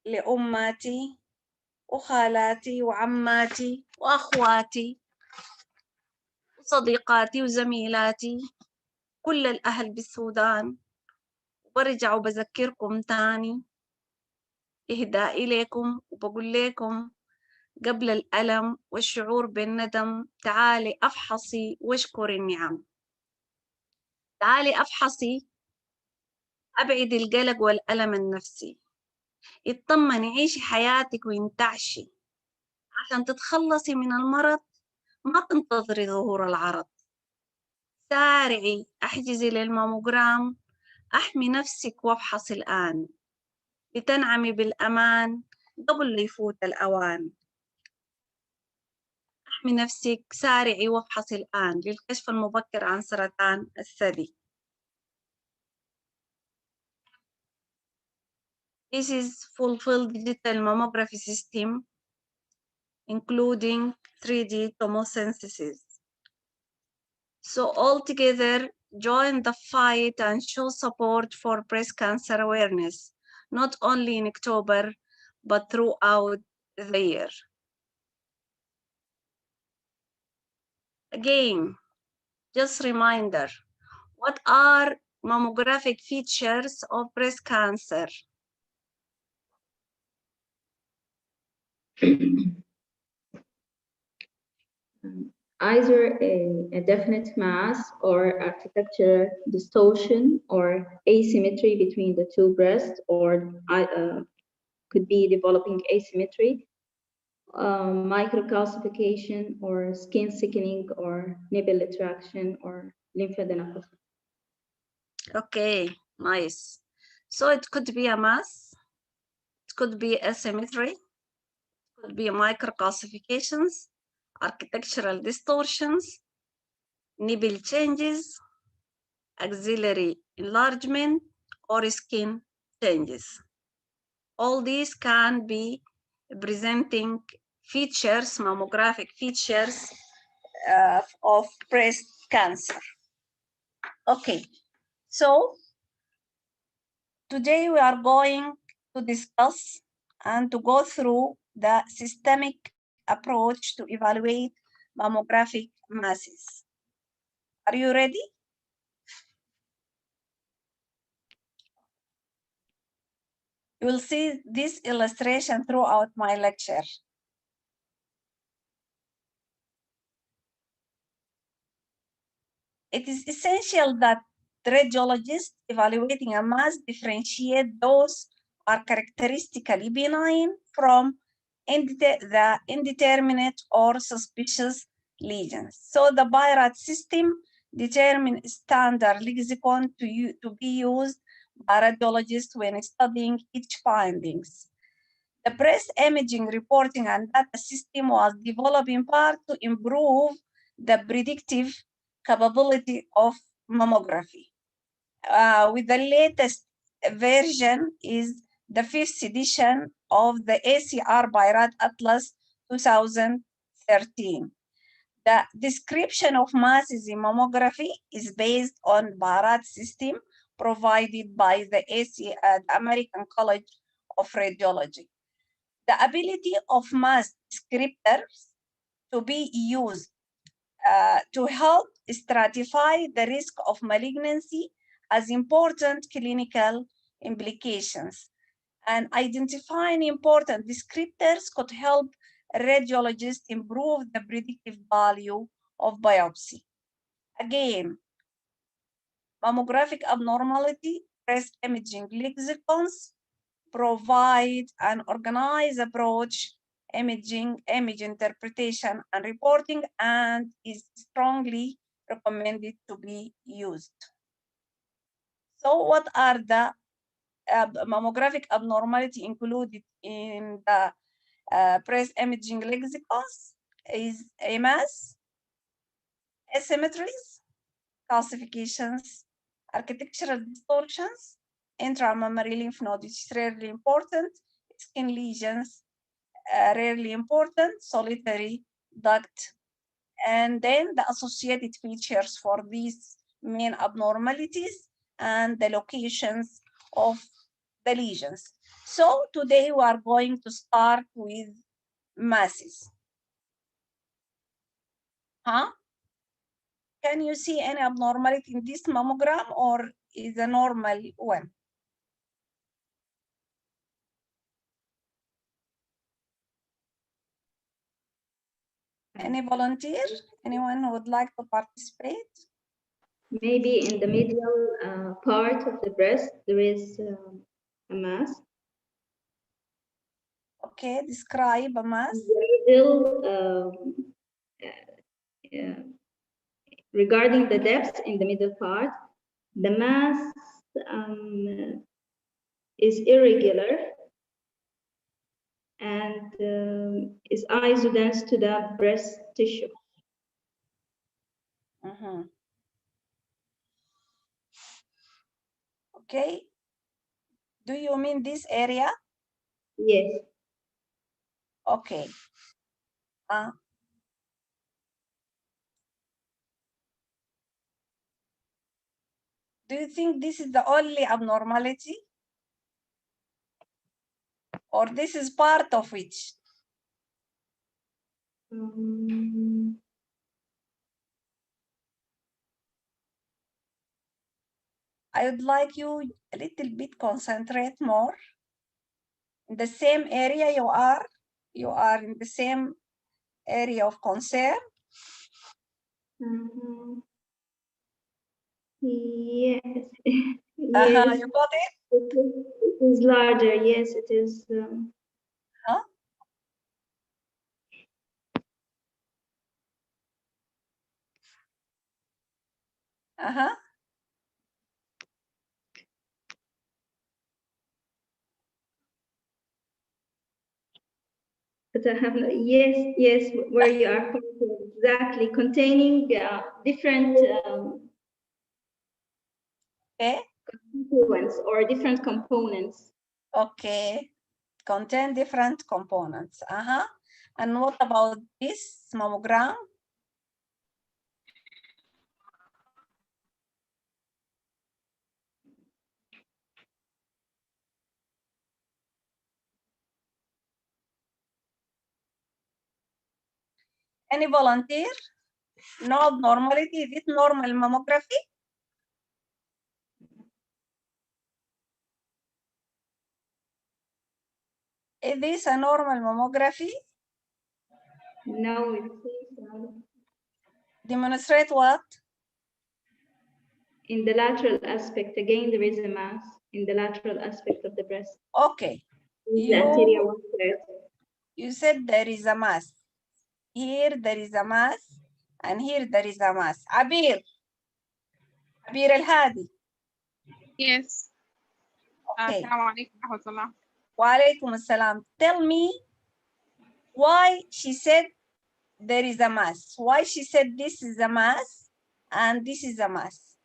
لأماتي وخالاتي وعماتي وأخواتي وصديقاتي وزميلاتي كل الأهل بالسودان، وبرجع وبذكركم تاني إهدائي إليكم وبقول لكم قبل الألم والشعور بالندم تعالي أفحصي واشكري النعم. تعالي أفحصي، أبعد القلق والألم النفسي، اطمني، عيشي حياتك وانتعشي عشان تتخلصي من المرض، ما تنتظري ظهور العرض. سارعي احجزي للماموجرام، احمي نفسك وافحصي الآن لتنعمي بالأمان قبل لا يفوت الأوان. احمي نفسك، سارعي وافحصي الآن للكشف المبكر عن سرطان الثدي. This is fulfilled digital mammography system including 3D tomosynthesis. So all together, join the fight and show support for breast cancer awareness, not only in October, but throughout the year. Again, just reminder, what are mammographic features of breast cancer? Either a definite mass or architectural distortion or asymmetry between the two breasts, or could be developing asymmetry, microcalcification or skin thickening or nipple retraction or lymphadenopathy. Okay, nice. So it could be a mass, it could be asymmetry, it could be microcalcifications, architectural distortions, nipple changes, axillary enlargement, or skin changes. All these can be presenting features, mammographic features of breast cancer. Okay, so today we are going to discuss and to go through the systemic approach to evaluate mammographic masses. Are you ready? You will see this illustration throughout my lecture. It is essential that the radiologists evaluating a mass differentiate those are characteristically benign from the indeterminate or suspicious lesions. So the BIRAT system determines standard lexicon to be used by radiologists when studying each findings. The breast imaging reporting and data system was developed in part to improve the predictive capability of mammography. With the latest version is the 5th edition of the ACR BIRAT Atlas 2013. The description of masses in mammography is based on BIRAT system provided by the American College of Radiology. The ability of mass descriptors to be used to help stratify the risk of malignancy has important clinical implications. And identifying important descriptors could help radiologists improve the predictive value of biopsy. Again, mammographic abnormality, breast imaging lexicons provide an organized approach image interpretation and reporting, and is strongly recommended to be used. So what are the mammographic abnormality included in the breast imaging lexicons? Is a mass, asymmetries, calcifications, architectural distortions, intramammary lymph node, which is rarely important, skin lesions, rarely important, solitary duct, and then the associated features for these main abnormalities and the locations of the lesions. So today we are going to start with masses. Huh? Can you see any abnormality in this mammogram, or is a normal one? Any volunteer? Anyone who would like to participate? Maybe in the medial part of the breast, there is a mass. Okay, describe a mass. Regarding the depth in the middle part, the mass is irregular and is isodense to the breast tissue. Okay. Do you mean this area? Yes. Okay. Do you think this is the only abnormality? Or this is part of which? I would like you a little bit concentrate more. In the same area you are in the same area of concern. Yes. Yes. You got it? It is larger. Yes, it is. Huh? But I have no, yes, where you are pointing, exactly, containing different constituents or different components. Okay, contain different components. And what about this mammogram? Any volunteer? No abnormality? Is it normal mammography? Is this a normal mammography? No, it says demonstrate what? In the lateral aspect, again, there is a mass in the lateral aspect of the breast. Okay. You said there is a mass. Here there is a mass, and here there is a mass. Abir Al-Hadi. Yes. Okay. Assalamu alaikum warahmatullah. Wa alaikum assalam. Tell me why she said there is a mass. Why she said this is a mass and this is a mass.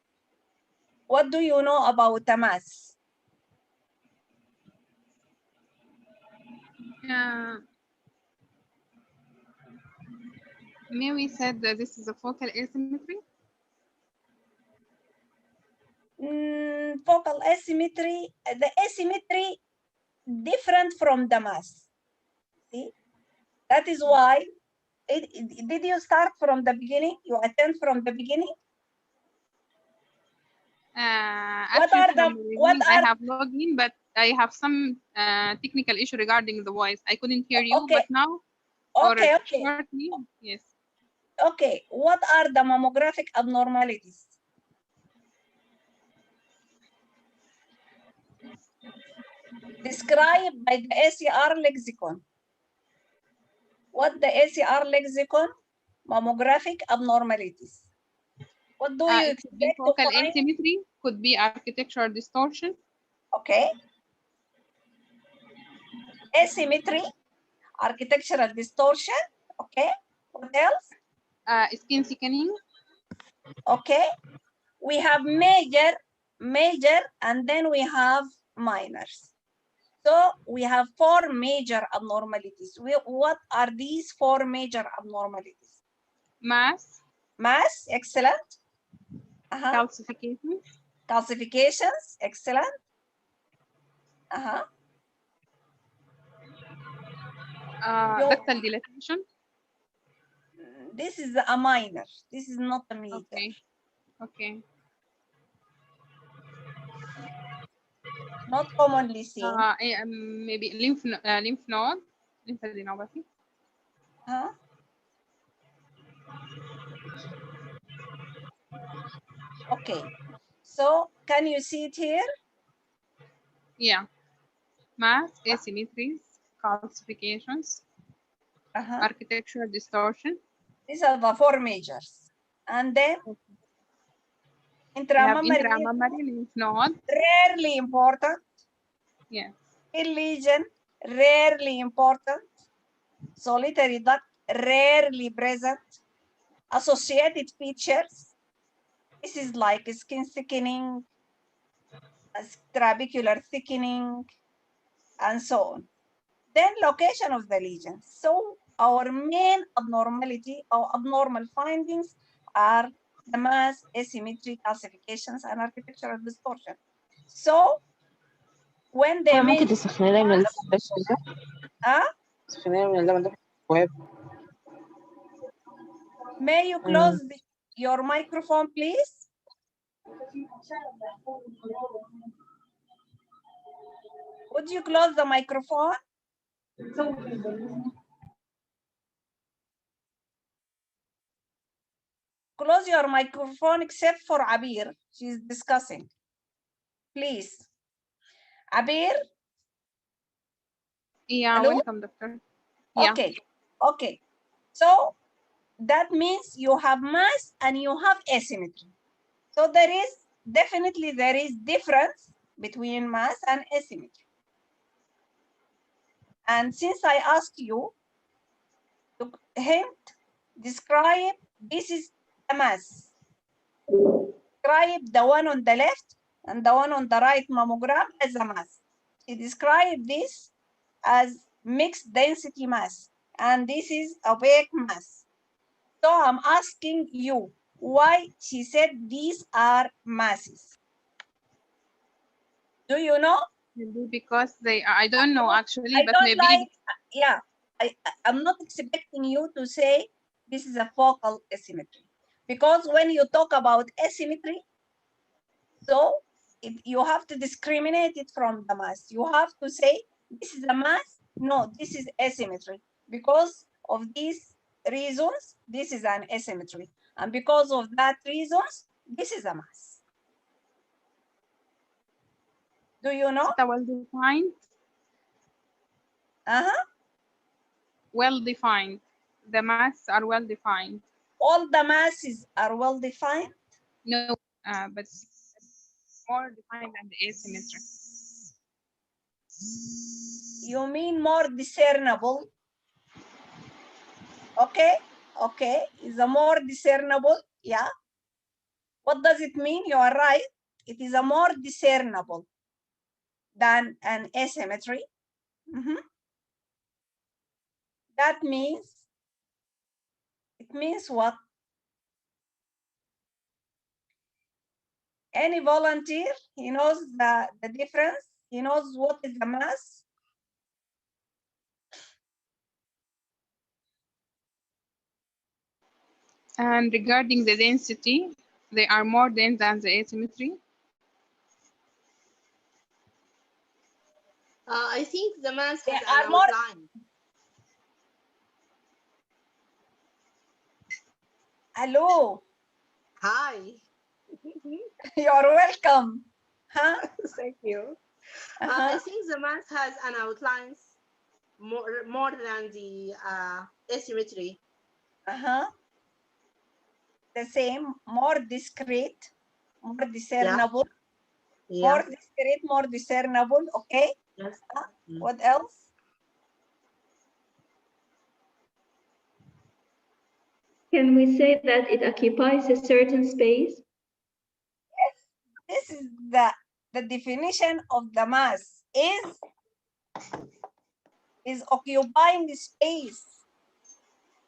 What do you know about a mass? Mary said that this is a focal asymmetry. Focal asymmetry, the asymmetry different from the mass. See, that is why. Did you start from the beginning? You attend from the beginning? I have logged in, but I have some technical issue regarding the voice. I couldn't hear you, but now, okay. Shortly, yes. Okay, what are the mammographic abnormalities? Described by the ACR lexicon. What the ACR lexicon? Mammographic abnormalities. What do you expect to focal find? asymmetry, could be architectural distortion. Okay. Asymmetry, architectural distortion. Okay. What else? Skin thickening. Okay. We have major, and then we have minors. So we have 4 major abnormalities. What are these 4 major abnormalities? Mass. Mass, excellent. Calcifications. Calcifications, excellent. ductal dilatation. This is a minor. This is not a major. Okay. Okay. Not commonly seen. Maybe lymph node, lymphadenopathy. Huh? Okay. So can you see it here? Yeah. Mass asymmetries, calcifications, architectural distortion. These are the four majors. And then intramammary lymph node. Rarely important. Yes. Lesion, rarely important. Solitary duct, rarely present. Associated features. This is like skin thickening, trabecular thickening, and so on. Then location of the lesion. So our main abnormality or abnormal findings are the mass, asymmetry, calcifications, and architectural distortion. So when they ممكن made تسخني لي من اللبن ده شوية؟ تسخني لي من اللبن ده شوية. May you close your microphone, please? Would you close the microphone? Close your microphone except for Abir. She's discussing. Please. Abir? Yeah, hello? welcome, doctor. Yeah. Okay. Okay. So that means you have mass and you have asymmetry. So there is definitely difference between mass and asymmetry. And since I asked you to describe this is a mass. Describe the one on the left and the one on the right mammogram as a mass. She described this as mixed density mass, and this is opaque mass. So I'm asking you why she said these are masses. Do you know? Maybe because they are, I don't know actually, I but don't maybe like, yeah, I'm not expecting you to say this is a focal asymmetry, because when you talk about asymmetry, so you have to discriminate it from the mass. You have to say this is a mass, no, this is asymmetry. Because of these reasons, this is an asymmetry. And because of that reasons, this is a mass. Do you know? well defined. Well defined. The masses are well defined. All the masses are well defined? No, but more defined than the asymmetry. You mean more discernible? Okay, okay, is a more discernible, yeah. What does it mean? You are right. It is a more discernible than an asymmetry. That means, it means what? Any volunteer, he knows the difference. He knows what is the mass. And regarding the density, they are more dense than the asymmetry. I think the mass They has are an more outline. Hello. Hi. You're welcome. Thank you. I think the mass has an outline more than the asymmetry. The same, more discrete, more discernible. Yeah. More discrete, more discernible. Okay. Yes. What else? Can we say that it occupies a certain space? Yes. This is the definition of the mass is occupying the space.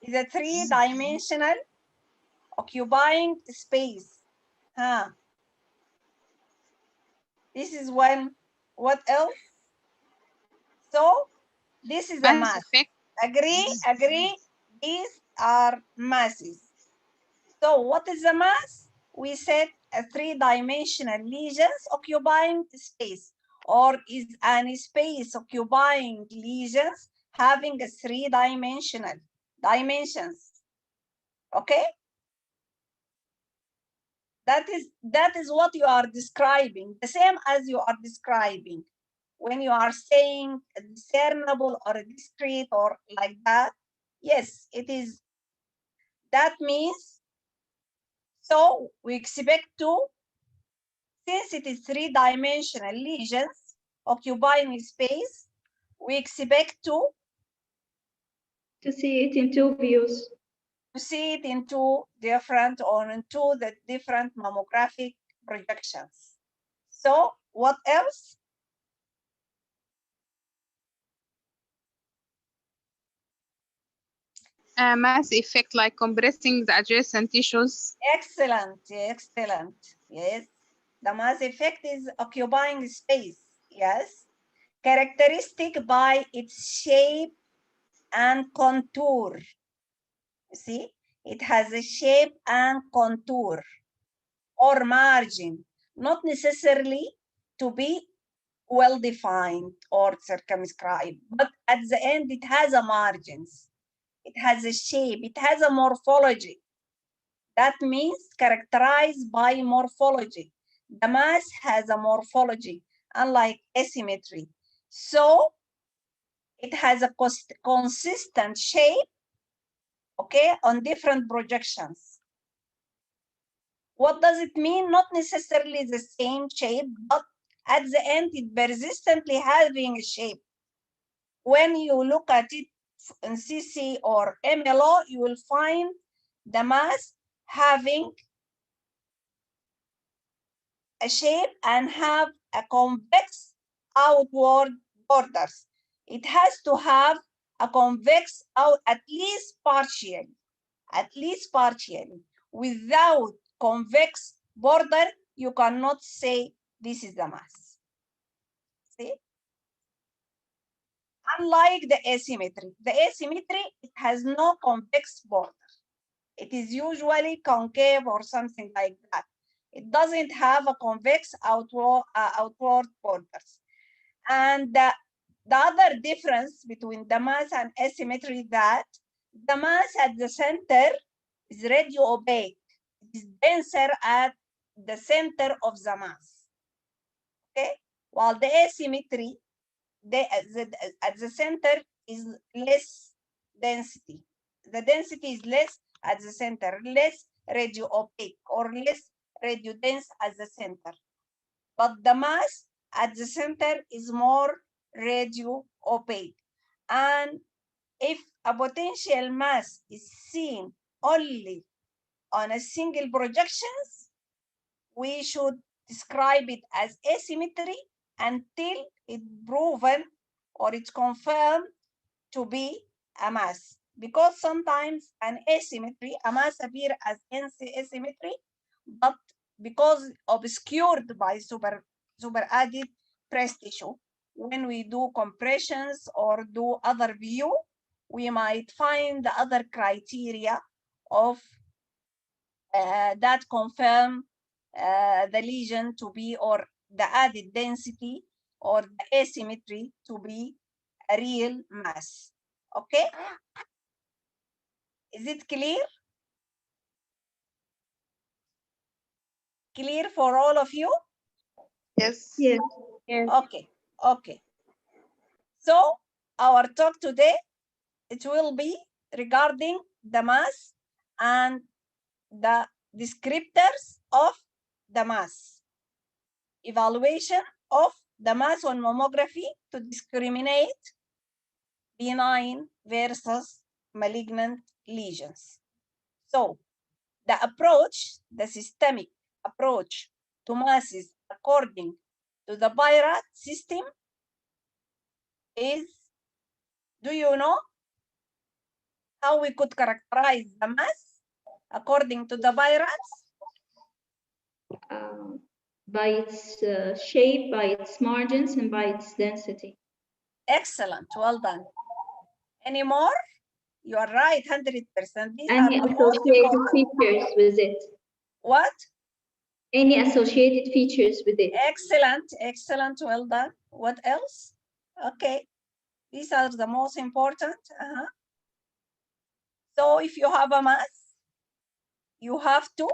Is a three-dimensional occupying space. This is when, what else? So this is a mass. Effect Agree? These are masses. So what is the mass? We said a three-dimensional lesions occupying space, or is an space occupying lesions having a three-dimensional dimensions. Okay? That is what you are describing, the same as you are describing. When you are saying a discernible or a discrete or like that, yes, it is. That means, so we expect to, since it is three-dimensional lesions occupying space, we expect to see it in two views. To see it in two different or into the different mammographic projections. So what else? Mass effect like compressing the adjacent tissues. Excellent, excellent. Yes, the mass effect is occupying space. Yes, characteristic by its shape and contour. You see, it has a shape and contour or margin, not necessarily to be well defined or circumscribed, but at the end it has a margins, it has a shape, it has a morphology. That means characterized by morphology. The mass has a morphology, unlike asymmetry. So it has a consistent shape, okay, on different projections. What does it mean? Not necessarily the same shape, but at the end, it persistently having a shape. When you look at it in CC or MLO, you will find the mass having a shape and have a convex outward borders. It has to have a convex out at least partially. Without convex border, you cannot say this is the mass. See? Unlike the asymmetry, it has no convex border. It is usually concave or something like that. It doesn't have a convex outward borders. And the other difference between the mass and asymmetry is that the mass at the center is radio opaque. It is denser at the center of the mass. Okay, while the asymmetry, at the center is less density. The density is less at the center, less radio opaque or less radio dense at the center. But the mass at the center is more radio opaque. And if a potential mass is seen only on a single projections, we should describe it as asymmetry until it's proven or it's confirmed to be a mass. Because sometimes an asymmetry, a mass appear as asymmetry, but because obscured by super added press tissue, when we do compressions or do other view, we might find the other criteria of that confirm the lesion to be, or the added density or the asymmetry to be a real mass. Okay? Is it clear? Clear for all of you? Yes. Yes. Okay, okay. So our talk today, it will be regarding the mass and the descriptors of the mass. Evaluation of the mass on mammography to discriminate benign versus malignant lesions. So the approach, the systemic approach to masses according to the BIRAT system is, do you know how we could characterize the mass according to the BIRAT? By its shape, by its margins, and by its density. Excellent, well done. Any more? You are right, 100%. These Any are the most associated important. features with it? What? Any associated features with it? Excellent, excellent, well done. What else? Okay, these are the most important. So if you have a mass, you have to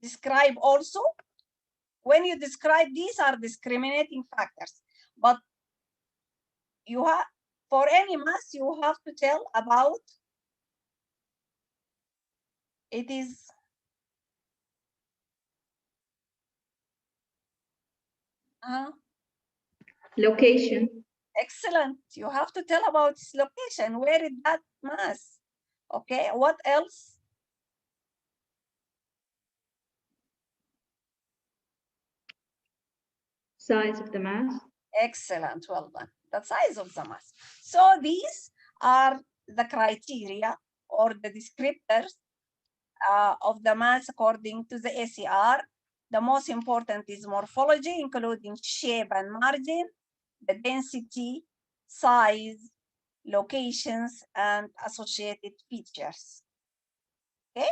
describe also. When you describe, these are discriminating factors, but you have, for any mass, you have to tell about it is Location. excellent. You have to tell about its location. Where is that mass? Okay, what else? Size of the mass. Excellent, well done. The size of the mass. So these are the criteria or the descriptors of the mass according to the ACR. The most important is morphology, including shape and margin, the density, size, locations, and associated features. Okay?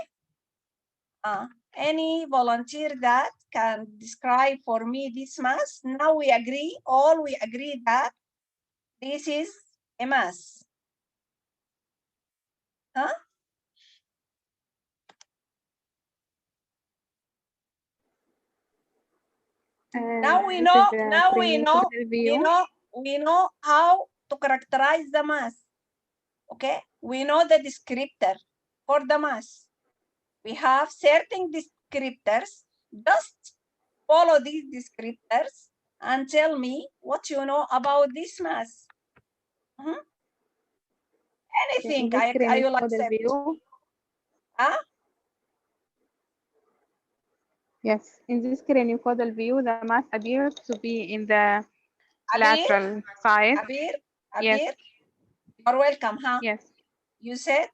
Any volunteer that can describe for me this mass? Now we agree, all we agree that this is a mass. Huh? Now we know, we know how to characterize the mass. Okay, we know the descriptor for the mass. We have certain descriptors. Just follow these descriptors and tell me what you know about this mass. Anything I will accept. Huh? Yes, in this craniocaudal view, the mass appears to be in the lateral side. Abir? Yes. You're welcome, huh? Yes. You said,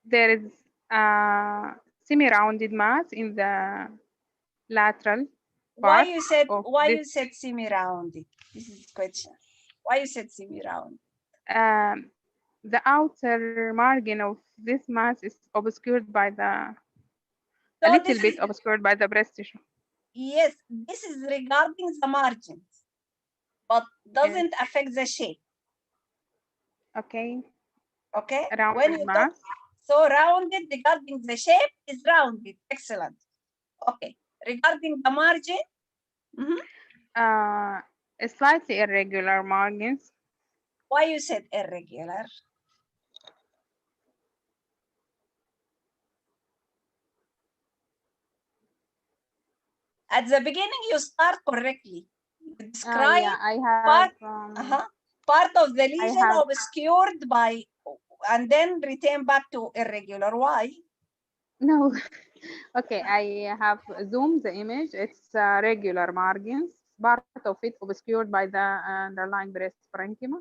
There is a semi-rounded mass in the lateral Why part. you said semi-rounded? This is the question. Why you said semi-rounded? The outer margin of this mass is obscured by the a little bit obscured by the breast tissue. Yes, this is regarding the margins, but doesn't affect the shape. Okay. Okay. Rounded when you mass. So rounded regarding the shape is rounded. Excellent. Okay. Regarding the margin. Slightly irregular margins. Why you said irregular? At the beginning, you start correctly. You describe I have part of the lesion obscured by, and then return back to irregular. Why? No. Okay, I have zoomed the image. It's regular margins. Part of it obscured by the underlying breast parenchyma.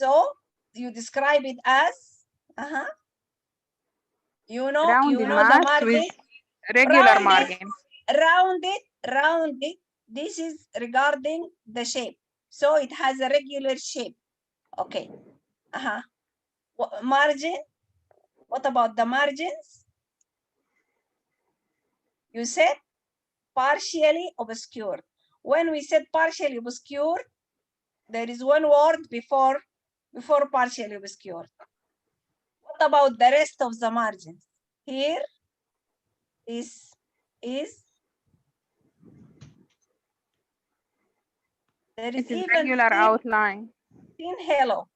So you describe it as, you know the margin, regular margin. Rounded. This is regarding the shape. So it has a regular shape. Okay. Margin. What about the margins? You said partially obscured. When we said partially obscured, there is one word before partially obscured. What about the rest of the margins? Here is there is even regular outline. Thin halo.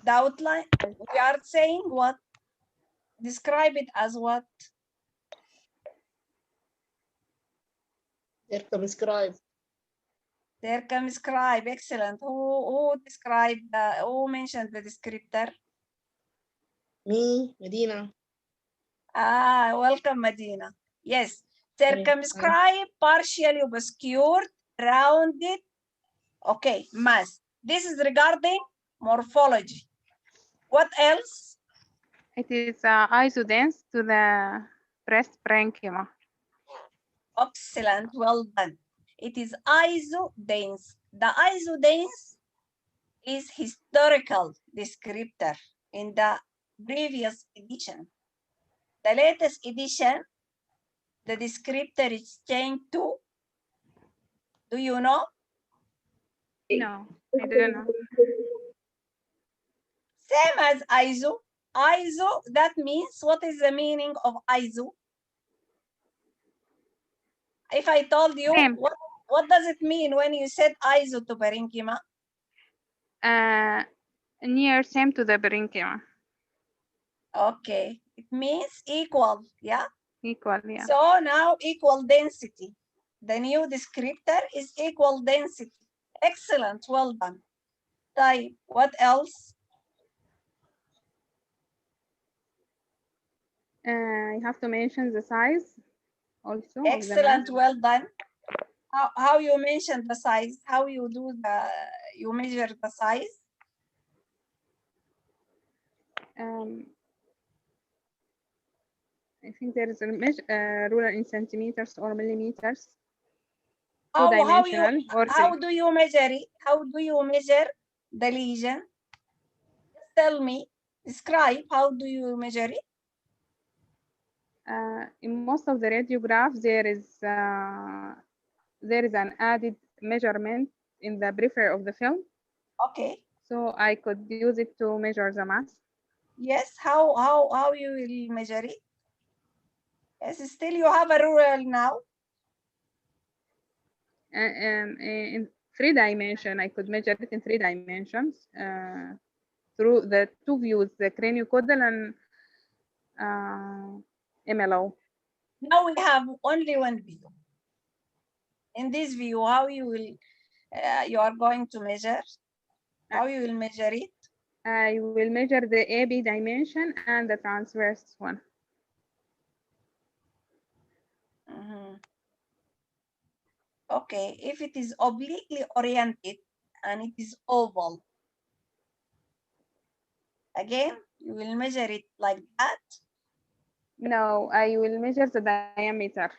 The outline, we are saying what? Describe it as what? Circumscribe. Circumscribe, excellent. Who described who mentioned the descriptor? Me, Medina. Welcome, Medina. Yes, circumscribe, partially obscured, rounded. Okay, mass. This is regarding morphology. What else? It is isodense to the breast parenchyma. Excellent, well done. It is isodense. The isodense is historical descriptor in the previous edition. The latest edition, the descriptor is changed to, do you know? No, I don't know. Same as ISO. ISO, that means, what is the meaning of ISO? If I told you, Same. what does it mean when you said ISO to parenchyma? Near same to the parenchyma. Okay, it means equal, yeah? Equal, yeah. So now equal density. The new descriptor is equal density. Excellent, well done. Type, what else? You have to mention the size also. Excellent, well done. How you mention the size? How you do you measure the size? I think there is a ruler in centimeters or millimeters. How do you measure it? How do you measure the lesion? Just tell me, describe, how do you measure it? In most of the radiographs, there is an added measurement in the periphery of the film. Okay. So I could use it to measure the mass. Yes, how you will measure it? Yes, still you have a ruler now. In 3 dimensions, I could measure it in 3 dimensions through the 2 views, the craniocaudal and MLO. Now we have only one view. In this view, how you will, you are going to measure? How you will measure it? I will measure the AB dimension and the transverse one. Okay, if it is obliquely oriented and it is oval, again, you will measure it like that? No, I will measure the diameter.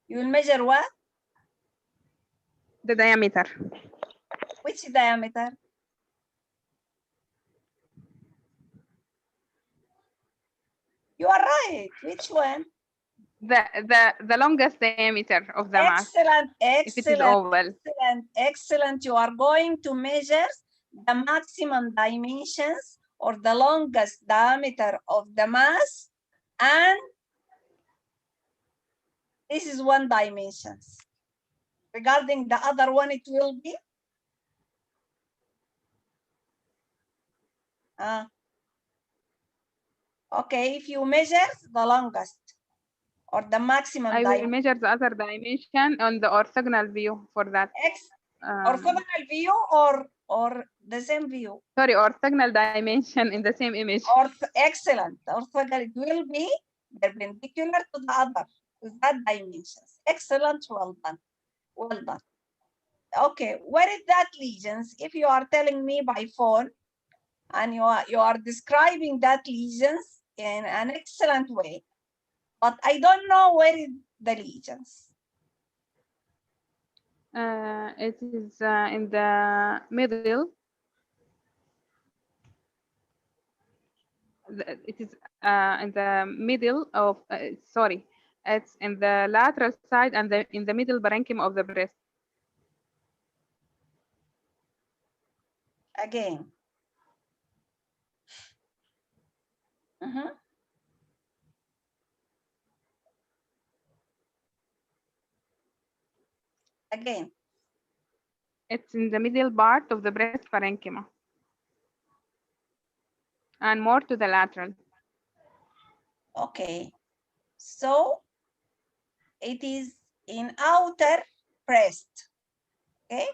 You will measure what? The diameter. Which diameter? You are right. Which one? The longest diameter of the mass. Excellent, if it is oval. Excellent. You are going to measure the maximum dimensions or the longest diameter of the mass, and this is 1 dimension. Regarding the other one, it will be okay, if you measure the longest or the maximum I will measure the other dimension on the orthogonal view for that. Orthogonal view or the same view? Sorry, orthogonal dimension in the same image. Excellent. Orthogonal, it will be perpendicular to the other, to that dimensions. Excellent, well done. Well done. Okay, where is that lesions? If you are telling me by phone and you are describing that lesions in an excellent way, but I don't know where is the lesions. It is in the middle. It is in the middle of, sorry, it's in the lateral side and in the middle parenchyma of the breast. Again. Again. It's in the middle part of the breast parenchyma and more to the lateral. Okay, so it is in outer breast. Okay,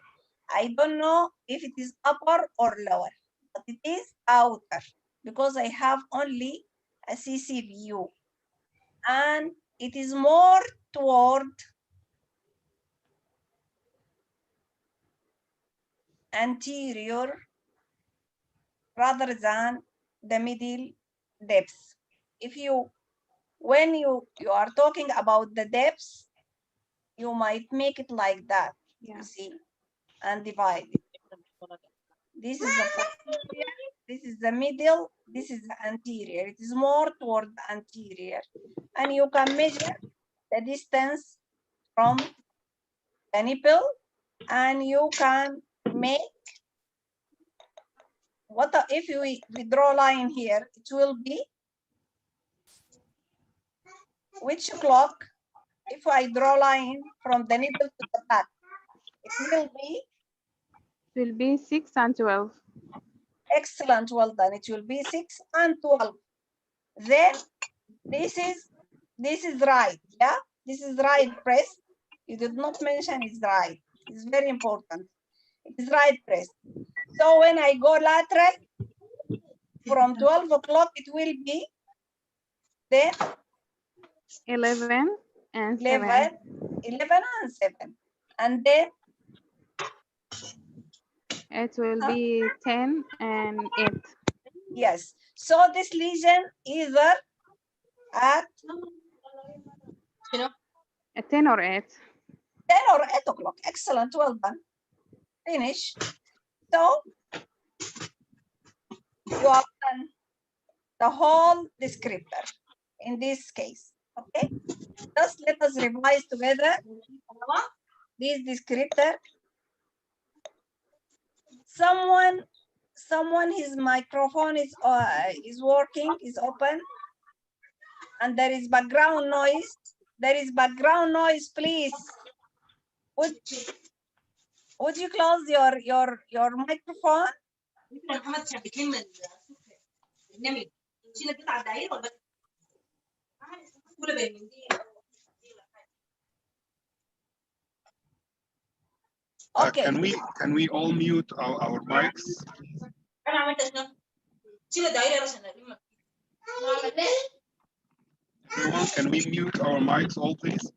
I don't know if it is upper or lower, but it is outer because I have only a CC view, and it is more toward anterior rather than the middle depth. If you, when you are talking about the depth, you might make it like that, Yeah. you see, and divide it. This is the posterior, this is the middle, this is the anterior. It is more toward the anterior. And you can measure the distance from the nipple, and you can make what if we draw a line here, it will be which clock? If I draw a line from the nipple to the back, it will be? It will be 6 and 12. Excellent, well done. It will be 6 and 12. Then this is right, yeah? This is right breast. You did not mention it's right. It's very important. It is right breast. So when I go lateral, from 12 o'clock, it will be then 11 and 7. 11 and 7. And then It will be 10 and 8. yes. So this lesion either at 10 or 8. 10 or 8 o'clock. Excellent, well done. Finish. So you have done the whole descriptor in this case. Okay. Just let us revise together this descriptor. Someone his microphone is working, is open, and there is background noise. There is background noise, please. Would you close your microphone? Okay. Can we all mute our mics? Everyone, can we mute our mics all, please?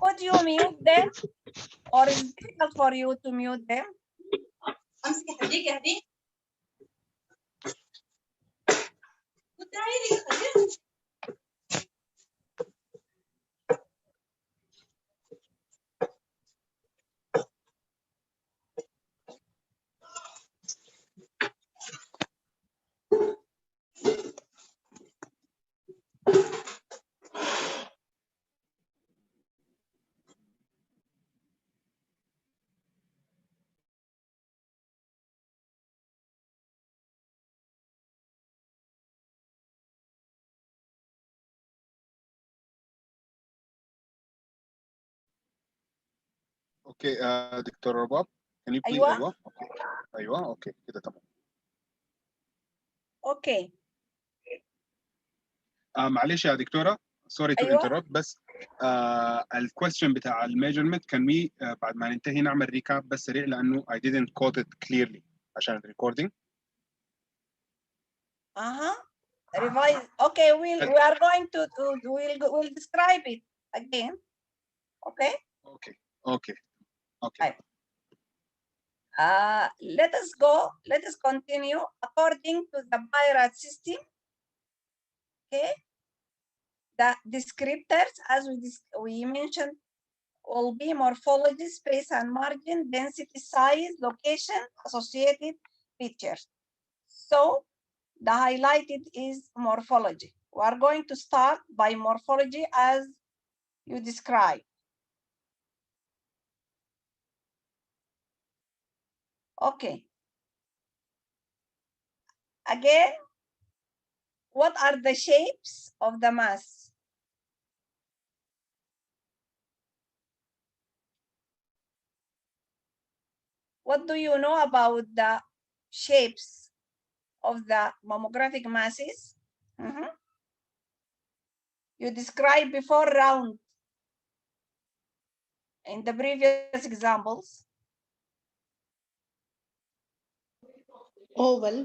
Could you mute them, or is it difficult for you to mute them? اوكي دكتور رباب can you please أيوة. ايوه اوكي ايوه اوكي كده تمام. اوكي. معلش يا دكتوره سوري تو أيوة. انتربت بس الكويستشن بتاع الميجرمنت كان وي بعد ما ننتهي نعمل ريكاب بس سريع لانه I didn't quote it clearly عشان الريكوردينج. Revise. Okay, we are going to we'll describe it again. Okay. Okay. Right. Let us continue according to the BIRAT system. Okay. The descriptors, as we mentioned, will be morphology, space and margin, density, size, location, associated features. So the highlighted is morphology. We are going to start by morphology as you describe. Okay. Again, what are the shapes of the mass? What do you know about the shapes of the mammographic masses? You described before round in the previous examples. Oval.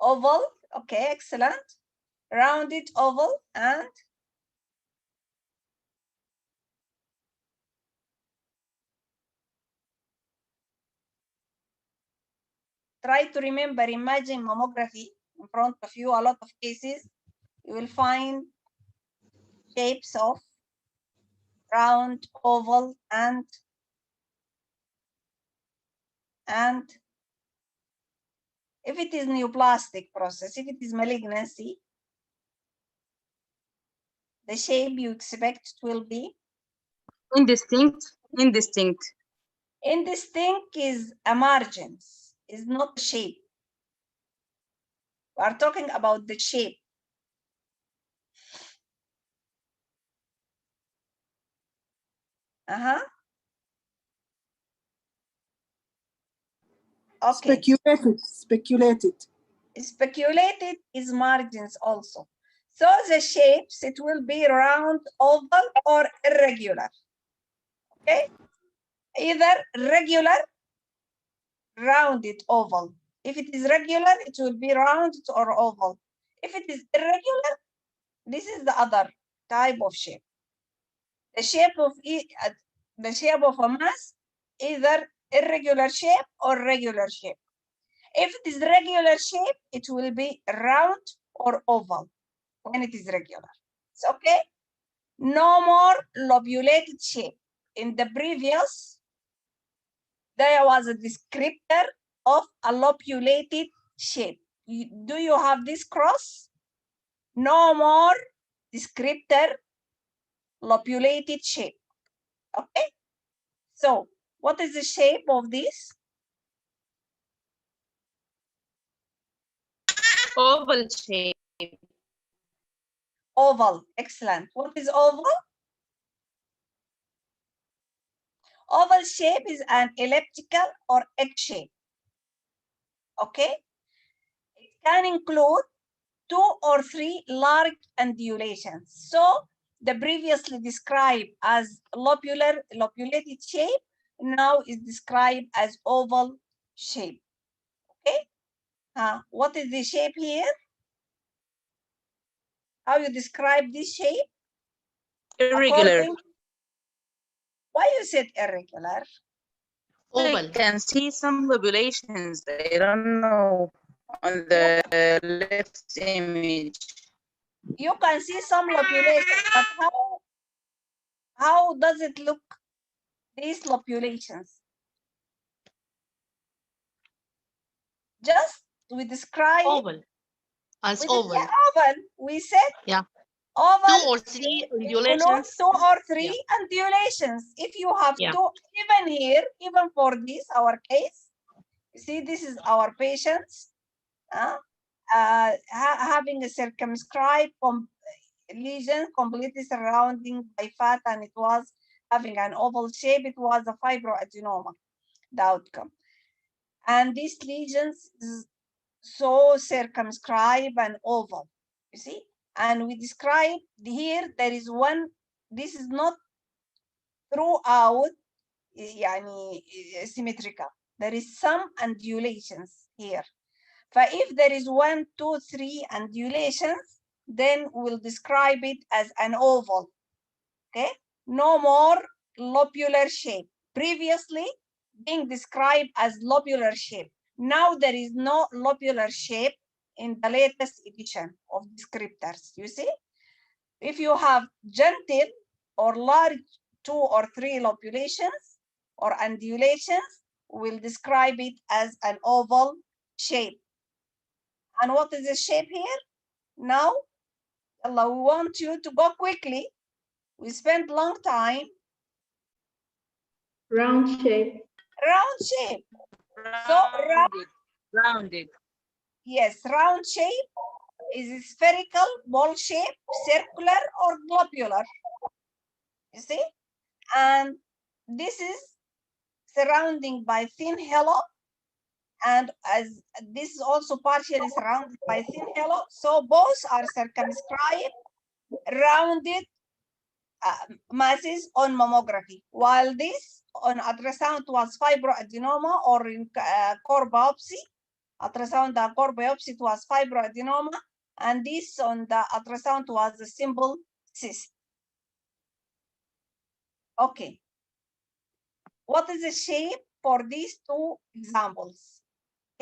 Oval, okay, excellent. Rounded oval and Try to remember, imagine mammography in front of you, a lot of cases. You will find shapes of round, oval, and if it is neoplastic process, if it is malignancy, the shape you expect will be indistinct. Indistinct is a margins, is not a shape. We are talking about the shape. Okay. Speculated is margins also. So the shapes, it will be round, oval, or irregular. Okay, either regular, rounded, oval. If it is regular, it will be rounded or oval. If it is irregular, this is the other type of shape. The shape of a mass, either irregular shape or regular shape. If it is regular shape, it will be round or oval when it is regular. It's okay. No more lobulated shape. In the previous, there was a descriptor of a lobulated shape. Do you have this cross? No more descriptor lobulated shape. Okay. So what is the shape of this? oval shape. Oval. Excellent. What is oval? Oval shape is an elliptical or egg shape. Okay. It can include 2 or 3 large undulations. So the previously described as lobulated shape now is described as oval shape. Okay. What is the shape here? How you describe this shape? Irregular. Why you said irregular? Oval. I can see some lobulations. I don't know on the left image. You can see some lobulations, but how does it look? These lobulations. Just we describe oval. As oval. Oval. We said oval. 2 or 3 undulations. 2 or 3 undulations. If you have 2, even here, even for this, our case, you see, this is our patients having a circumscribed lesion completely surrounding by fat, and it was having an oval shape. It was a fibroadenoma, the outcome. And these lesions is so circumscribed and oval, you see. And we describe here, there is one, this is not throughout symmetrical. There is some undulations here. But if there is 1, 2, 3 undulations, then we'll describe it as an oval. Okay, no more lobular shape. Previously being described as lobular shape. Now there is no lobular shape in the latest edition of descriptors. You see, if you have gentle or large 2 or 3 lobulations or undulations, we'll describe it as an oval shape. And what is the shape here? Now, Allah, we want you to go quickly. We spent long time. Round shape. Round shape. Rounded. Yes, round shape is spherical, ball shape, circular, or globular. You see? And this is surrounding by thin halo. And as this is also partially surrounded by thin halo. So both are circumscribed, rounded masses on mammography, while this on ultrasound was fibroadenoma, or in core biopsy, ultrasound core biopsy, it was fibroadenoma, and this on the ultrasound was a simple cyst. Okay. What is the shape for these 2 examples?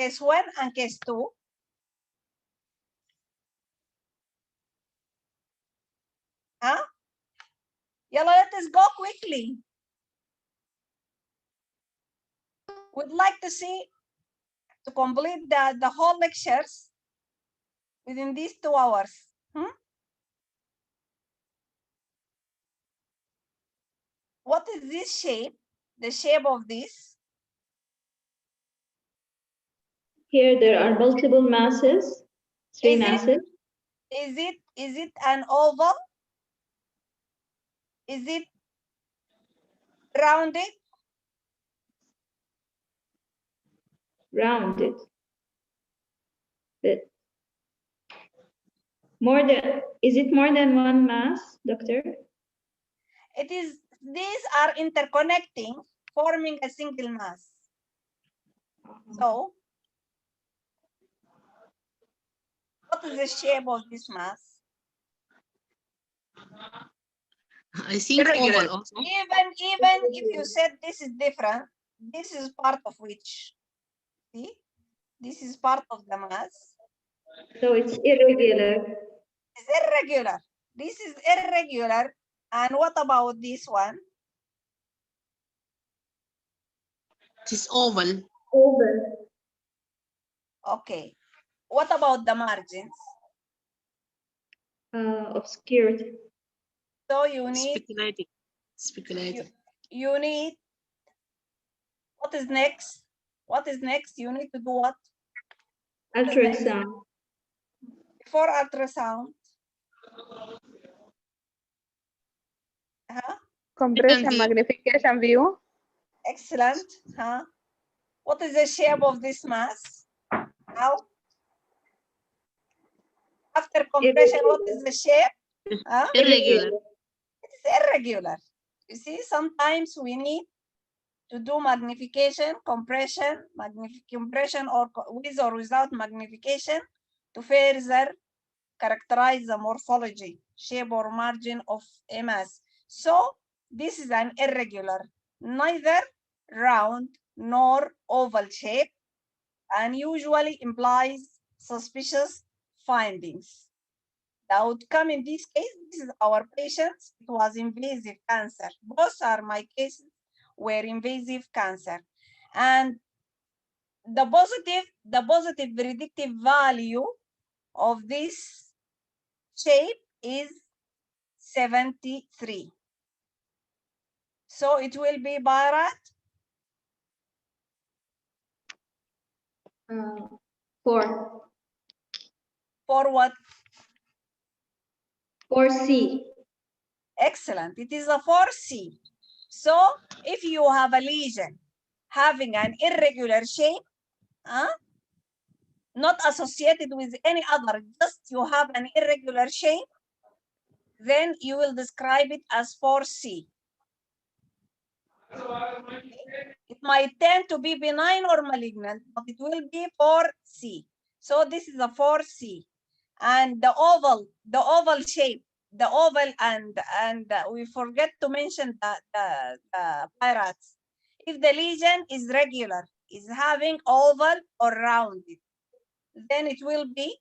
case 1 and case 2. Huh? Yalla, let us go quickly. Would like to see to complete the whole lectures within these 2 hours. What is this shape? The shape of this? Here there are multiple masses, three masses. Is it an oval? Is it rounded? Rounded. But is it more than one mass, doctor? It is, these are interconnecting, forming a single mass. So, what is the shape of this mass? I think oval also. Even if you said this is different, this is part of which? See? This is part of the mass. So it's irregular. It's irregular. This is irregular. And what about this one? It is oval. Oval. Okay. What about the margins? Obscured. So you need Speculating. You need, what is next? What is next? You need to do what? Ultrasound. Before ultrasound. Compression magnification view. Excellent. What is the shape of this mass? Now, after compression, what is the shape? Irregular. It's irregular. You see, sometimes we need to do magnification, compression, or with or without magnification to further characterize the morphology, shape or margin of a mass. So this is an irregular, neither round nor oval shape, and usually implies suspicious findings. The outcome in this case, this is our patients, it was invasive cancer. Both are my cases were invasive cancer. And the positive predictive value of this shape is 73. So it will be Bharat. 4. For what? 4C. Excellent. It is a 4C. So if you have a lesion having an irregular shape, not associated with any other, just you have an irregular shape, then you will describe it as 4C. It might tend to be benign or malignant, but it will be 4C. So this is a 4C. And the oval shape, the oval, and we forget to mention the pirates. If the lesion is regular, is having oval or rounded, then it will be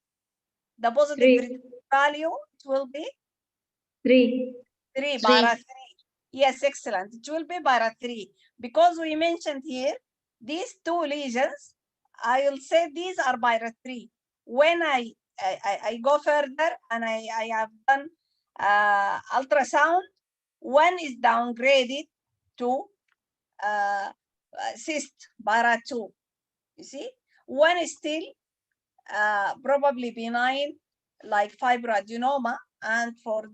the positive value. It will be 3. 3, Bara 3. Yes, excellent. It will be Bara 3 because we mentioned here these 2 lesions. I will say these are Bara 3. When I go further and I have done ultrasound, one is downgraded to cyst, Bara 2. You see, one is still probably benign, like fibroadenoma, and for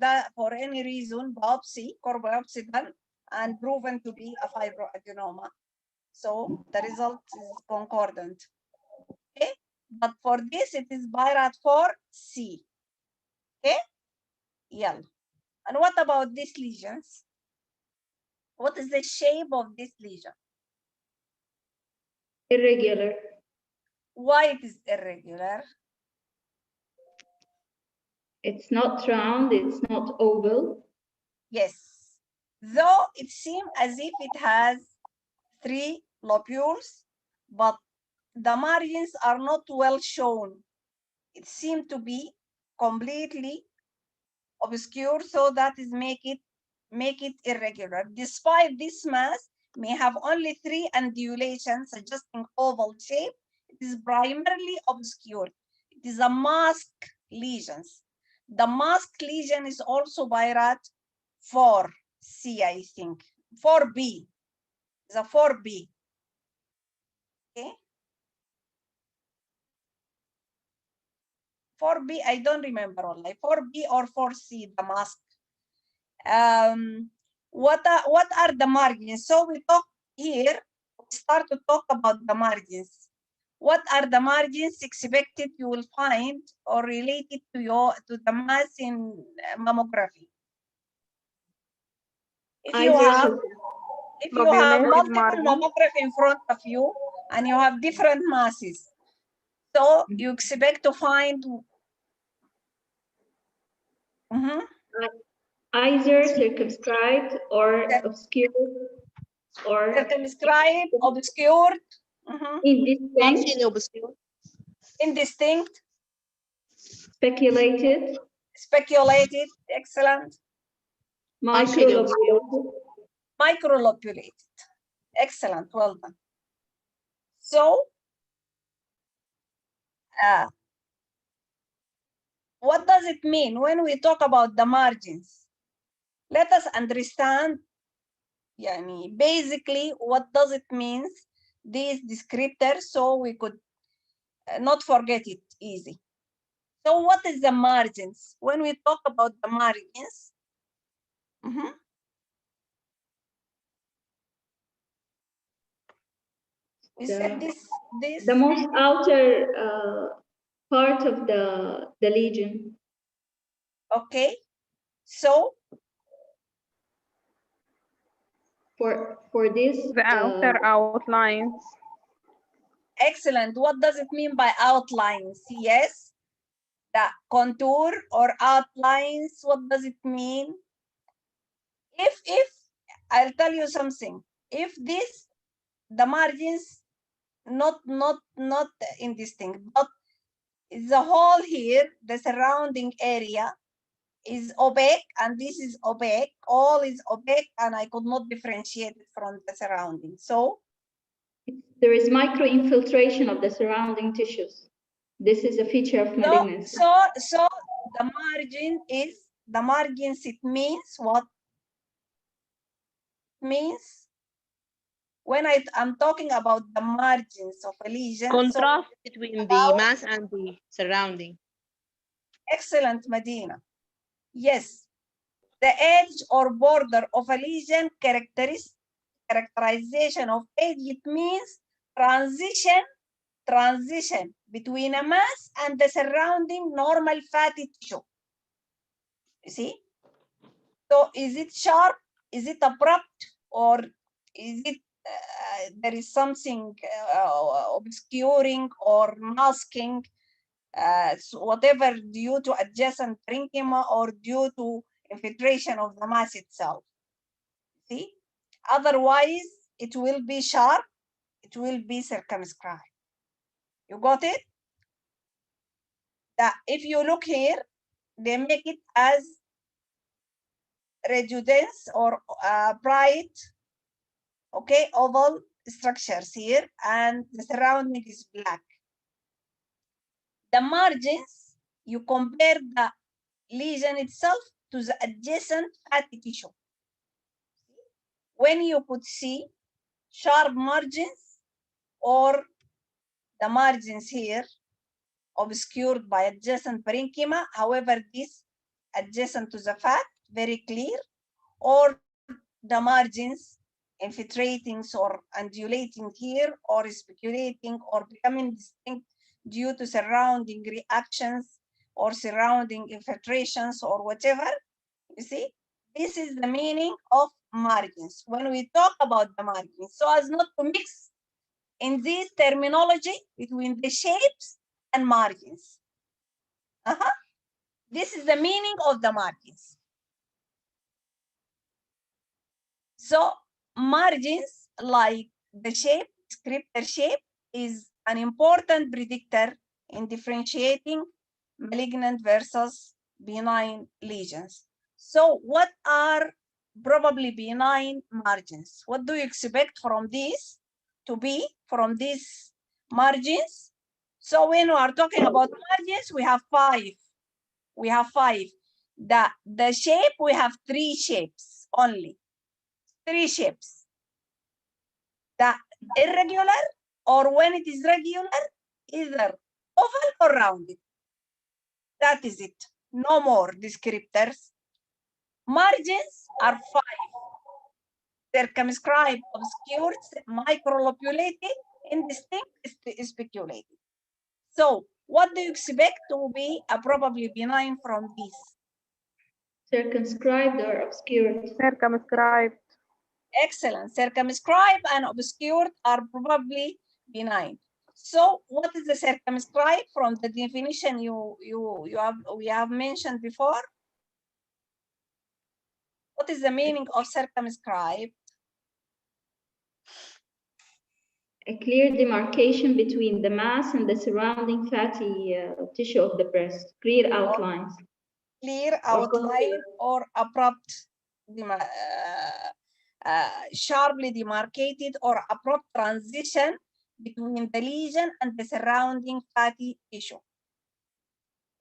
any reason, core biopsy done and proven to be a fibroadenoma. So the result is concordant. Okay, but for this it is BIRAT 4C. Okay, yeah. And what about these lesions? What is the shape of this lesion? Irregular. Why it is irregular? It's not round, it's not oval. Yes, though it seems as if it has 3 lobules, but the margins are not well shown. It seems to be completely obscure, so that is make it irregular. Despite this mass may have only 3 undulations suggesting oval shape, it is primarily obscure. It is a mask lesions. The mask lesion is also birat 4C, I think. 4B. It's a 4B. Okay. 4B, I don't remember only. 4B or 4C, the mask. What are the margins? So we talk here, we start to talk about the margins. What are the margins expected you will find or related to the mass in mammography? If you have Populated multiple margin. mammography in front of you and you have different masses, so you expect to find either circumscribed or obscured or circumscribed, obscured, indistinct, Partially obscure. indistinct, speculated, excellent, microlobulated. microlobulated, excellent, well done. So, what does it mean when we talk about the margins? Let us understand, basically, what does it mean, these descriptors, so we could not forget it easy. So what is the margins? When we talk about the margins, we said this. The most outer part of the lesion. Okay, so for this, the outer outlines. Excellent. What does it mean by outlines? Yes, the contour or outlines. What does it mean? If I'll tell you something. If the margins not indistinct, but the whole here, the surrounding area is opaque, and this is opaque. All is opaque, and I could not differentiate it from the surrounding. So there is microinfiltration of the surrounding tissues. This is a feature of malignancy. So the margins. It means what? It means when I'm talking about the margins of a lesion. Contrast between the mass and the surrounding. Excellent, Medina. Yes, the edge or border of a lesion characterization of edge, it means transition between a mass and the surrounding normal fatty tissue. You see? So is it sharp? Is it abrupt? Or is it there is something obscuring or masking, so whatever, due to adjacent parenchyma or due to infiltration of the mass itself? See? Otherwise, it will be sharp, it will be circumscribed. You got it? That if you look here, they make it as reducence or bright, okay, oval structures here, and the surrounding is black. The margins, you compare the lesion itself to the adjacent fatty tissue. When you could see sharp margins or the margins here obscured by adjacent parenchyma, however, this adjacent to the fat, very clear, or the margins infiltrating or undulating here, or speculating or becoming distinct due to surrounding reactions or surrounding infiltrations or whatever. You see, this is the meaning of margins when we talk about the margins, so as not to mix in this terminology between the shapes and margins. This is the meaning of the margins. So margins, like the shape, descriptor shape, is an important predictor in differentiating malignant versus benign lesions. So what are probably benign margins? What do you expect from these to be from these margins? So when we are talking about margins, we have five. We have five. The shape, we have three shapes only. Three shapes. The irregular, or when it is regular, either oval or rounded. That is it. No more descriptors. Margins are five. Circumscribed, obscured, microlobulated, indistinct, speculated. So what do you expect to be a probably benign from these? Circumscribed or obscured? Circumscribed. Excellent. Circumscribed and obscured are probably benign. So what is the circumscribed from the definition we have mentioned before? What is the meaning of circumscribed? A clear demarcation between the mass and the surrounding fatty tissue of the breast. Clear outlines. Clear outline or abrupt, sharply demarcated or abrupt transition between the lesion and the surrounding fatty tissue.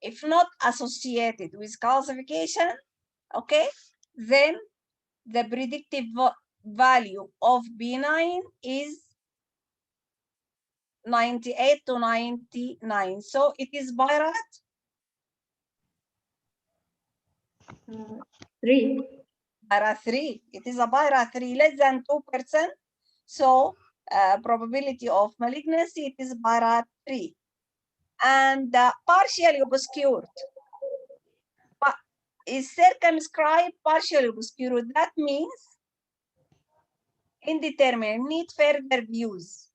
If not associated with calcification, okay, then the predictive value of benign is 98 to 99. So it is Bharat? 3. Bharat 3. It is a Bharat 3, less than 2%. So probability of malignancy, it is Bharat 3. And partially obscured. Is circumscribed, partially obscured. That means indeterminate, need further views.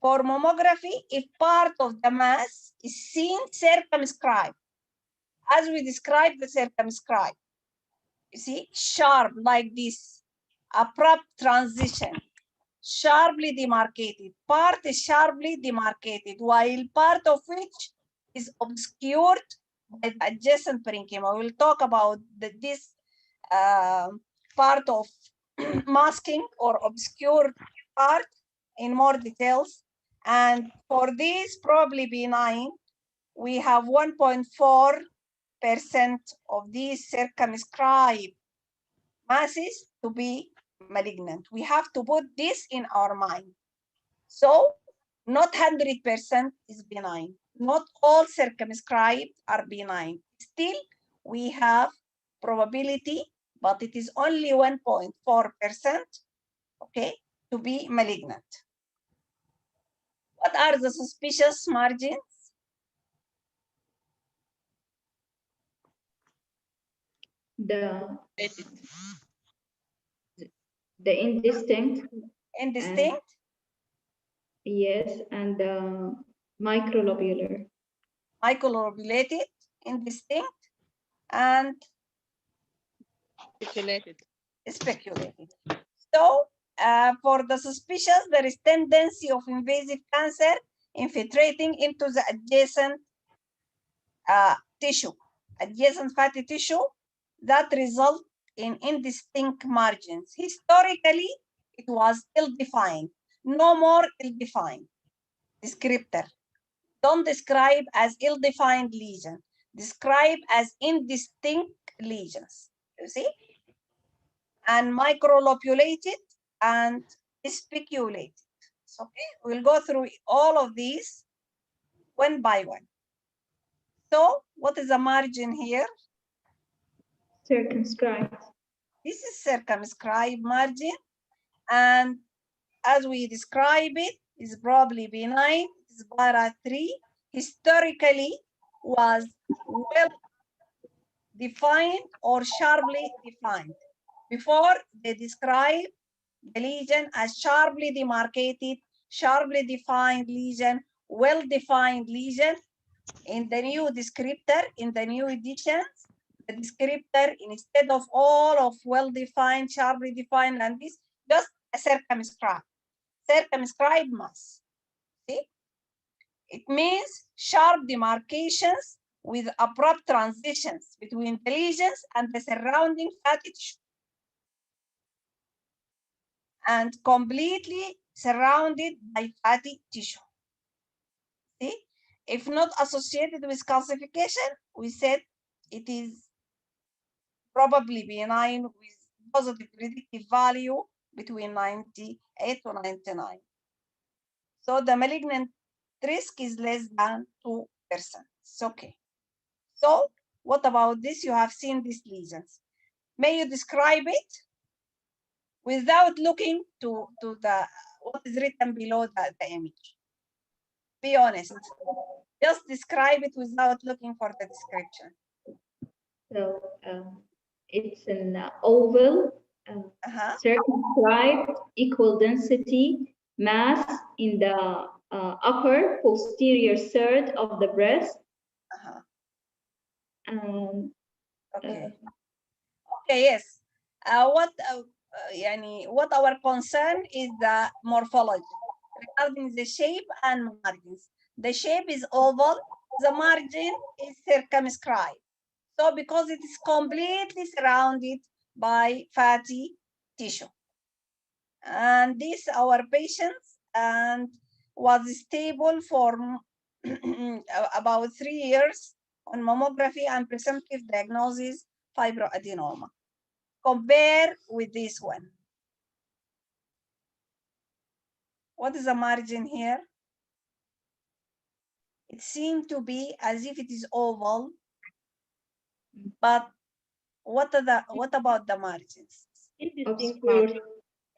For mammography, if part of the mass is seen circumscribed, as we described the circumscribed, you see, sharp like this, abrupt transition, sharply demarcated. Part is sharply demarcated, while part of which is obscured by the adjacent parenchyma. We will talk about this part of masking or obscured part in more details. And for this probably benign, we have 1.4% of these circumscribed masses to be malignant. We have to put this in our mind. So not 100% is benign. Not all circumscribed are benign. Still, we have probability, but it is only 1.4%, okay, to be malignant. What are the suspicious margins? The indistinct. Indistinct? Yes, and the microlobular. Microlobulated, indistinct, and speculated. So for the suspicious, there is tendency of invasive cancer infiltrating into the adjacent tissue, adjacent fatty tissue, that result in indistinct margins. Historically, it was ill-defined. No more ill-defined. Descriptor. Don't describe as ill-defined lesion. Describe as indistinct lesions. You see? And microlobulated and speculated. Okay, we'll go through all of these one by one. So what is the margin here? Circumscribed. This is circumscribed margin, and as we describe it, is probably benign. It's Bharat 3. Historically was well defined or sharply defined. Before, they describe the lesion as sharply demarcated, sharply defined lesion, well-defined lesion. In the new descriptor, in the new editions, the descriptor, instead of all of well-defined, sharply defined, and this, just a circumscribed. circumscribed mass. See? It means sharp demarcations with abrupt transitions between the lesions and the surrounding fatty tissue, and completely surrounded by fatty tissue. See? If not associated with calcification, we said it is probably benign with positive predictive value between 98 to 99. So the malignant risk is less than 2%. It's okay. So what about this? You have seen these lesions. May you describe it without looking to the what is written below the image? Be honest. Just describe it without looking for the description. So it's an oval, circumscribed, equal density mass in the upper posterior third of the breast. Okay. Okay, yes. What our concern is the morphology regarding the shape and margins. The shape is oval, the margin is circumscribed. So because it is completely surrounded by fatty tissue. And this our patients and was stable for about 3 years on mammography and presumptive diagnosis fibroadenoma. Compare with this one. What is the margin here? It seems to be as if it is oval, but what about the margins?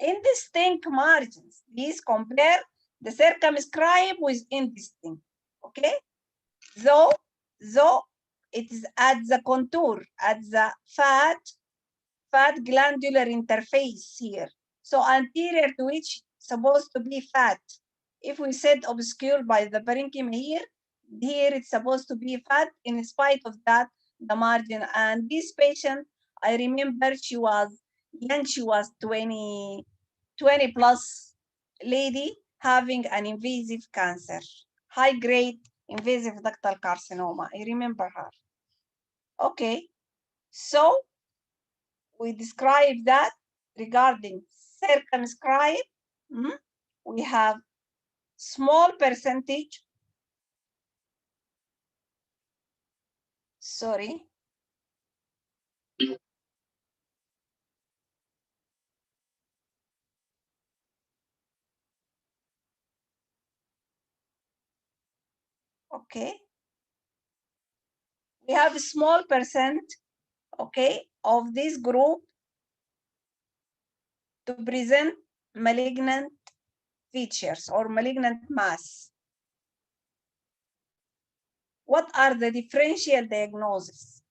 Indistinct margins. Please compare the circumscribed with indistinct. Okay? Though it is at the contour, at the fat glandular interface here. So anterior to which supposed to be fat. If we said obscured by the parenchyma here it's supposed to be fat. In spite of that, the margin. And this patient, I remember she was young, she was 20 plus lady having an invasive cancer, high grade invasive ductal carcinoma. I remember her. Okay, so we describe that regarding circumscribed. We have small percentage. Sorry. Okay. We have a small percent, okay, of this group to present malignant features or malignant mass. What are the differential diagnoses?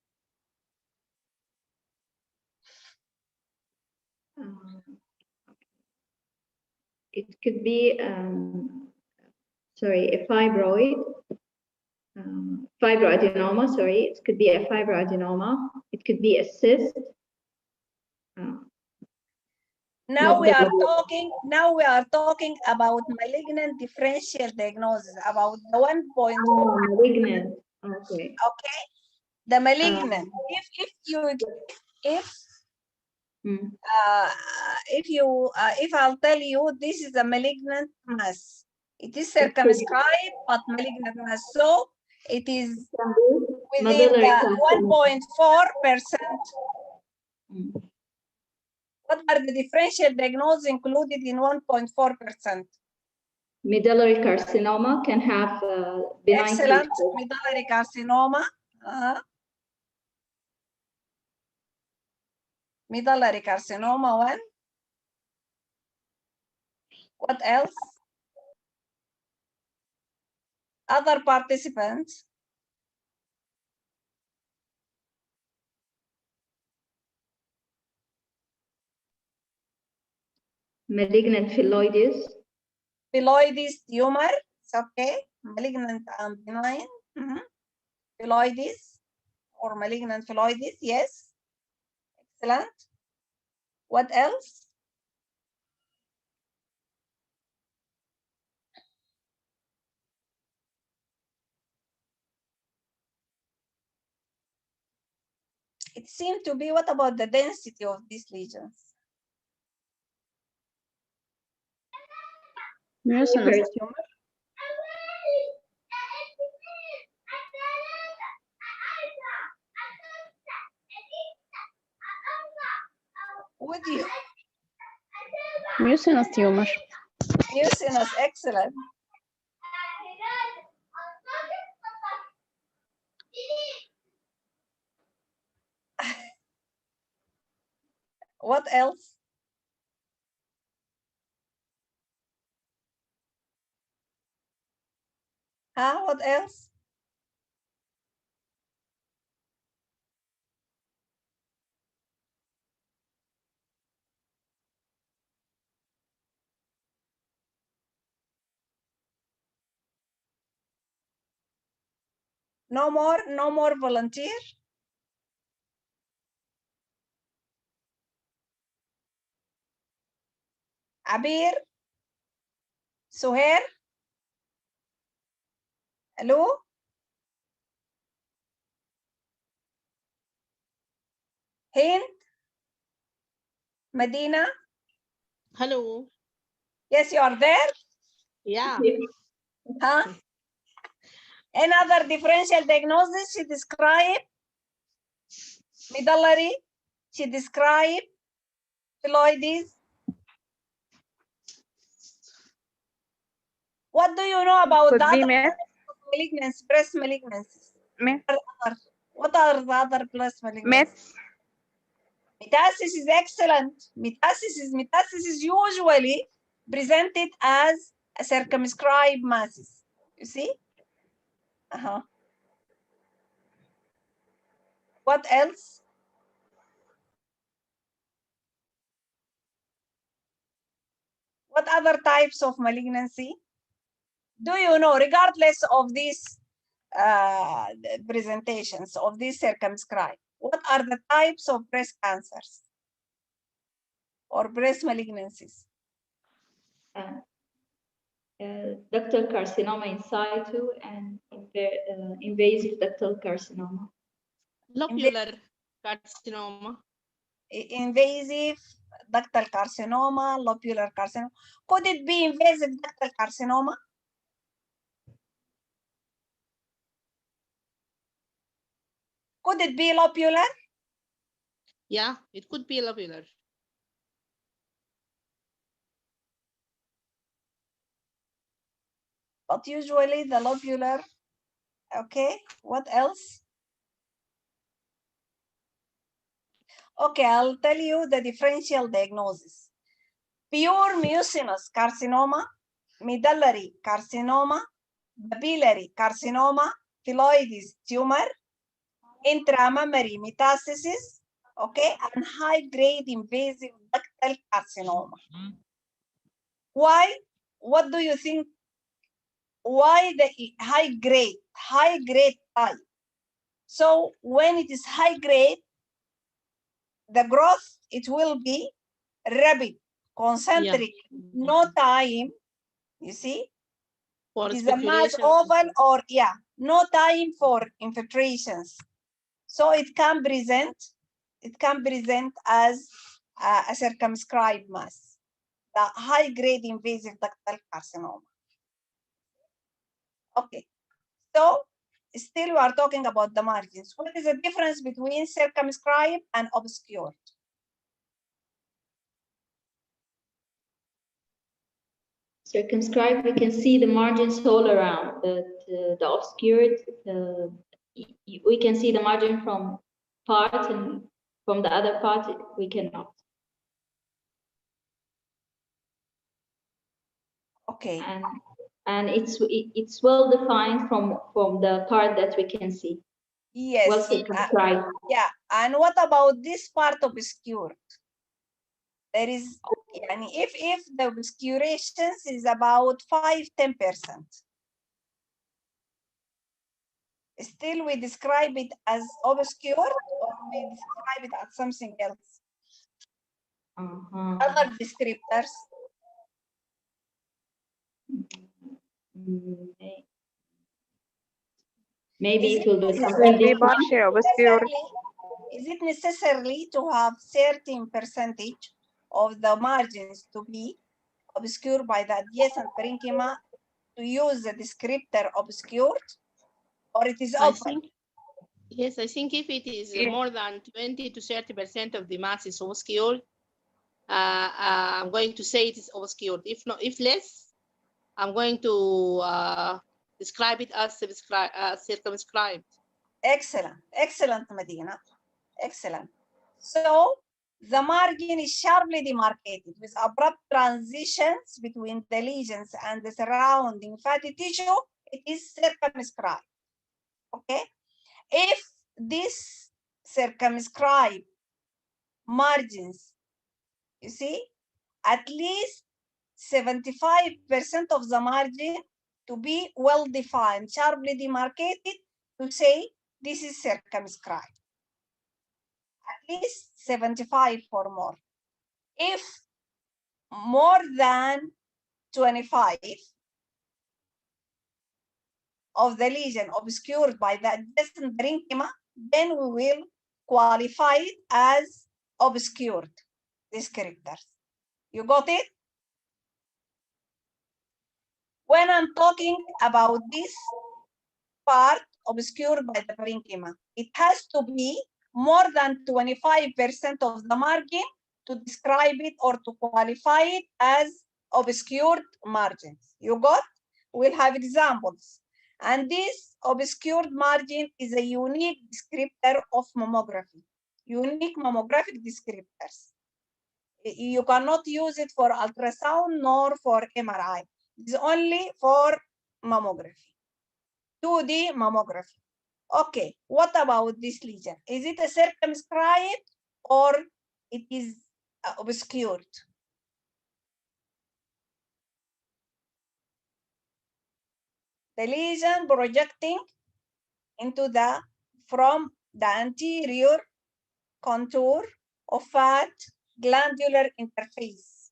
It could be, a fibroid, fibroadenoma, sorry. It could be a fibroadenoma. It could be a cyst. Now we are talking about malignant differential diagnosis, about the 1.4. Malignant. Okay. Okay. The malignant. If I'll tell you this is a malignant mass, it is circumscribed but malignant mass, so it is within the 1.4%. What are the differential diagnoses included in 1.4%? Medullary carcinoma can have benign. Excellent. Medullary carcinoma. Medullary carcinoma, one. What else? Other participants. Malignant phylloides. Phylloides tumor, it's okay. Malignant and benign. Phylloides or malignant phylloides, yes. Excellent. What else? It seemed to be, what about the density of these lesions? Mucinous tumor. Would you? Mucinous tumor. Mucinous, excellent. What else? Huh? What else? No more volunteer? Abir? Suhair? Hello? Hind? Medina? Hello. Yes, you are there? Yeah. Huh? Another differential diagnosis she described? Medullary? She described phylloides? What do you know about Could the be other myth. malignancies, breast malignancies? Myth. What are the other breast malignancies? Myths. Metastasis is excellent. Metastasis usually presented as a circumscribed masses. You see? What else? What other types of malignancy? Do you know, regardless of these presentations of these circumscribed, what are the types of breast cancers or breast malignancies? Ductal carcinoma in situ and invasive ductal carcinoma. Lobular carcinoma. Invasive ductal carcinoma, lobular carcinoma. Could it be invasive ductal carcinoma? Could it be lobular? Yeah, it could be lobular. But usually the lobular, okay, what else? Okay, I'll tell you the differential diagnosis. Pure mucinous carcinoma, medullary carcinoma, papillary carcinoma, phylloides tumor, intramammary metastasis, okay, and high-grade invasive ductal carcinoma. Why? What do you think? Why the high-grade type? So when it is high-grade, the growth, it will be rapid, concentric, no time, you see? For It is a mass oval or, yeah, no time for infiltrations. So it can present as a circumscribed mass, the high-grade invasive ductal carcinoma. Okay, so still we are talking about the margins. What is the difference between circumscribed and obscured? Circumscribed, we can see the margins all around, but the obscured, we can see the margin from part, and from the other part, we cannot. Okay. And it's well defined from the part that we can see. Yes. Well circumscribed. Yeah. And what about this part obscured? There is, if the obscurations is about 5–10%, still we describe it as obscured, or we describe it as something else? Other descriptors. Maybe it will be completely partially obscured. Is it necessarily to have certain percentage of the margins to be obscured by the adjacent parenchyma to use the descriptor obscured, or it is open? Yes, I think if it is more than 20 to 30% of the mass is obscured, I'm going to say it is obscured. If not, if less, I'm going to describe it as circumscribed. Excellent, excellent, Medina. Excellent. So the margin is sharply demarcated with abrupt transitions between the lesions and the surrounding fatty tissue. It is circumscribed. Okay. If this circumscribed margins, you see, at least 75% of the margin to be well defined, sharply demarcated, to say this is circumscribed. At least 75 or more. If more than 25 of the lesion obscured by the adjacent parenchyma, then we will qualify it as obscured descriptors. You got it? When I'm talking about this part obscured by the parenchyma, it has to be more than 25% of the margin to describe it or to qualify it as obscured margins. You got? We'll have examples. And this obscured margin is a unique descriptor of mammography, unique mammographic descriptors. You cannot use it for ultrasound nor for MRI. It's only for mammography, 2D mammography. Okay, what about this lesion? Is it a circumscribed or it is obscured? The lesion projecting into from the anterior contour of fat glandular interface.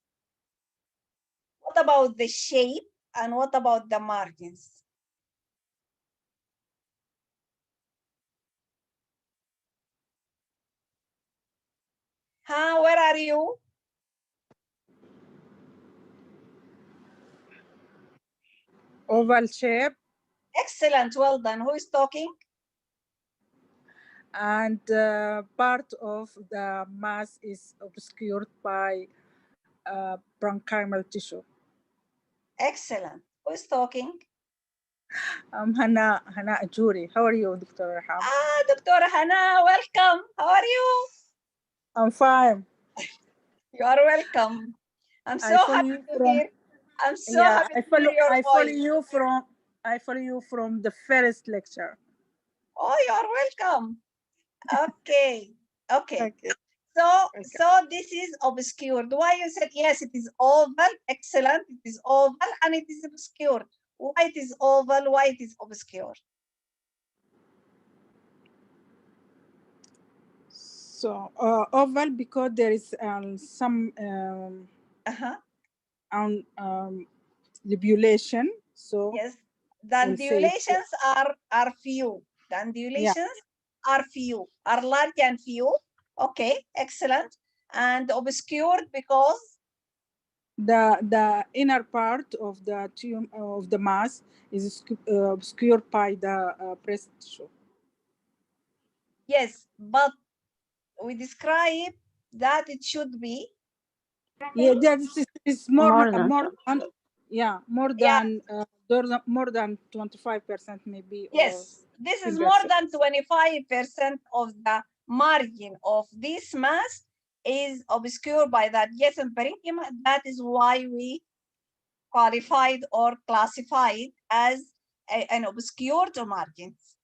What about the shape and what about the margins? Where are you? Oval shape. Excellent, well done. Who is talking? And part of the mass is obscured by parenchymal tissue. Excellent. Who is talking? Hana Ajuri. How are you, Dr. Raham? Dr. Hana, welcome. How are you? I'm fine. You are welcome. I'm so happy to hear. I'm so happy to hear your voice. I follow you from the first lecture. Oh, you are welcome. Okay. Okay. So this is obscured. Why you said yes, it is oval. Excellent. It is oval and it is obscured. Why it is oval? Why it is obscured? So oval because there is some undulation. So yes, the undulations are few. The undulations are few, are large and few. Okay, excellent. And obscured because the inner part of the of the mass is obscured by the breast tissue. Yes, but we describe that it should be. Yeah, that is more than more than 25% maybe. Yes, this is more than 25% of the margin of this mass is obscured by the adjacent parenchyma. That is why we qualified or classified as an obscured margins.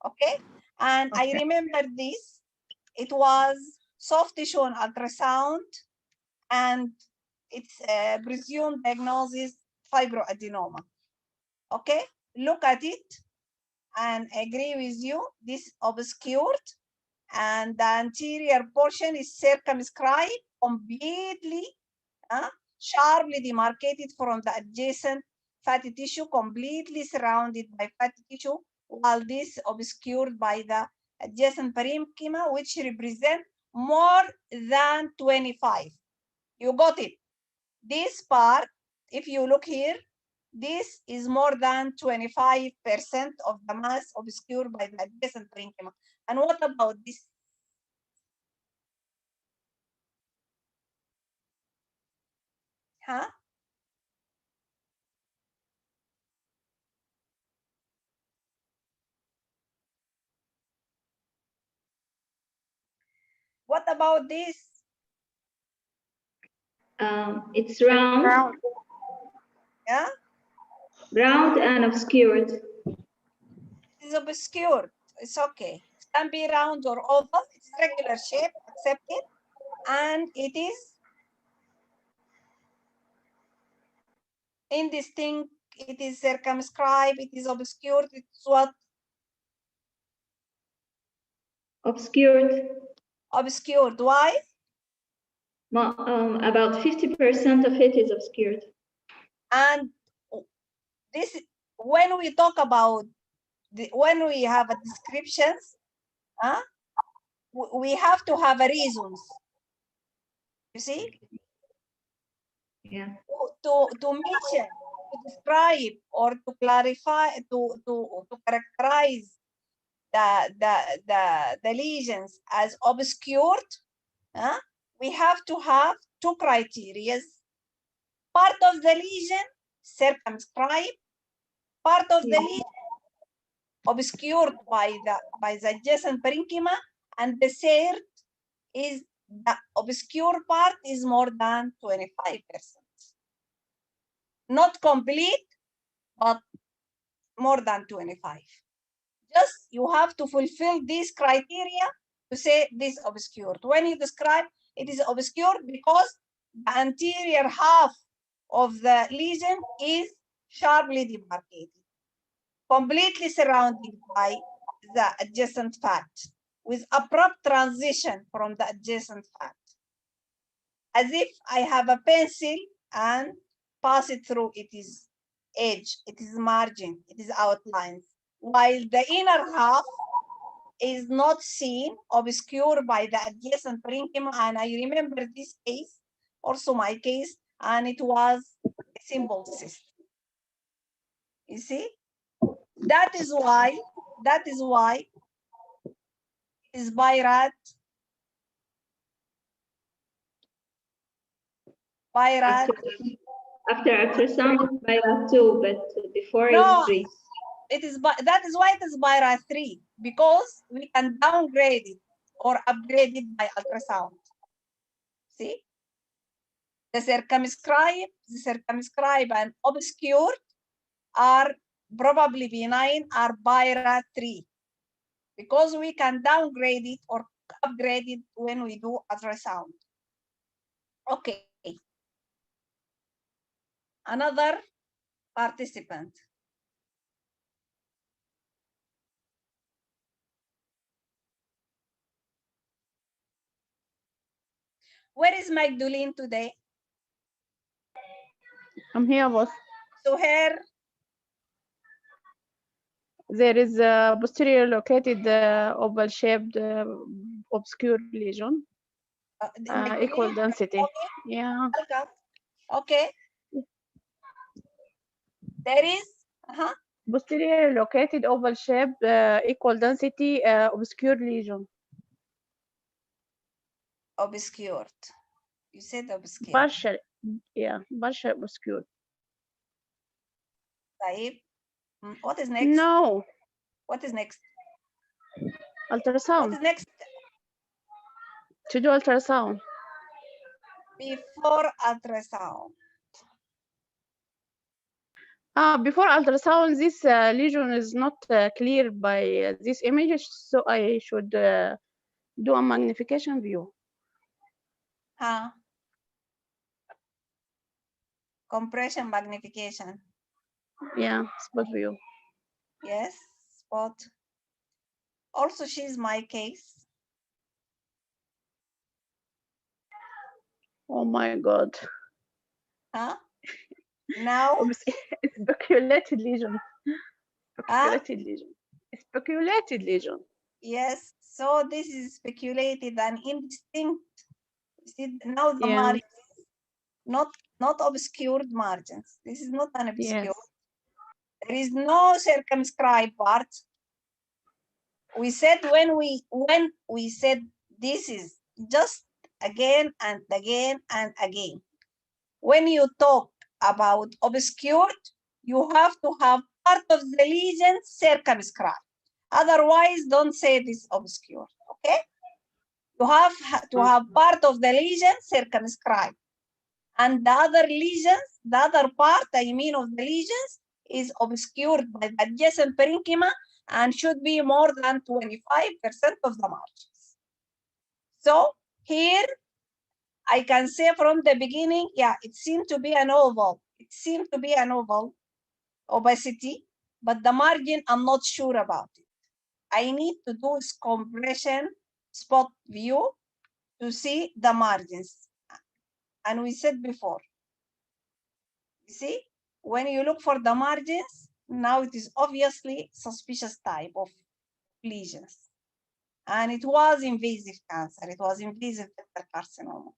Okay, and I remember this. It was soft tissue on ultrasound, and it's presumed diagnosis fibroadenoma. Okay, look at it and agree with you. This obscured, and the anterior portion is circumscribed, completely sharply demarcated from the adjacent fatty tissue, completely surrounded by fatty tissue, while this obscured by the adjacent parenchyma, which represent more than 25. You got it. This part, if you look here, this is more than 25% of the mass obscured by the adjacent parenchyma. And what about this? Huh? What about this? It's round. Yeah? Round and obscured. It's obscured. It's okay. It can be round or oval. It's regular shape, accept it. And it is indistinct. It is circumscribed. It is obscured. It's what? Obscured. Obscured. Why? About 50% of it is obscured. And this, when we talk about when we have a descriptions, we have to have a reasons. You see? Yeah. To mention, to describe, or to clarify, to characterize the lesions as obscured, we have to have two criteria. Part of the lesion circumscribed, part of the lesion obscured by the adjacent parenchyma, and the third is the obscure part is more than 25%. Not complete, but more than 25. Just you have to fulfill these criteria to say this obscured. When you describe, it is obscured because the anterior half of the lesion is sharply demarcated, completely surrounded by the adjacent fat, with abrupt transition from the adjacent fat, as if I have a pencil and pass it through its edge, its margin, its outlines, while the inner half is not seen, obscured by the adjacent parenchyma. And I remember this case, also my case, and it was a simple cyst. You see? That is why is BIRAT After ultrasound, it's BIRAT 2, but before no, it's 3. It is, that is why it is BIRAT 3, because we can downgrade it or upgrade it by ultrasound. See? The circumscribed and obscured are probably benign, are BIRAT 3, because we can downgrade it or upgrade it when we do ultrasound. Okay. Another participant. Where is Magdalene today? I'm here, boss. So here. There is a posterior located oval-shaped obscure lesion. Equal density. Okay. Yeah. Welcome. Okay. There is posterior located oval-shaped equal density obscure lesion. Obscured. You said obscured. Partial. Yeah, partial obscured. Taib. What is next? No. What is next? Ultrasound. What is next? To do ultrasound. Before ultrasound. Before ultrasound, this lesion is not clear by this image, so I should do a magnification view. Compression magnification. Yeah, spot view. Yes, spot. Also, she's my case. Oh my God. Now? Speculated lesion. Speculated lesion. Speculated lesion. Yes, so this is speculated and indistinct. You see, now the Yeah. margins, not obscured margins. This is not an obscured. Yes. There is no circumscribed part. We said when we said this is just again and again and again. When you talk about obscured, you have to have part of the lesion circumscribed. Otherwise, don't say this obscure, okay? You have to have part of the lesion circumscribed. And the other lesions, the other part, I mean, of the lesions is obscured by the adjacent parenchyma and should be more than 25% of the margins. So here, I can say from the beginning, yeah, it seemed to be an oval. It seemed to be an oval opacity, but the margin, I'm not sure about it. I need to do compression spot view to see the margins. And we said before, you see, when you look for the margins, now it is obviously suspicious type of lesions. And it was invasive cancer. It was invasive carcinoma.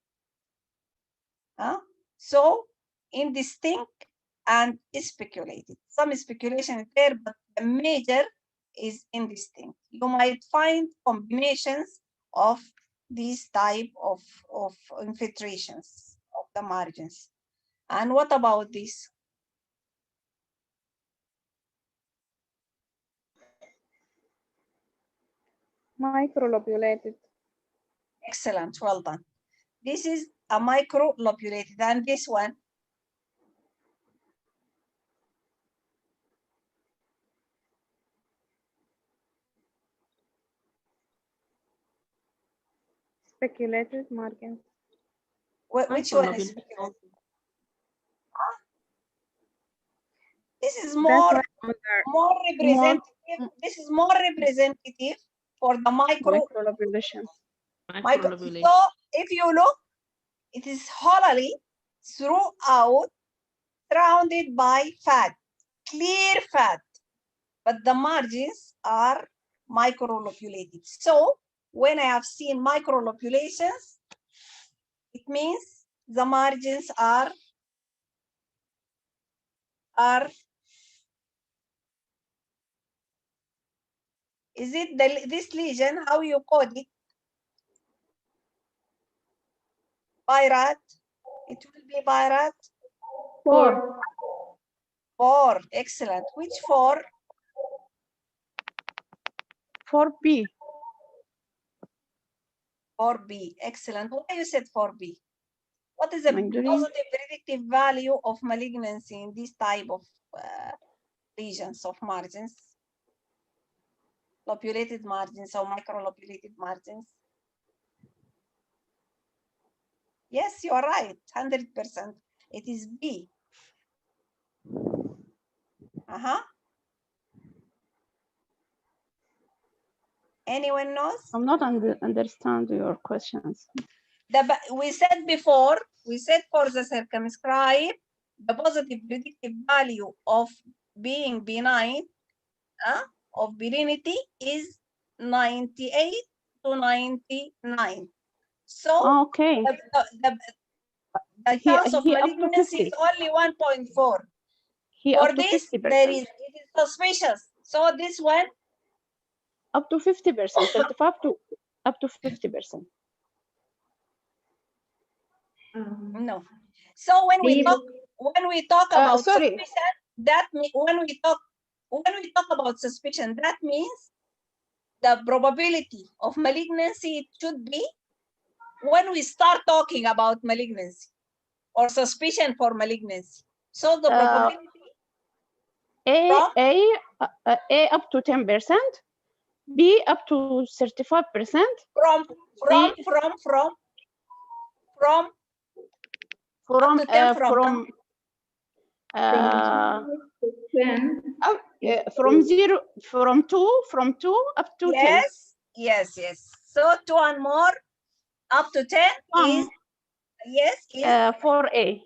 So indistinct and speculated. Some speculation is there, but the major is indistinct. You might find combinations of these type of infiltrations of the margins. And what about this? Microlobulated. Excellent, well done. This is a microlobulated, and this one? Speculated margins. Which one is speculated? This is more representative. This is more representative for the Microlobulation. So if you look, it is hollowly throughout, surrounded by fat, clear fat, but the margins are microlobulated. So when I have seen microlobulations, it means the margins are is it this lesion, how you code it? Birat. It will be Birat. 4. 4. Excellent. Which 4? 4B. 4B. Excellent. Why you said 4B? What is the positive predictive value of malignancy in this type of lesions of margins? Lobulated margins or microlobulated margins? Yes, you are right. 100%. It is B. Anyone knows? I'm not understand your questions. We said before, we said for the circumscribed, the positive predictive value of being benign, of benignity is 98 to 99. So okay, the chance of malignancy is only 1.4. For this, 50%. it is suspicious. So this one? Up to 50%, 35 to up to 50%. No. So when we talk about suspicion, that when we talk about suspicion, that means the probability of malignancy, it should be when we start talking about malignancy or suspicion for malignancy. So the probability A up to 10%, B up to 35%. From 2 up to 10. Yes. So 2 and more up to 10 is yes, is 4A.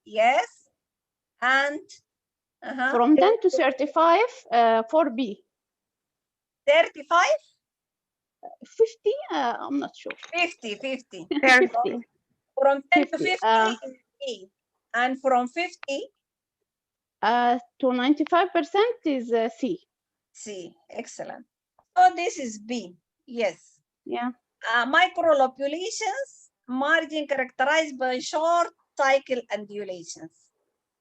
Yes. And from 10 to 35, 4B. 35? 50? I'm not sure. 50, 50. 30. From 10 to 50, 50 is B. And from 50, to 95% is C. C. Excellent. So this is B. Yes. Yeah. Microlobulations, margin characterized by short cycle undulations.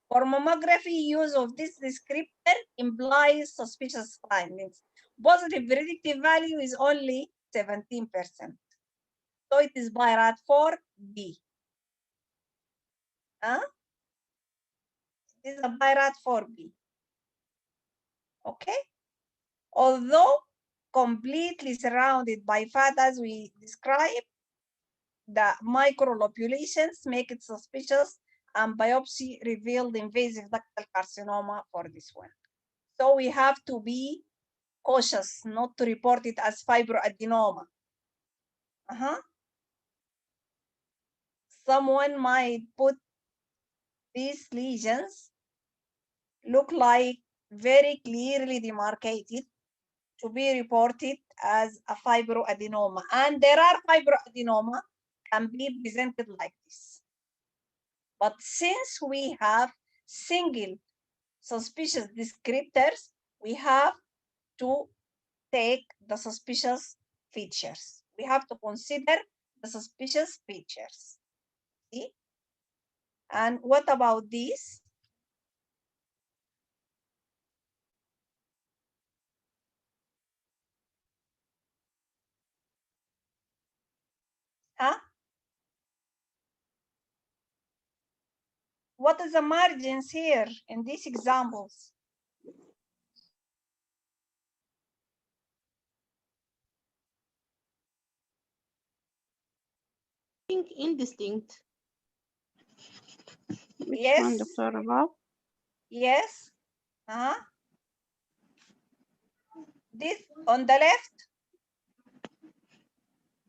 For mammography, use of this descriptor implies suspicious findings. Positive predictive value is only 17%. So it is BIRAT for B. Huh? This is a BIRAT for B. Okay? Although completely surrounded by fat as we described, the microlobulations make it suspicious and biopsy revealed invasive ductal carcinoma for this one. So we have to be cautious not to report it as fibroadenoma. Someone might put these lesions look like very clearly demarcated to be reported as a fibroadenoma. And there are fibroadenoma can be presented like this. But since we have single suspicious descriptors, we have to take the suspicious features. We have to consider the suspicious features. See? And what about this? Huh? What is the margins here in these examples? I think indistinct. Which Yes. one, Dr. Rabab? Yes. This on the left.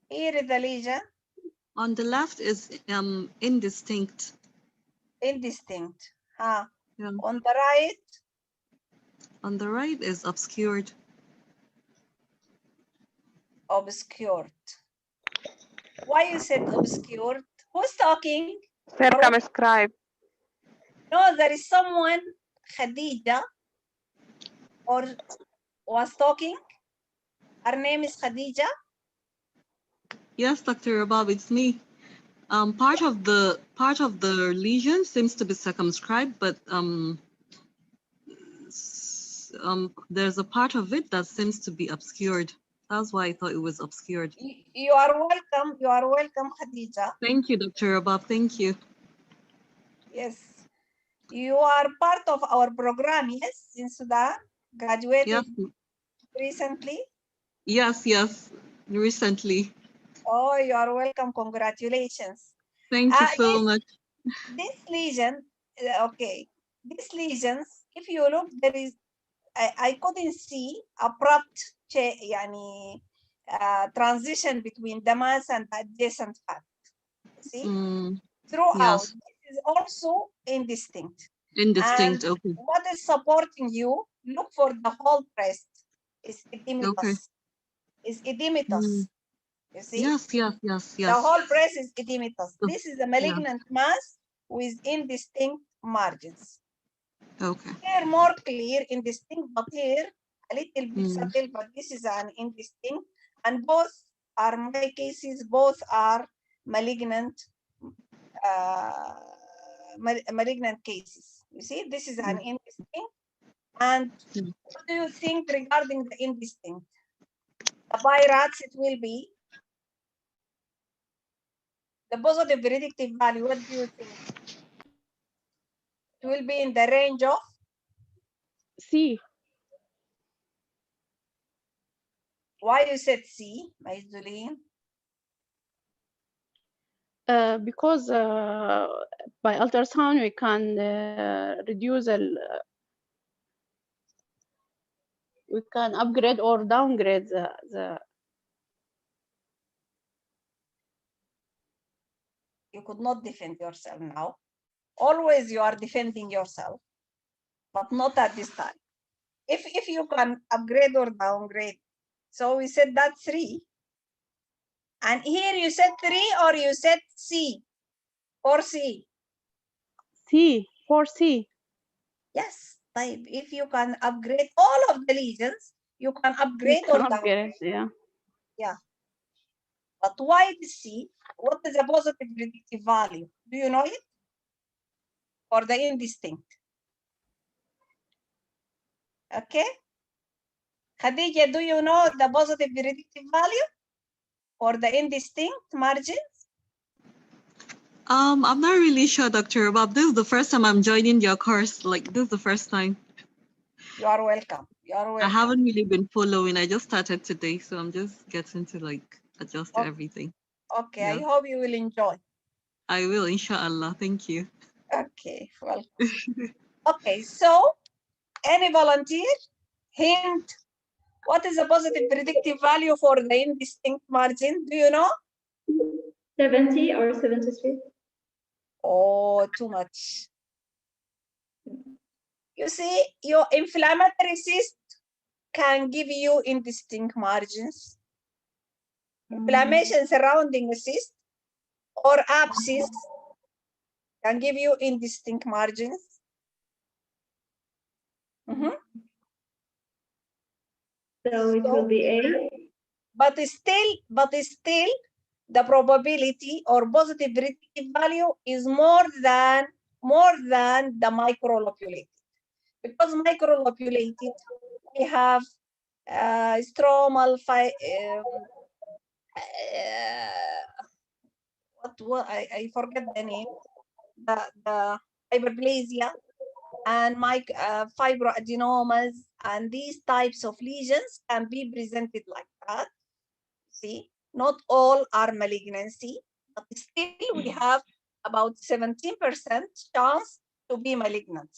Here is the lesion. On the left is indistinct. Indistinct. Yeah. On the right. On the right is obscured. Obscured. Why you said obscured? Who's talking? Circumscribed. No, there is someone, Khadija, or was talking. Her name is Khadija. Yes, Dr. Rabab, it's me. Part of the lesion seems to be circumscribed, but there's a part of it that seems to be obscured. That's why I thought it was obscured. You are welcome. You are welcome, Khadija. Thank you, Dr. Rabab. Thank you. Yes. You are part of our program, yes, in Sudan. Graduated recently. Yes, recently. Oh, you are welcome. Congratulations. Thank you so much. This lesion, okay. These lesions, if you look, there is, I couldn't see abrupt transition between the mass and the adjacent fat. See? Throughout. Yes. This is also indistinct. Indistinct, and okay. What is supporting you? Look for the whole breast. Is edematous. Okay. Is edematous. You see? Yes. The whole breast is edematous. This is a malignant mass with indistinct margins. Okay. Here more clear, indistinct, but here a little bit subtle, but this is an indistinct. And both are my cases, both are malignant malignant cases. You see, this is an indistinct. And what do you think regarding the indistinct? The BIRATs, it will be the positive predictive value. What do you think? It will be in the range of C. Why you said C, Maizulin? Because by ultrasound we can reduce we can upgrade or downgrade the. You could not defend yourself now. Always you are defending yourself, but not at this time. If you can upgrade or downgrade, So we said that 3. And here you said 3 or you said C? 4C. C, 4C. Yes. If you can upgrade all of the lesions, you can upgrade or downgrade. Yeah. Yeah. But why the C? What is the positive predictive value? Do you know it? Or the indistinct? Okay. Khadija, do you know the positive predictive value or the indistinct margins? I'm not really sure, Dr. Bob. This is the first time I'm joining your course. Like, this is the first time. You are welcome. You are welcome. I haven't really been following. I just started today, so I'm just getting to like adjust to everything. Okay, yeah. I hope you will enjoy. I will, inshallah. Thank you. Okay, well. Okay, so any volunteer? Hint. What is the positive predictive value for the indistinct margin? Do you know? 70 or 73. Oh, too much. You see, your inflammatory cyst can give you indistinct margins. Inflammation surrounding a cyst or abscess can give you indistinct margins. So it will be A. But still, the probability or positive predictive value is more than the microlobulated. Because microlobulated, we have stromal I forget the name, the hyperplasia and fibroadenomas, and these types of lesions can be presented like that. See, not all are malignancy, but still we have about 17% chance to be malignant.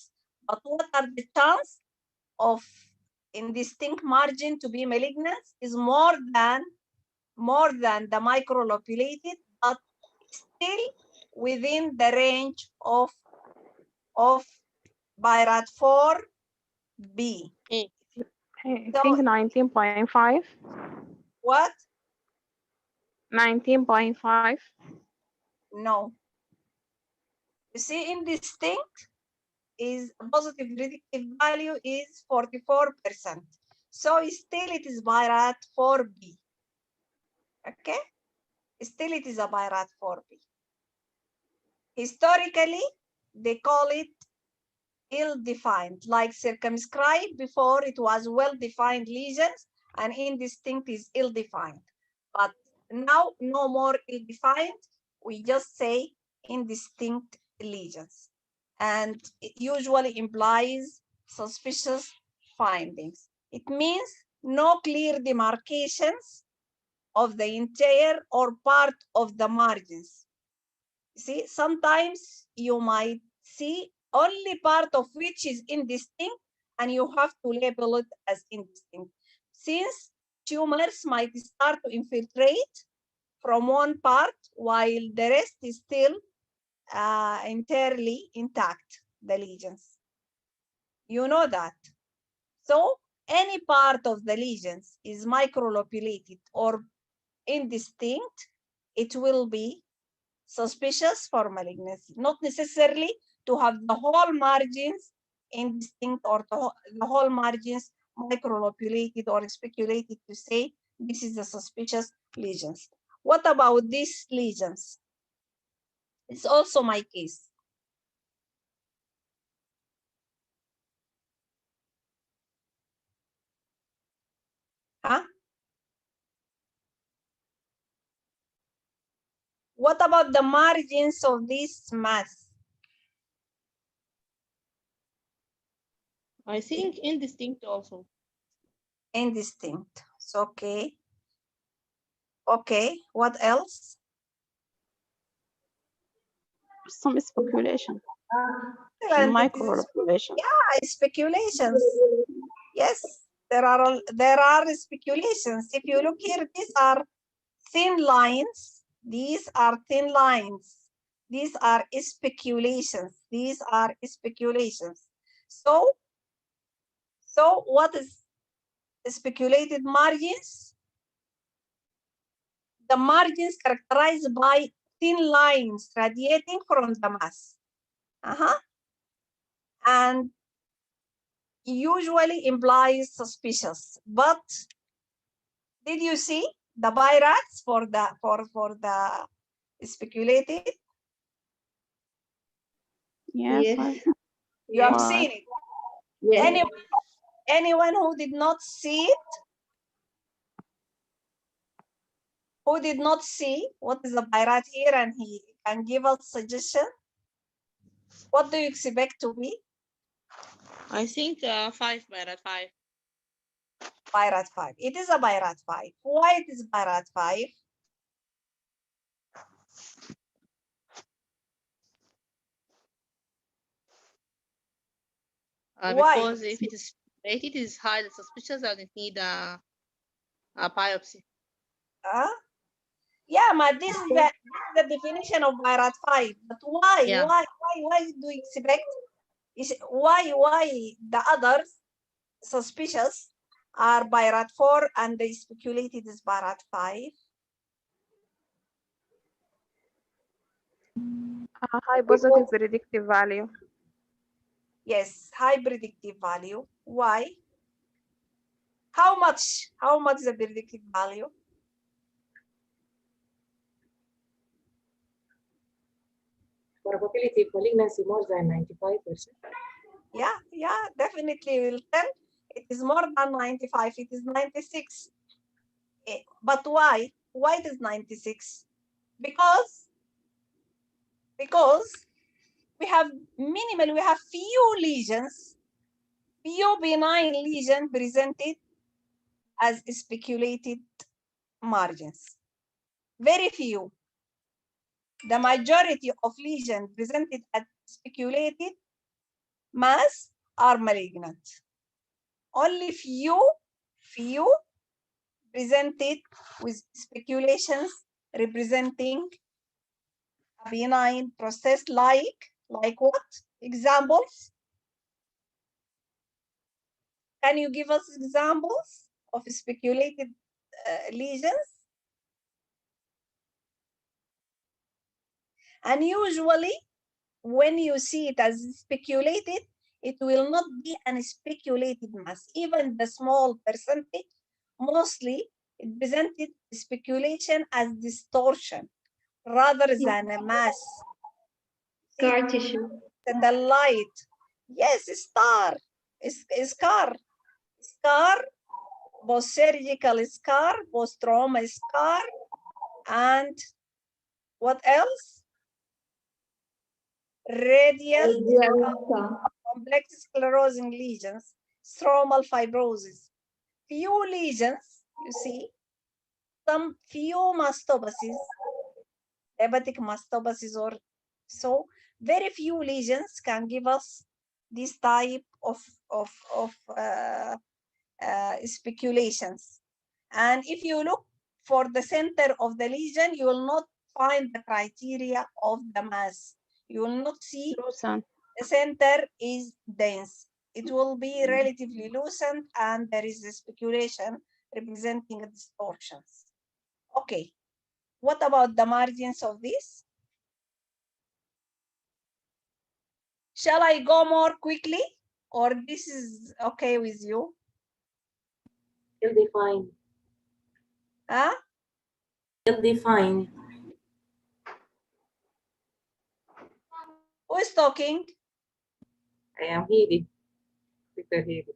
But what are the chance of indistinct margin to be malignant is more than the microlobulated, but still within the range of BIRAT 4B. I think 19.5. What? 19.5. No. You see, indistinct is positive predictive value is 44%. So still it is BIRAT 4B. Okay? Still it is a BIRAT 4B. Historically, they call it ill-defined, like circumscribed before it was well-defined lesions, and indistinct is ill-defined. But now no more ill-defined, we just say indistinct lesions. And it usually implies suspicious findings. It means no clear demarcations of the entire or part of the margins. See, sometimes you might see only part of which is indistinct, and you have to label it as indistinct. Since tumors might start to infiltrate from one part while the rest is still entirely intact, the lesions. You know that. So any part of the lesions is microlobulated or indistinct, it will be suspicious for malignancy, not necessarily to have the whole margins indistinct or the whole margins microlobulated or speculated to say this is a suspicious lesions. What about these lesions? It's also my case. Huh? What about the margins of this mass? I think indistinct also. Indistinct. It's okay. Okay, what else? Some speculation. Microlobulation. Yeah, speculations. Yes, there are speculations. If you look here, these are thin lines. These are thin lines. These are speculations. These are speculations. So what is speculated margins? the margins characterized by thin lines radiating from the mass. And usually implies suspicious. But did you see the pirates for the speculated? Yes. You have seen it. Yes. Anyone who did not see it? Who did not see what is the pirate here and he can give us suggestion? What do you expect to be? I think 5 pirate 5. Pirate 5. It is a pirate 5. Why it is pirate 5? Why? Because if it is rated, it is highly suspicious and it need a biopsy. Yeah, but this is the definition of pirate 5. But why? Yeah. Why do you expect? Why the others suspicious are pirate 4 and the speculated is pirate 5? High positive predictive value. Yes, high predictive value. Why? How much? How much the predictive value? Probability of malignancy more than 95%. Yeah, definitely will tell. It is more than 95. It is 96. But why? Why it is 96? Because we have minimal, we have few lesions, few benign lesions presented as speculated margins. Very few. The majority of lesions presented as speculated mass are malignant. Only few presented with speculations representing a benign process like what? Examples? Can you give us examples of speculated lesions? And usually, when you see it as speculated, it will not be an speculated mass. Even the small percentage, mostly it presented speculation as distortion rather than a mass. Scar tissue. The light. Yes, scar. Scar, post-surgical scar, post-trauma scar, and what else? Radial complex sclerosing lesions, stromal fibrosis. Few lesions, you see, some few mastopathies, hepatic mastopathies or so, very few lesions can give us this type of speculations. And if you look for the center of the lesion, you will not find the criteria of the mass. You will not see the center is dense. It will be relatively lucent and there is a speculation representing distortions. Okay, what about the margins of this? Shall I go more quickly or this is okay with you? Ill-defined. Huh? Ill-defined. Who is talking? I am Heidi. Dr. Heidi.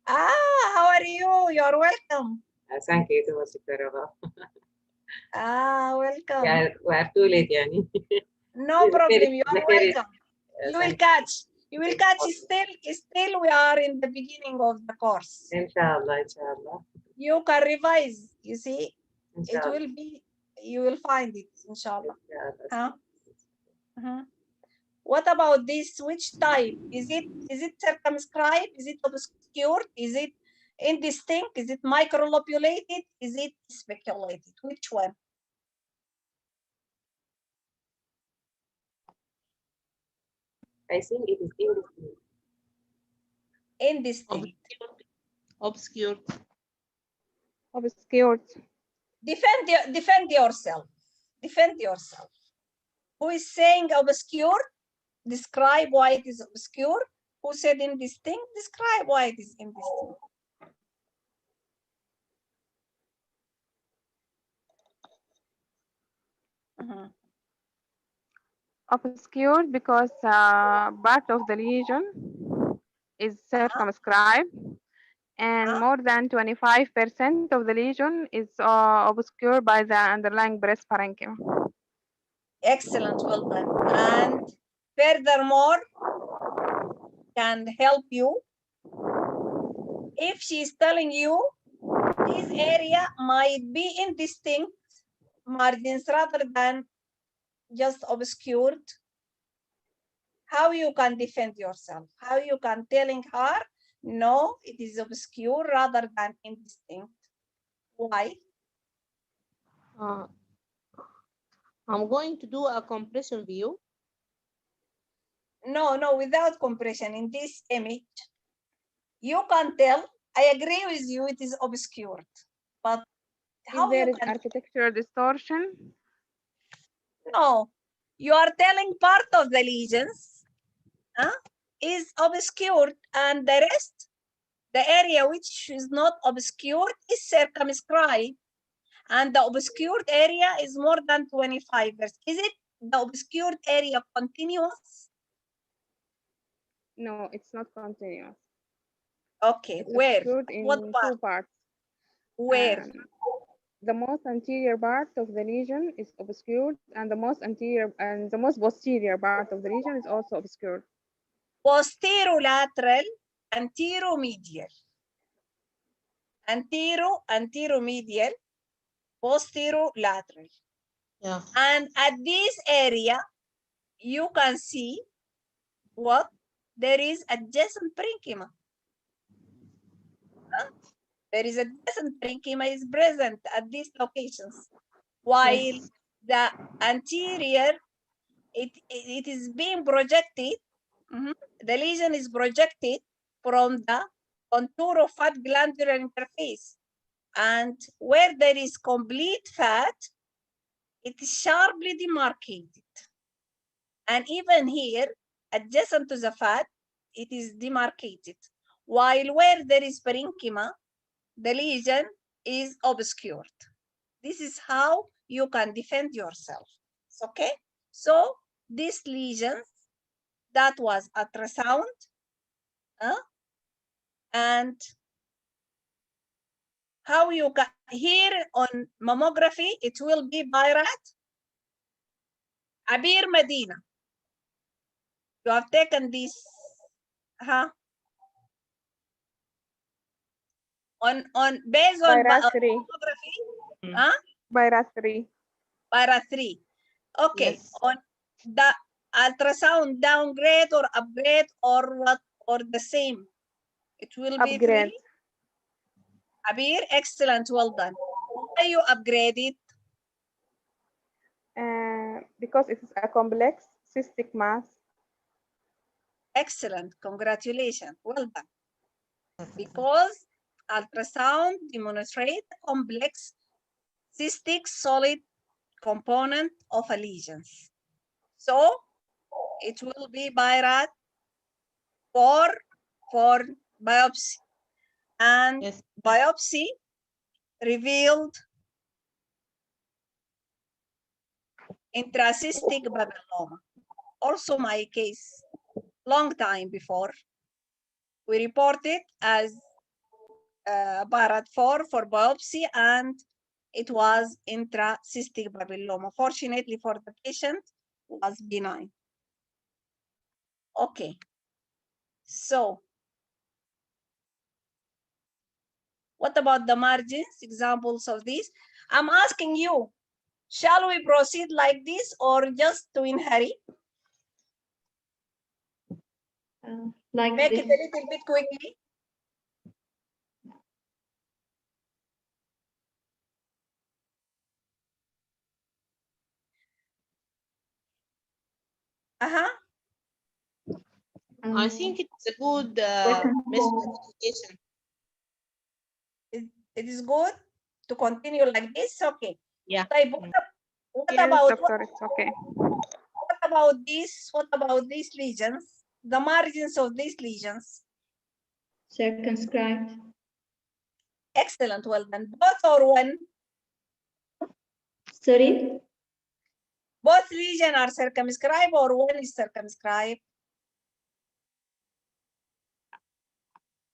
How are you? You're welcome. Thank you so much, Dr. Rabah. Welcome. Yeah, we are too late, yani. No problem. You are welcome. You will catch. Still we are in the beginning of the course. Inshallah, inshallah. You can revise. You see, Inshallah. it will be. You will find it. Inshallah. Huh? What about this? Which type? Is it circumscribed? Is it obscured? Is it indistinct? Is it microlobulated? Is it speculated? Which one? I think it is indistinct. Indistinct. Obscured. Obscured. Defend yourself. Defend yourself. Who is saying obscure? Describe why it is obscure. Who said indistinct? Describe why it is indistinct. Obscured because part of the lesion is circumscribed, and more than 25% of the lesion is obscured by the underlying breast parenchyma. Excellent, well done. And furthermore, can help you if she's telling you this area might be indistinct margins rather than just obscured. How you can defend yourself? How you can telling her, no, it is obscure rather than indistinct? Why? I'm going to do a compression view. No, without compression. In this image, you can tell, I agree with you, it is obscured. But how there you is can... architectural distortion? No, you are telling part of the lesions is obscured, and the rest, the area which is not obscured, is circumscribed, and the obscured area is more than 25%. Is it the obscured area continuous? No, it's not continuous. Okay, it's where? obscured in What part? 2 parts. Where? The most anterior part of the lesion is obscured, and the most anterior and the most posterior part of the lesion is also obscured. Posterolateral, anteromedial. Anteromedial, posterolateral. Yeah. And at this area, you can see what? There is adjacent parenchyma. There is adjacent parenchyma is present at these locations. While the anterior, it is being projected, the lesion is projected from the contour of fat glandular interface. And where there is complete fat, it is sharply demarcated. And even here, adjacent to the fat, it is demarcated. While where there is parenchyma, the lesion is obscured. This is how you can defend yourself. Okay? So these lesions, that was ultrasound, and how you can, here on mammography, it will be BIRAT. Abir Medina, you have taken this, on based on mammography, BIRAT 3. BIRAT 3. Okay, yes. On the ultrasound downgrade or upgrade or what, or the same? It will be upgrade. 3. Abir, excellent, well done. Why you upgrade it? Because it is a complex cystic mass. Excellent, congratulations, well done. Because ultrasound demonstrates a complex cystic solid component of a lesions. So it will be BIRAT for biopsy. And biopsy revealed intracystic papilloma. Also my case, long time before. We reported as BIRAT 4 for biopsy, and it was intracystic papilloma. Fortunately for the patient, was benign. Okay, so what about the margins, examples of this? I'm asking you, shall we proceed like this or just to inherit? Like Make this. it a little bit quickly. I think it's a good method of education. It is good. To continue like this, okay. Yeah. What Yes, about doctor, it's okay. what about this? What about these lesions? The margins of these lesions. Circumscribed. Excellent, well done. Both or one? Sorry? Both lesions are circumscribed or one is circumscribed?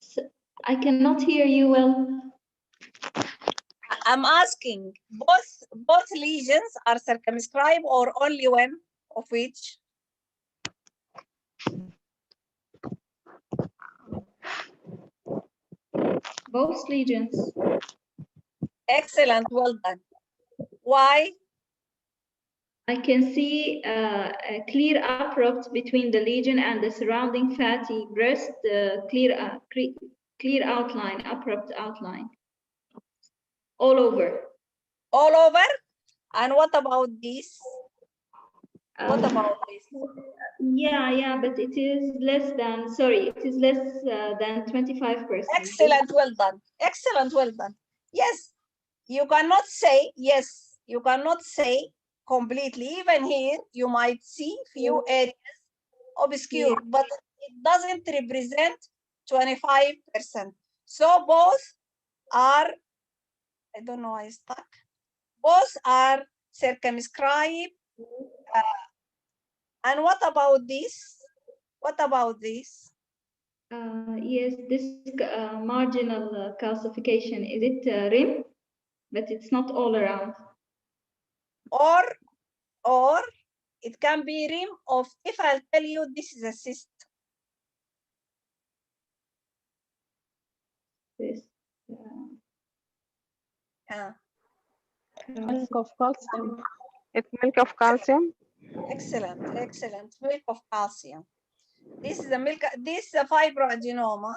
So, I cannot hear you well. I'm asking, both lesions are circumscribed or only one of which? Both lesions. Excellent, well done. Why? I can see a clear abrupt between the lesion and the surrounding fatty breast, clear outline, abrupt outline. All over. All over? And what about this? What about this? Yeah, but it is less than, sorry, it is less than 25%. Excellent, well done. Excellent, well done. Yes, you cannot say, yes, you cannot say completely. Even here, you might see few areas obscured, but it doesn't represent 25%. So both are, I don't know, I stuck. Both are circumscribed. And what about this? What about this? Yes, this marginal calcification, is it rim? But it's not all around. Or it can be rim of, if I'll tell you this is a cyst. This. Milk of calcium. It's milk of calcium. Excellent, excellent. Milk of calcium. This is a milk. This is a fibroadenoma.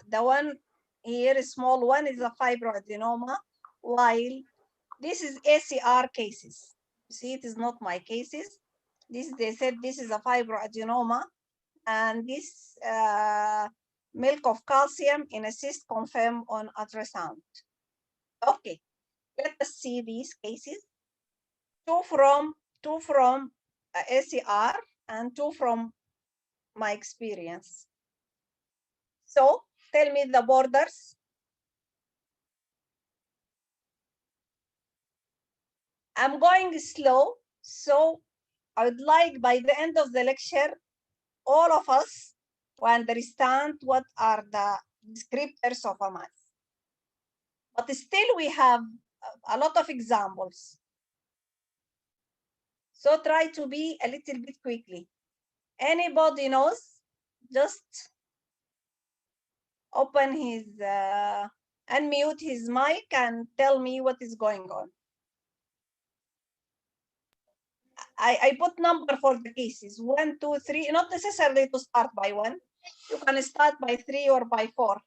The one here, small one, is a fibroadenoma, while this is ACR cases. You see, it is not my cases. This, they said this is a fibroadenoma, and this milk of calcium in a cyst confirmed on ultrasound. Okay, let us see these cases. Two from ACR and two from my experience. So tell me the borders. I'm going slow, so I would like by the end of the lecture, all of us to understand what are the descriptors of a mass. But still we have a lot of examples. So try to be a little bit quickly. Anybody knows? Just open his, unmute his mic and tell me what is going on. I put number for the cases, 1, 2, 3, not necessarily to start by 1. You can start by 3 or by 4.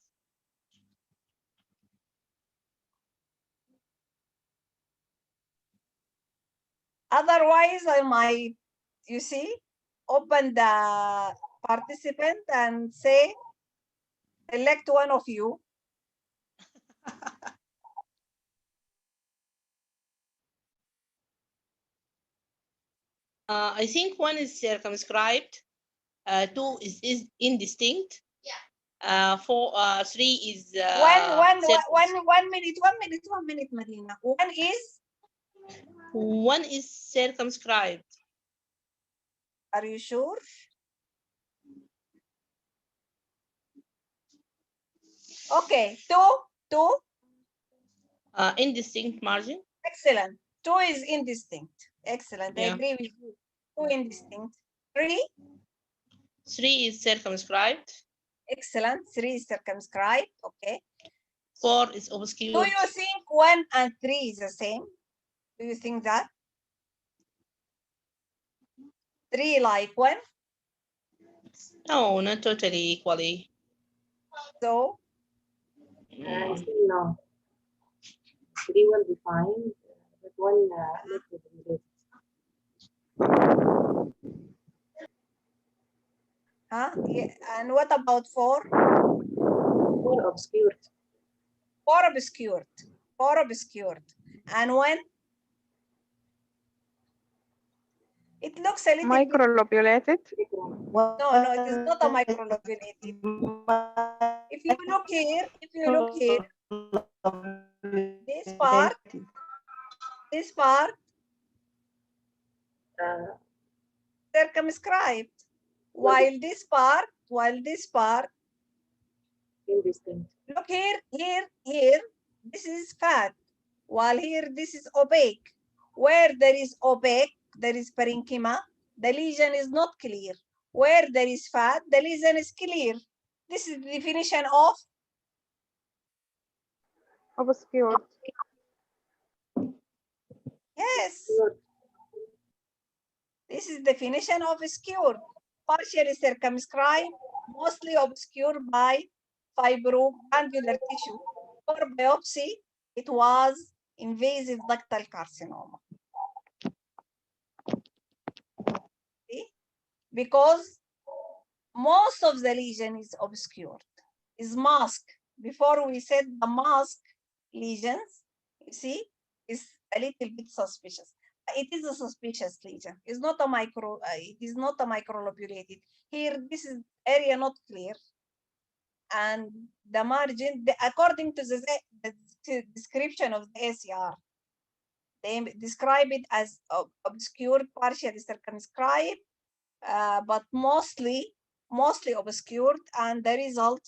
Otherwise, I might, you see, open the participant and say, select one of you. I think 1 is circumscribed, 2 is indistinct. 3 is 1 minute, Medina. 1 is circumscribed. Are you sure? Okay, 2. Indistinct margin. Excellent. 2 is indistinct. Excellent. Yeah. I agree with you. 2 indistinct. 3. 3 is circumscribed. Excellent. 3 is circumscribed. Okay. 4 is obscured. Do you think 1 and 3 is the same? Do you think that? 3 like 1? No, not totally equally. So? Still no. 3 well defined, but 1 not related. Huh? Yeah. And what about 4? 4 obscured. 4 obscured. for obscured. And when it looks a little Microlobulated. no, it is not a microlobulated. If you look here, this part circumscribed, while this part indistinct. look here, this is fat, while here this is opaque. Where there is opaque, there is parenchyma, the lesion is not clear. Where there is fat, the lesion is clear. This is the definition of Obscured. yes. This is definition of obscured. Partially circumscribed, mostly obscured by fibroglandular tissue. For biopsy, it was invasive ductal carcinoma. See? Because most of the lesion is obscured, is masked. Before we said the masked lesions, you see, is a little bit suspicious. It is a suspicious lesion. It's not a micro. It is not a microlobulated. Here, this is area not clear, and the margin, according to the description of the ACR, they describe it as obscured, partially circumscribed, but mostly obscured, and the result,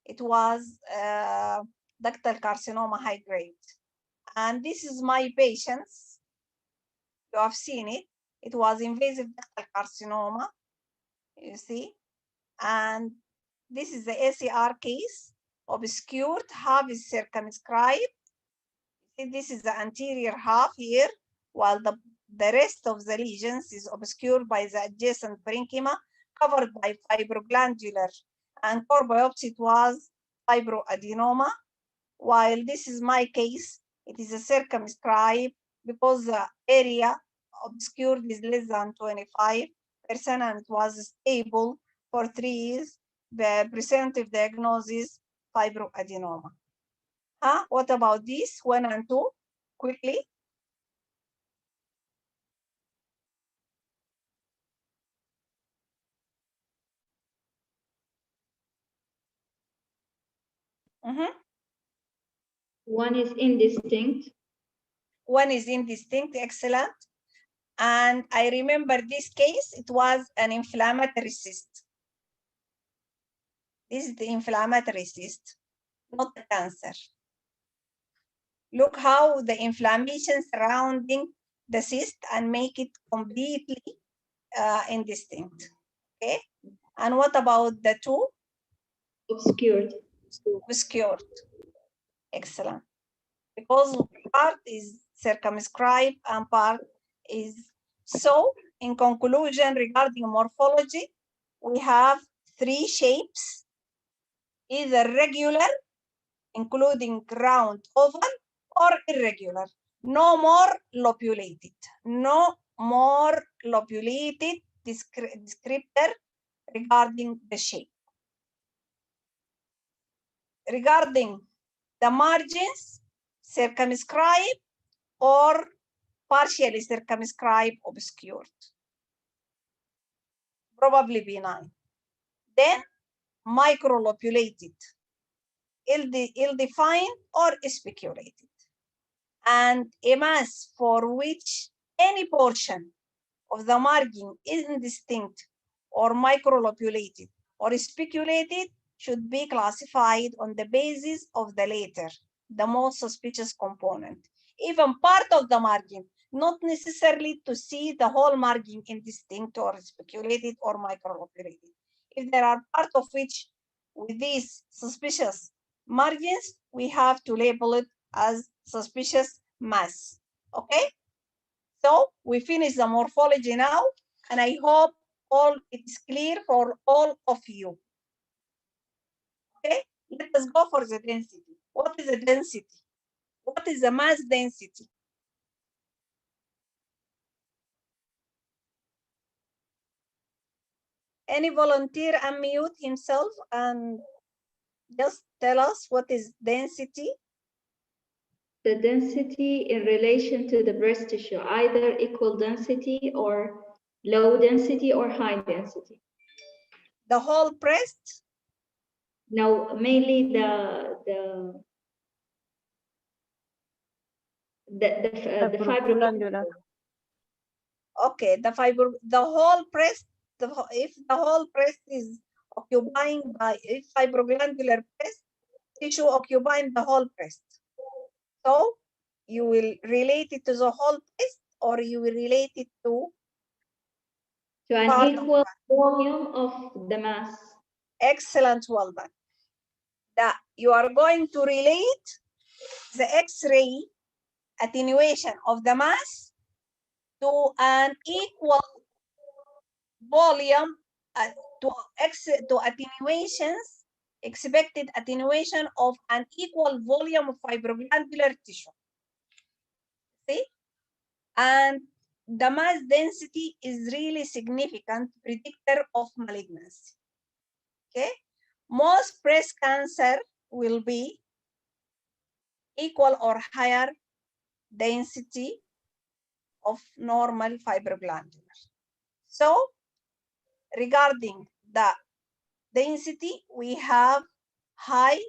it was ductal carcinoma high grade. And this is my patients. You have seen it. It was invasive ductal carcinoma, you see. And this is the ACR case, obscured, half is circumscribed. See, this is the anterior half here, while the rest of the lesions is obscured by the adjacent parenchyma, covered by fibroglandular, and core biopsy it was fibroadenoma. While this is my case, it is a circumscribed because the area obscured is less than 25%, and it was stable for 3 years. The presumptive diagnosis, fibroadenoma. What about this 1 and 2? Quickly. One is indistinct. One is indistinct, excellent. And I remember this case, it was an inflammatory cyst. This is the inflammatory cyst, not the cancer. Look how the inflammation surrounding the cyst and make it completely indistinct. Okay. And what about the 2? Obscured. Obscured. Excellent. Because part is circumscribed and part is. So, in conclusion, regarding morphology, we have 3 shapes, either regular, including round, oval, or irregular. No more lobulated. No more lobulated descriptor regarding the shape. Regarding the margins, circumscribed or partially circumscribed, obscured. Probably benign. Then microlobulated, ill-defined or speculated. And a mass for which any portion of the margin is indistinct or microlobulated or speculated should be classified on the basis of the latter, the most suspicious component. Even part of the margin, not necessarily to see the whole margin indistinct or speculated or microlobulated. If there are part of which with these suspicious margins, we have to label it as suspicious mass. Okay? So we finish the morphology now, and I hope all it is clear for all of you. Okay, let us go for the density. What is the density? What is the mass density? Any volunteer unmute himself and just tell us what is density? The density in relation to the breast tissue, either equal density or low density or high density. The whole breast? No, mainly the fibroglandular. Okay, the whole breast, if the whole breast is occupying by if fibroglandular breast tissue occupying the whole breast. So you will relate it to the whole breast, or you will relate it to an equal volume of the mass. Excellent, well done. That you are going to relate the X-ray attenuation of the mass to an equal volume, to attenuations, expected attenuation of an equal volume of fibroglandular tissue. See? And the mass density is really significant predictor of malignancy. Okay? Most breast cancer will be equal or higher density of normal fibroglandular. So, regarding the density, we have high,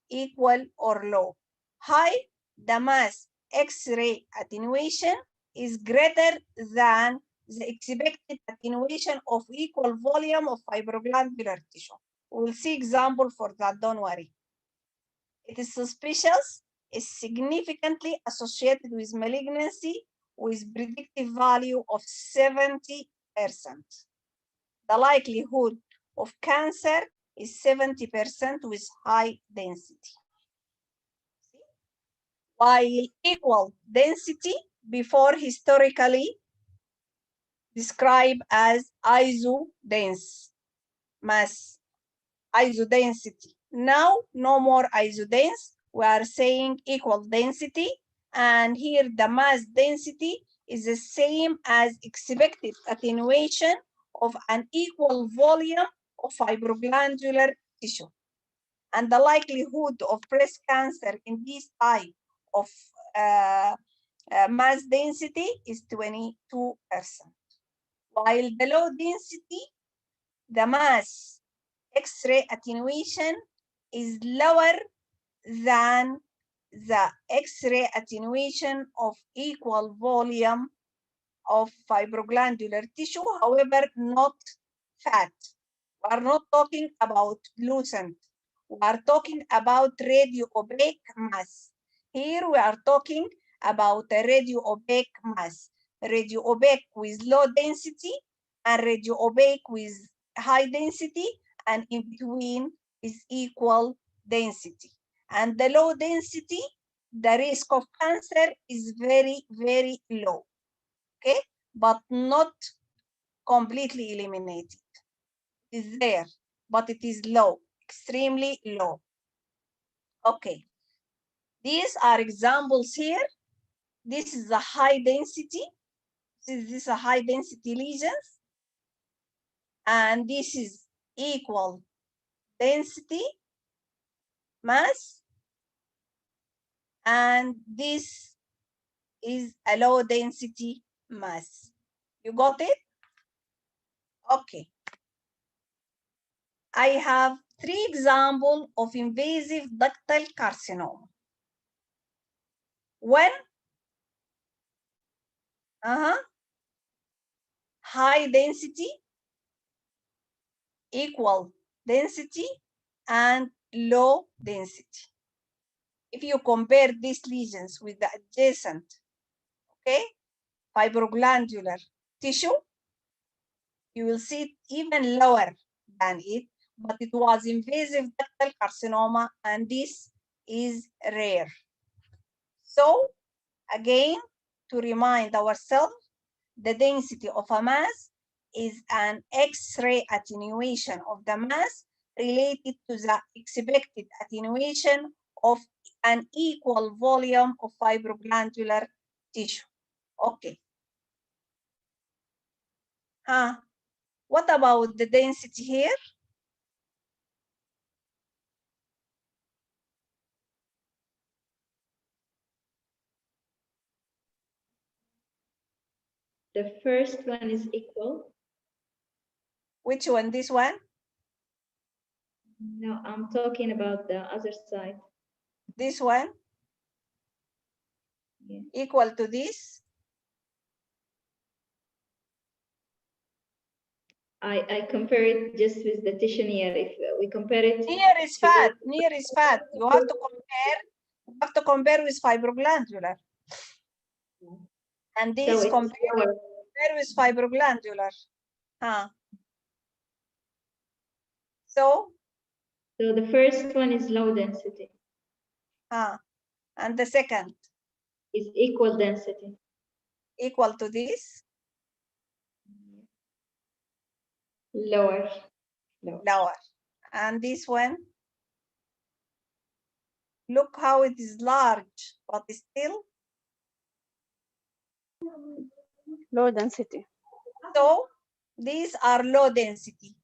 equal, or low. High, the mass X-ray attenuation is greater than the expected attenuation of equal volume of fibroglandular tissue. We'll see example for that, don't worry. It is suspicious, is significantly associated with malignancy with predictive value of 70%. The likelihood of cancer is 70% with high density. While equal density before historically described as isodense mass, isodensity. Now, no more isodense, we are saying equal density, and here the mass density is the same as expected attenuation of an equal volume of fibroglandular tissue. And the likelihood of breast cancer in this type of mass density is 22%. While the low density, the mass X-ray attenuation is lower than the X-ray attenuation of equal volume of fibroglandular tissue, however, not fat. We are not talking about lucent. We are talking about radio-opaque mass. Here we are talking about a radio-opaque mass. Radio-opaque with low density and radio-opaque with high density, and in between is equal density. And the low density, the risk of cancer is very, very low. Okay, but not completely eliminated. It is there, but it is low, extremely low. Okay, these are examples here. This is a high density. This is a high density lesions, and this is equal density mass, and this is a low density mass. You got it? Okay. I have 3 examples of invasive ductal carcinoma. When high density, equal density, and low density. If you compare these lesions with the adjacent, okay, fibroglandular tissue, you will see it even lower than it, but it was invasive ductal carcinoma, and this is rare. So, again, to remind ourselves, the density of a mass is an X-ray attenuation of the mass related to the expected attenuation of an equal volume of fibroglandular tissue. Okay. What about the density here? The first one is equal. Which one? This one? No, I'm talking about the other side. This one? Yeah. Equal to this? I compare it just with the tissue near. If we compare it, near is fat. Near is fat. You have to compare. You have to compare with fibroglandular. And this so compare with fibroglandular. So the first one is low density. And the second is equal density. Equal to this? Lower. Lower. And this one? Look how it is large, but still low density. So these are low density.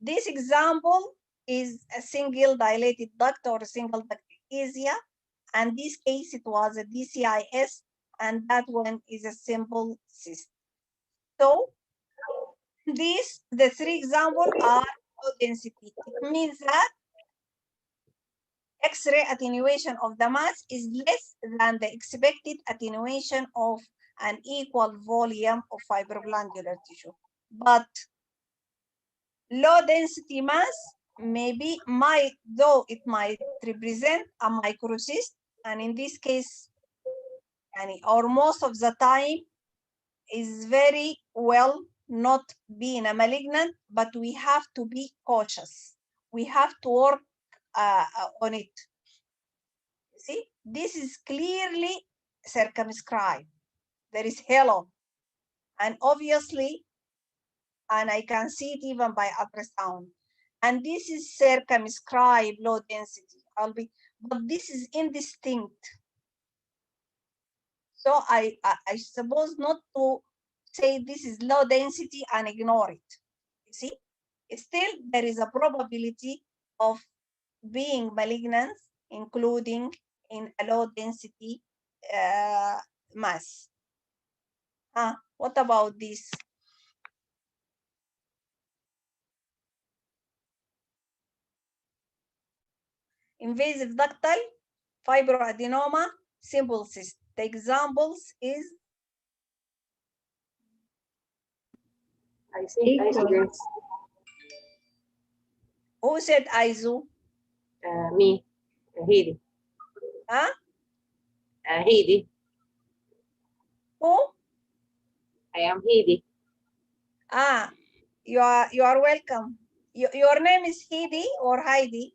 This example is a single dilated duct or a single duct aesthesia. And this case, it was a DCIS, and that one is a simple cyst. So the three examples are low density. It means that X-ray attenuation of the mass is less than the expected attenuation of an equal volume of fibroglandular tissue. But low density mass though it might represent a microcyst, and in this case, or most of the time, is very well not being a malignant, but we have to be cautious. We have to work on it. See, this is clearly circumscribed. There is halo, and obviously, and I can see it even by ultrasound. And this is circumscribed low density. But this is indistinct. So I suppose not to say this is low density and ignore it. You see, still there is a probability of being malignant, including in a low density mass. What about this? Invasive ductal fibroadenoma, simple cyst. The examples is I think isogens. Who said ISO? Me, Heidi. Huh? Heidi. Who? I am Heidi. You are welcome. Your name is Heidi or Heidi?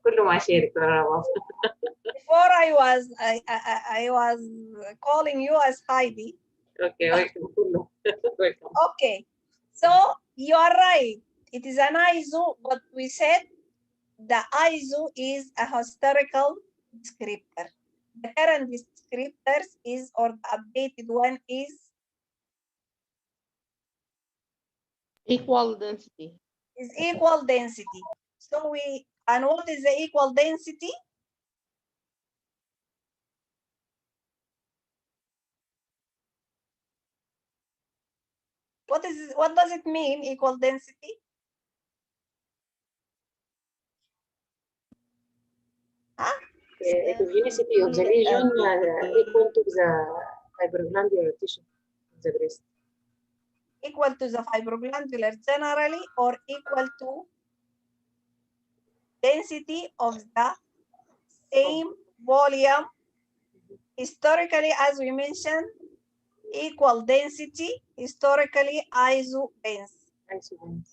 كله ما شارك. Before I was calling you as Heidi. Okay, welcome. Welcome. Okay, so you are right. It is an ISO, but we said the ISO is a historical descriptor. The current descriptors is, or the updated one is equal density. Is equal density. So and what is the equal density? What does it mean, equal density? The heterogeneity of the region equal to the fibroglandular tissue of the breast. Equal to the fibroglandular generally, or equal to density of the same volume. Historically, as we mentioned, equal density, historically isodense.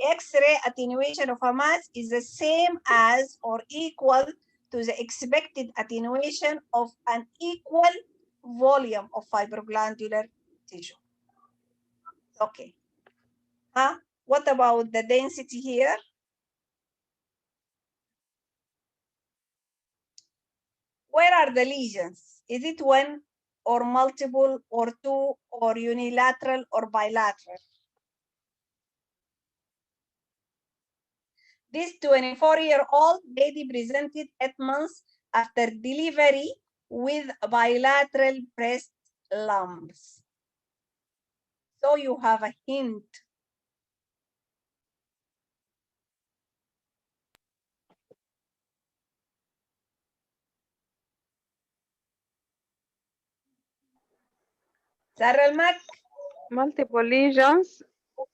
X-ray attenuation of a mass is the same as or equal to the expected attenuation of an equal volume of fibroglandular tissue. Okay. What about the density here? Where are the lesions? Is it one or multiple or two or unilateral or bilateral? This 24-year-old lady presented 8 months after delivery with bilateral breast lumps. So you have a hint. Sarah Almac? Multiple lesions,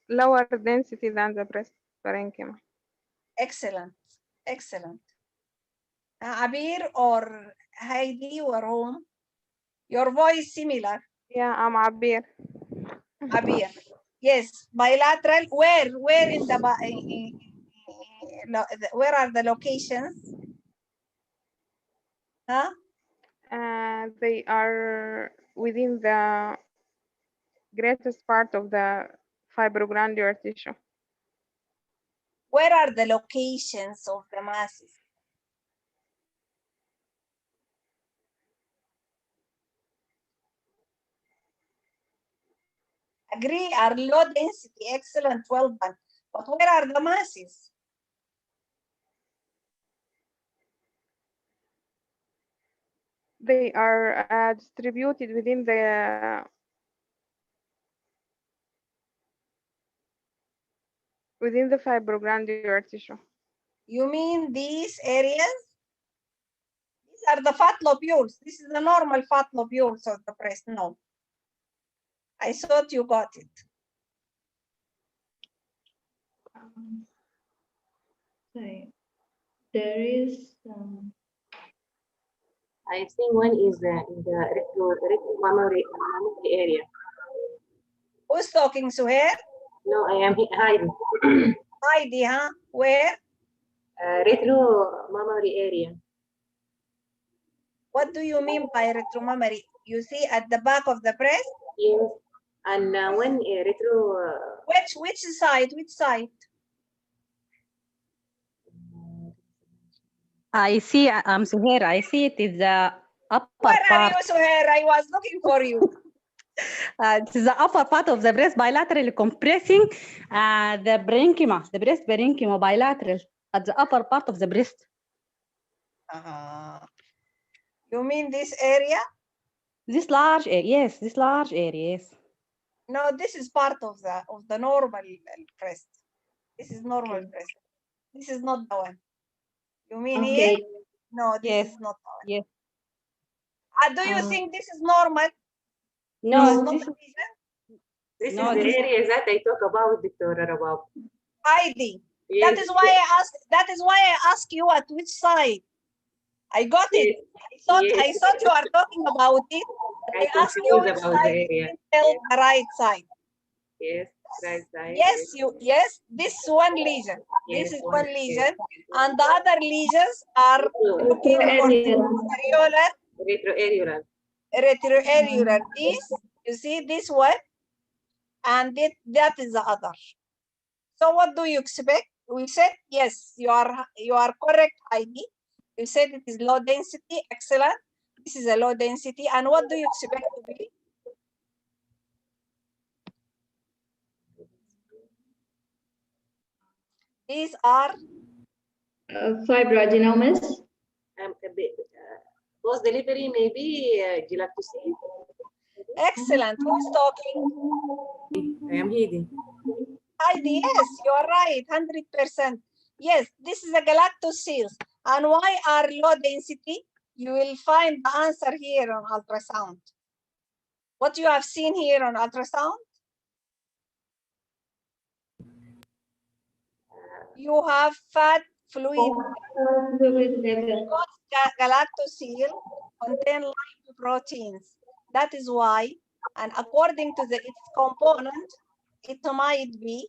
lower density than the breast parenchyma. Excellent, excellent. Abir or Heidi or whom? Your voice similar. Yeah, I'm Abir. Abir. Yes, bilateral. Where in the where are the locations? Huh? They are within the greatest part of the fibroglandular tissue. Where are the locations of the masses? Agree, are low density, excellent, well done. But where are the masses? They are distributed within the fibroglandular tissue. You mean these areas? These are the fat lobules. This is the normal fat lobules of the breast. No. I thought you got it. Sorry. There is. I think one is in the mammary area. Who's talking, Suhair? No, I am hiding. Heidi, huh? Where? Retro-mammary area. What do you mean by retromammary? You see at the back of the breast? Yes, and when retro. Which side? Which side? I see, I'm Suhair. I see it is the upper Where part. are you, Suhair? I was looking for you. It is the upper part of the breast bilaterally compressing the parenchyma, the breast parenchyma bilateral at the upper part of the breast. You mean this area? This large area, yes, this large area, yes. No, this is part of the normal breast. This is normal breast. This is not the one. You mean here? No, this is not the one. Yes. Do you think this is normal? No, this is the area that I talk about, Dr. Rabab. Heidi. Yes. That is why I asked. That is why I asked you at which side. I got it. I thought you are talking about it. I asked you which about side. the You area. didn't tell the right side. Yes, right side. Yes. This one lesion. This is one lesion, and the other lesions are retroareolar. Retroareolar. This, you see this one, and that is the other. So what do you expect? We said yes, you are correct, Heidi. You said it is low density, excellent. This is a low density, and what do you expect to be? These are fibroadenomas. Post delivery maybe galactosine. Excellent. Who's talking? I am Heidi. Heidi, yes, you are right, 100%. Yes, this is a galactoseals. And why are low density? You will find the answer here on ultrasound. What you have seen here on ultrasound? You have fat fluid. Galactoseel contain lipoproteins. That is why, and according to its component, it might be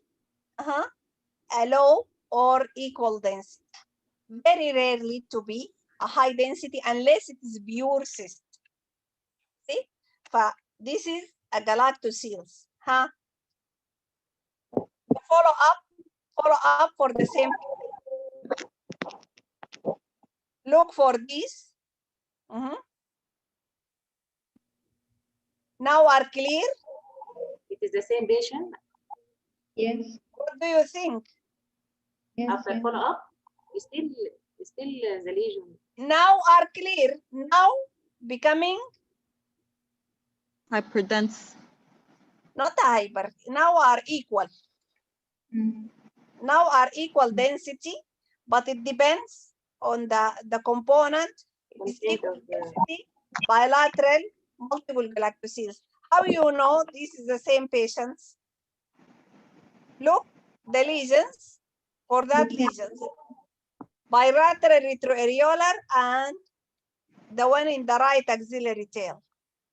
a low or equal density. Very rarely to be a high density unless it is pure cyst. See? This is a galactoseals. Follow up for the same thing. Look for this. Now are clear? It is the same patient? Yes. What do you think? Yes, after follow-up, still the lesion. Now are clear. Now becoming hyperdense. not hyper, now are equal. Now are equal density, but it depends on the component. It is equal density, bilateral, multiple galactoseals. How you know this is the same patients? Look, the lesions, for that lesions, bilateral retroareolar and the one in the right axillary tail.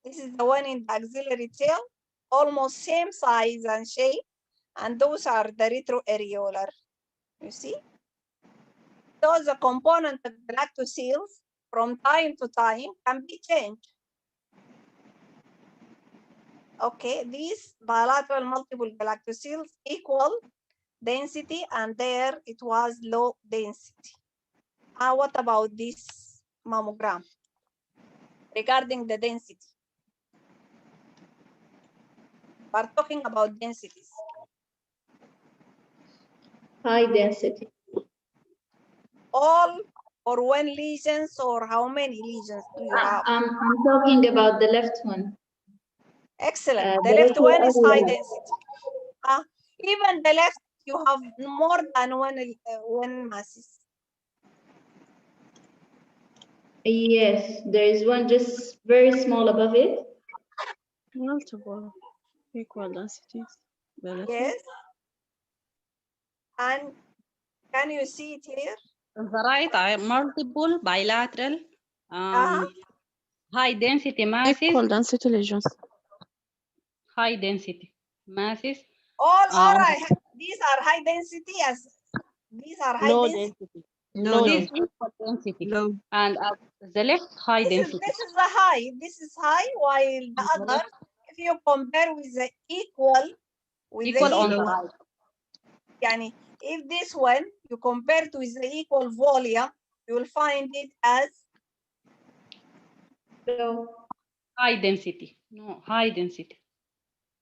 This is the one in the axillary tail, almost same size and shape, and those are the retroareolar. You see? So the component of galactoseals from time to time can be changed. Okay, these bilateral multiple galactoseals equal density, and there it was low density. What about this mammogram regarding the density? We're talking about densities. High density. All or one lesions, or how many lesions do you have? I'm talking about the left one. Excellent. The left one is high density. Even the left, you have more than one masses. Yes, there is one just very small above it. Multiple equal densities. Yes. And can you see it here? On the right are multiple bilateral high density masses. Equal density lesions. High density masses. All right. These are high density as these are high low density. Low density. Low. And the left high density. This is the high. This is high, while the other, if you compare with the equal on the right. Yani, if this one you compare to the equal volume, you will find it as low. High density. No, high density.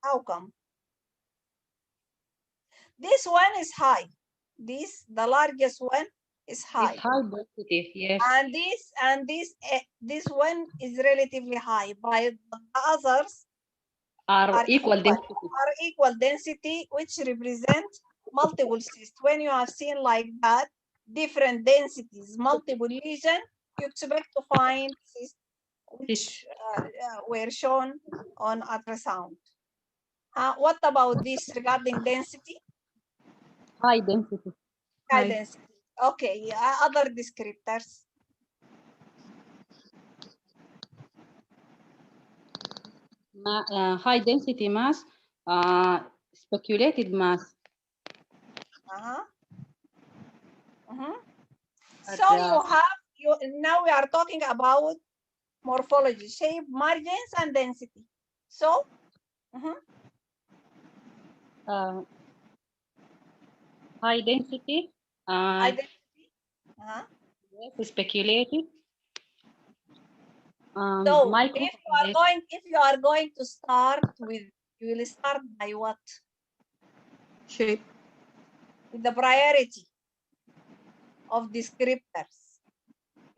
How come? This one is high. The largest one is high. It's high density, yes. And this one is relatively high, but the others are equal density. Are equal density, which represent multiple cysts. When you have seen like that, different densities, multiple lesion, you expect to find cysts which were shown on ultrasound. What about this regarding density? High density. High density. Okay, other descriptors. High density mass, speculated mass. So now we are talking about morphology, shape, margins, and density. So, high density. High density. Yes, speculated. So, if you are going to start with, you will start by what? Shape. With the priority of descriptors.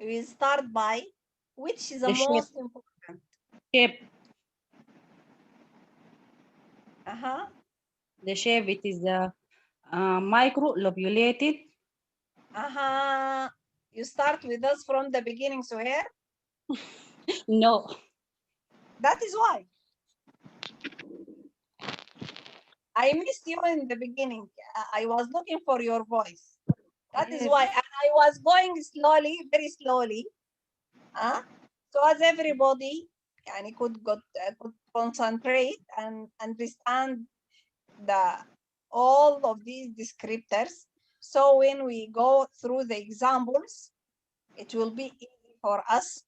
You will start by which is the most important? Shape. The shape, it is the micro-lobulated. You start with us from the beginning, so here? No. That is why. I missed you in the beginning. I was looking for your voice. That is why. And I was going slowly, very slowly. So as everybody could concentrate and understand all of these descriptors. So when we go through the examples, it will be easy for us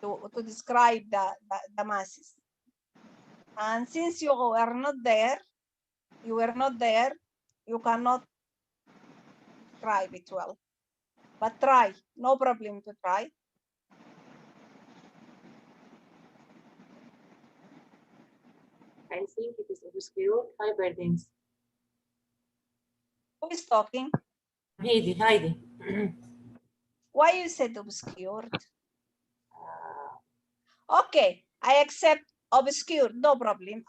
to describe the masses. And since you were not there, you cannot describe it well. But try, no problem to try. I think it is obscure hyperdense. Who is talking? Heidi. Why you said obscured? Okay, I accept obscured, no problem.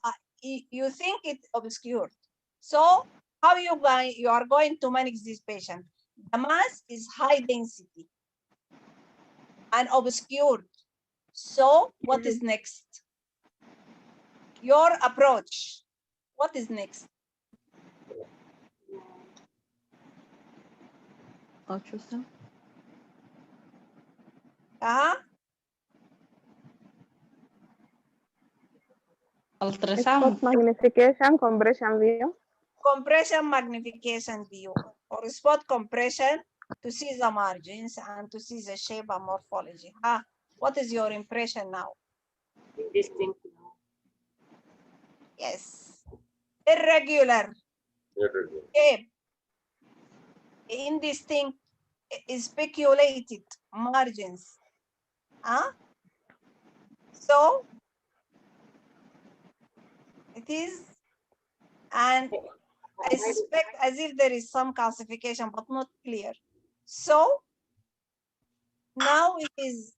you think it's obscured. So how you are going to manage this patient? The mass is high density and obscured. So what is next? Your approach. What is next? Ultrasound. Ultrasound. Magnification, compression view. Compression magnification view or spot compression to see the margins and to see the shape and morphology. What is your impression now? Indistinct. Yes. Irregular. Shape. Indistinct. Speculated margins. So it is, and I suspect as if there is some calcification, but not clear. So now it is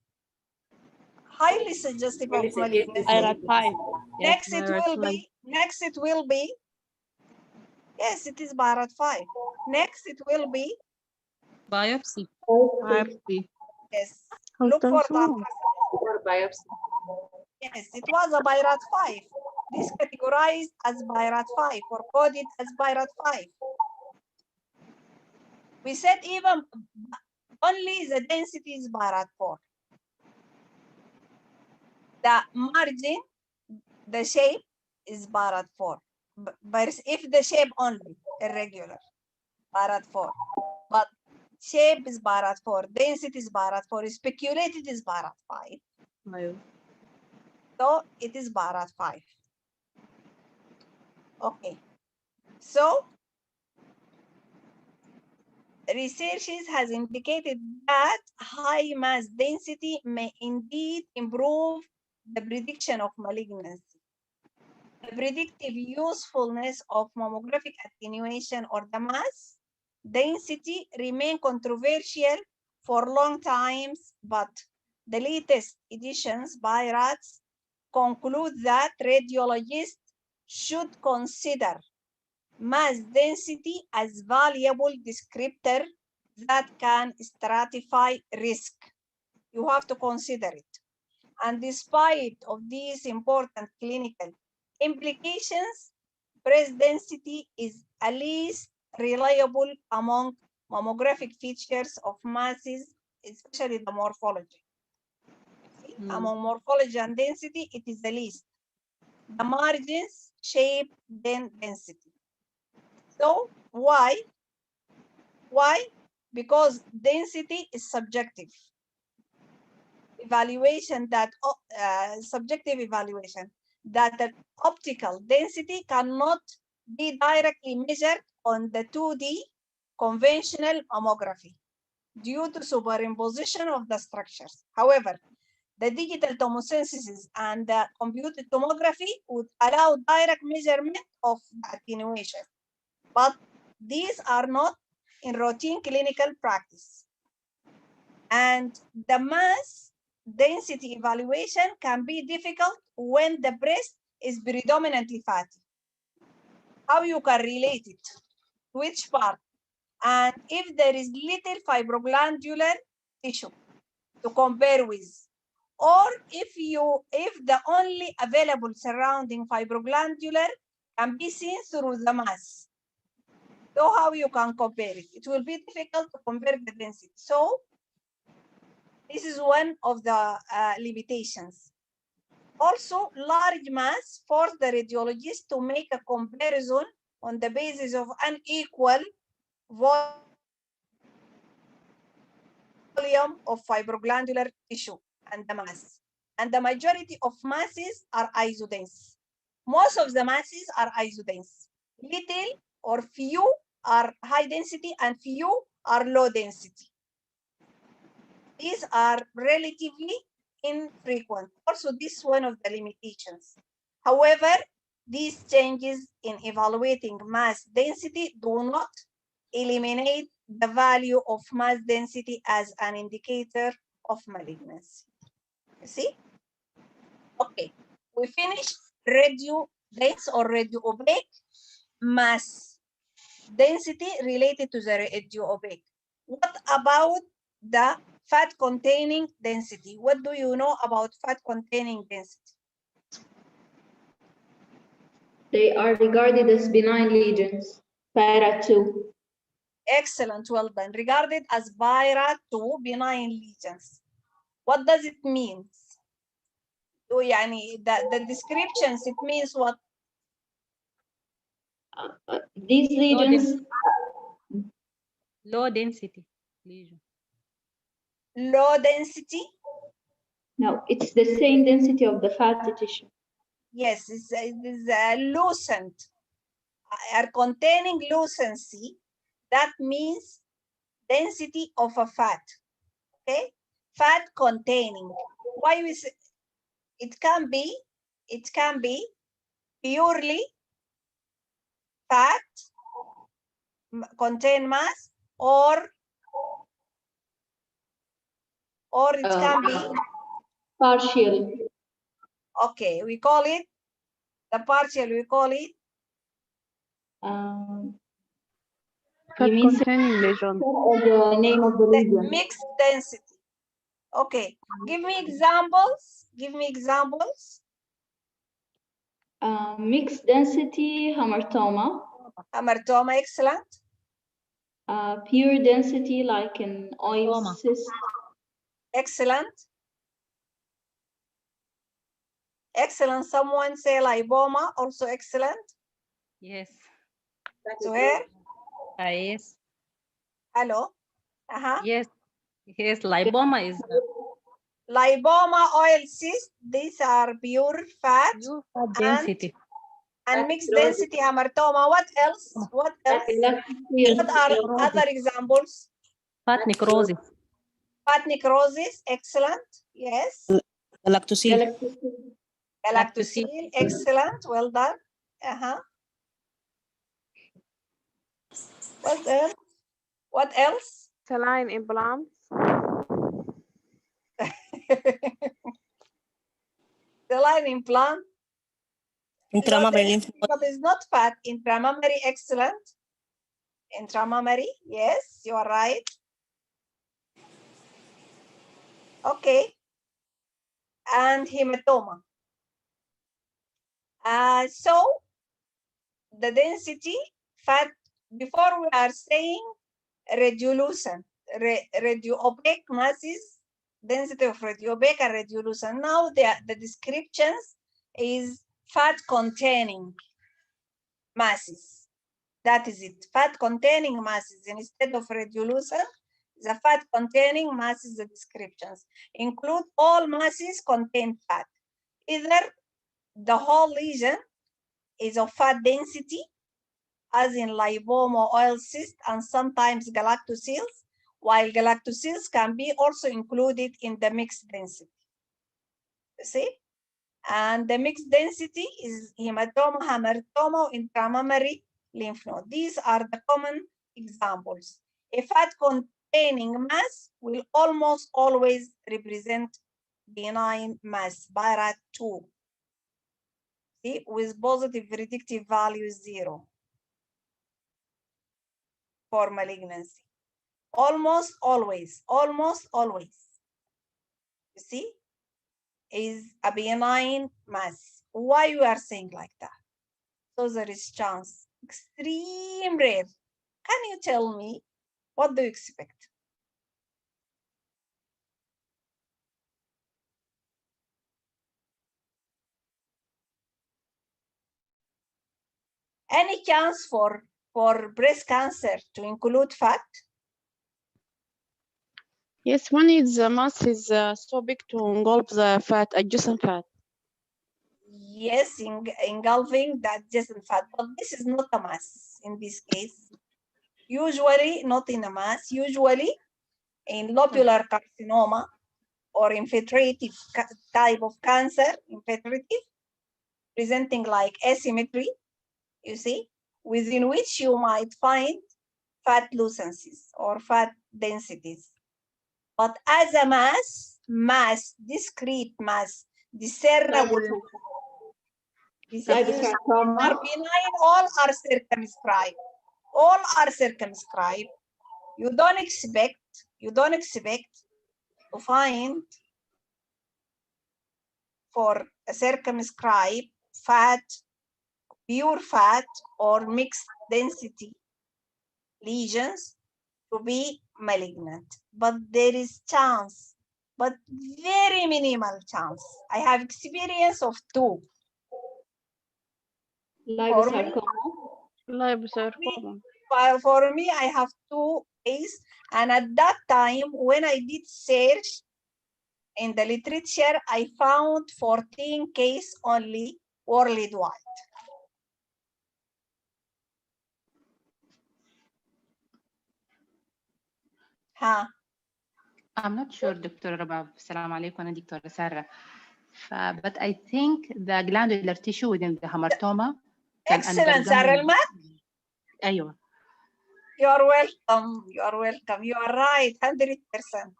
highly suggestive of malignancy. Irat 5. Next it will be, yes, it is Barat 5. Next it will be Biopsy. Yes. Look for that. Biopsy. Yes, it was a Bairat 5. This categorized as Bairat 5 or coded as Bairat 5. We said even only the density is Bairat 4. The margin, the shape is Bairat 4. But if the shape only, irregular, Bairat 4. But shape is Bairat 4, density is Bairat 4, speculated is Bairat 5. So it is Bairat 5. Okay. So researches has indicated that high mass density may indeed improve the prediction of malignancy. The predictive usefulness of mammographic attenuation or the mass density remain controversial for long times, but the latest editions by RATS conclude that radiologists should consider mass density as valuable descriptor that can stratify risk. You have to consider it. And despite of these important clinical implications, breast density is at least reliable among mammographic features of masses, especially the morphology. Among morphology and density, it is the least. The margins, shape, then density. So why? Why? Because density is subjective. Evaluation that subjective evaluation that the optical density cannot be directly measured on the 2D conventional mammography due to superimposition of the structures. However, the digital tomosynthesis and the computed tomography would allow direct measurement of the attenuation, but these are not in routine clinical practice. And the mass density evaluation can be difficult when the breast is predominantly fatty. How you can relate it? Which part? And if there is little fibroglandular tissue to compare with, or if the only available surrounding fibroglandular can be seen through the mass. So how you can compare it? It will be difficult to compare the density. So this is one of the limitations. Also, large mass force the radiologist to make a comparison on the basis of unequal volume of fibroglandular tissue and the mass. And the majority of masses are isodense. Most of the masses are isodense. Little or few are high density and few are low density. These are relatively infrequent. Also, this is one of the limitations. However, these changes in evaluating mass density do not eliminate the value of mass density as an indicator of malignancy. You see? Okay, we finished dense or radio-opaque mass density related to the radio-opaque. What about the fat-containing density? What do you know about fat-containing density? They are regarded as benign lesions, para 2. Excellent, well done. Regarded as para 2 benign lesions. What does it mean? يعني the descriptions, it means what? These lesions. Low density lesion. Low density? No, it's the same density of the fatty tissue. Yes, it is lucent. Are containing lucency. That means density of a fat. Okay, fat containing. Why we say it can be purely fat contain mass, or it can be partial. Okay, we call it the partial. We call it fat-containing lesion. The name of the lesion. Mixed density. Okay, give me examples. Give me examples. Mixed density hamartoma. Hamartoma, excellent. Pure density, like an oil cyst. Excellent. Excellent. Someone say lipoma, also excellent. Yes. Where? Yes. Hello. Yes. Yes. Lipoma is. Lipoma, oil cyst. These are pure fat. Pure fat density. And mixed density hamartoma. What else? What else? What are other examples? Fat necrosis. Fat necrosis, excellent. Yes. Galactosile. Galactosile, excellent. Well done. What else? What else? Saline implants. Saline implant. Intramammary lymph node. But it's not fat. Intramammary, excellent. Intramammary, yes, you are right. Okay. And hematoma. So the density fat, before we are saying radiolucent, radio-opaque masses, density of radio-opaque and radiolucent. Now the descriptions is fat containing masses. That is it. Fat containing masses instead of radiolucent. The fat containing masses, the descriptions include all masses contain fat. Either the whole lesion is of fat density, as in lipoma, oil cyst, and sometimes galactosiles, while galactosiles can be also included in the mixed density. You see? And the mixed density is hematoma, hamartoma, intramammary lymph node. These are the common examples. A fat containing mass will almost always represent benign mass, para 2. See, with positive predictive value 0 for malignancy. Almost always. You see, is a benign mass. Why you are saying like that? So there is chance, extreme rare. Can you tell me, what do you expect? Any chance for breast cancer to include fat? Yes, one is the mass is so big to engulf the fat, adjacent fat. Yes, engulfing the adjacent fat, but this is not a mass in this case. Usually not in a mass, usually in lobular carcinoma or infiltrative type of cancer, infiltrative, presenting like asymmetry, you see, within which you might find fat lucencies or fat densities. But as a mass, discrete mass, discernible, Some are benign, all are circumscribed. All are circumscribed. You don't expect to find for a circumscribed fat, pure fat or mixed density lesions to be malignant, but there is chance, but very minimal chance. I have experience of 2. For me, I have 2 cases, and at that time, when I did search in the literature, I found 14 cases only worldwide. ها I'm not sure, Dr. Rabab. Assalamu alaikum, أنا دكتورة سارة. But I think the glandular tissue within the hamartoma can Excellent, Sarah Almat. أيوة. You are welcome. You are welcome. You are right, 100%.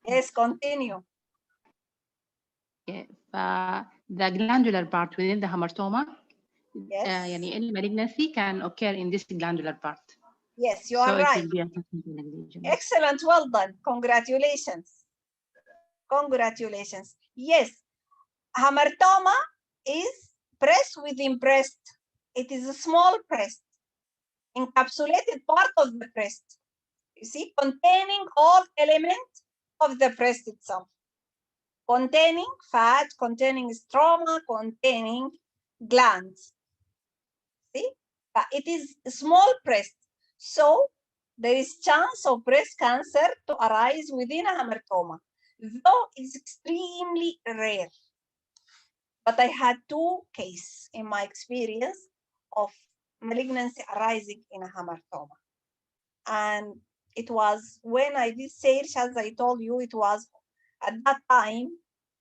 Yes, continue. Okay. The glandular part within the hamartoma, yes. يعني any malignancy can occur in this glandular part. Yes, you are right. Excellent, well done. Congratulations. Congratulations. Yes, hamartoma is breast within breast. It is a small breast, encapsulated part of the breast. You see, containing all elements of the breast itself. Containing fat, containing stroma, containing glands. See, it is a small breast. So there is chance of breast cancer to arise within a hamartoma, though it's extremely rare. But I had 2 cases in my experience of malignancy arising in a hamartoma. And it was when I did search, as I told you, it was at that time,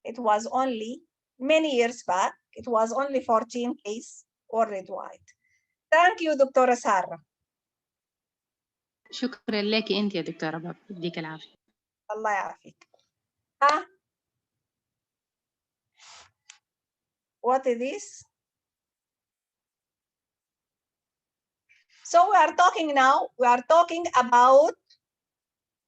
it was only many years back, it was only 14 cases worldwide. Thank you, Dr. Sarah. شكرا لك أنت يا دكتورة باب، يديك العافية. الله يعافيك. What is this? So we are talking about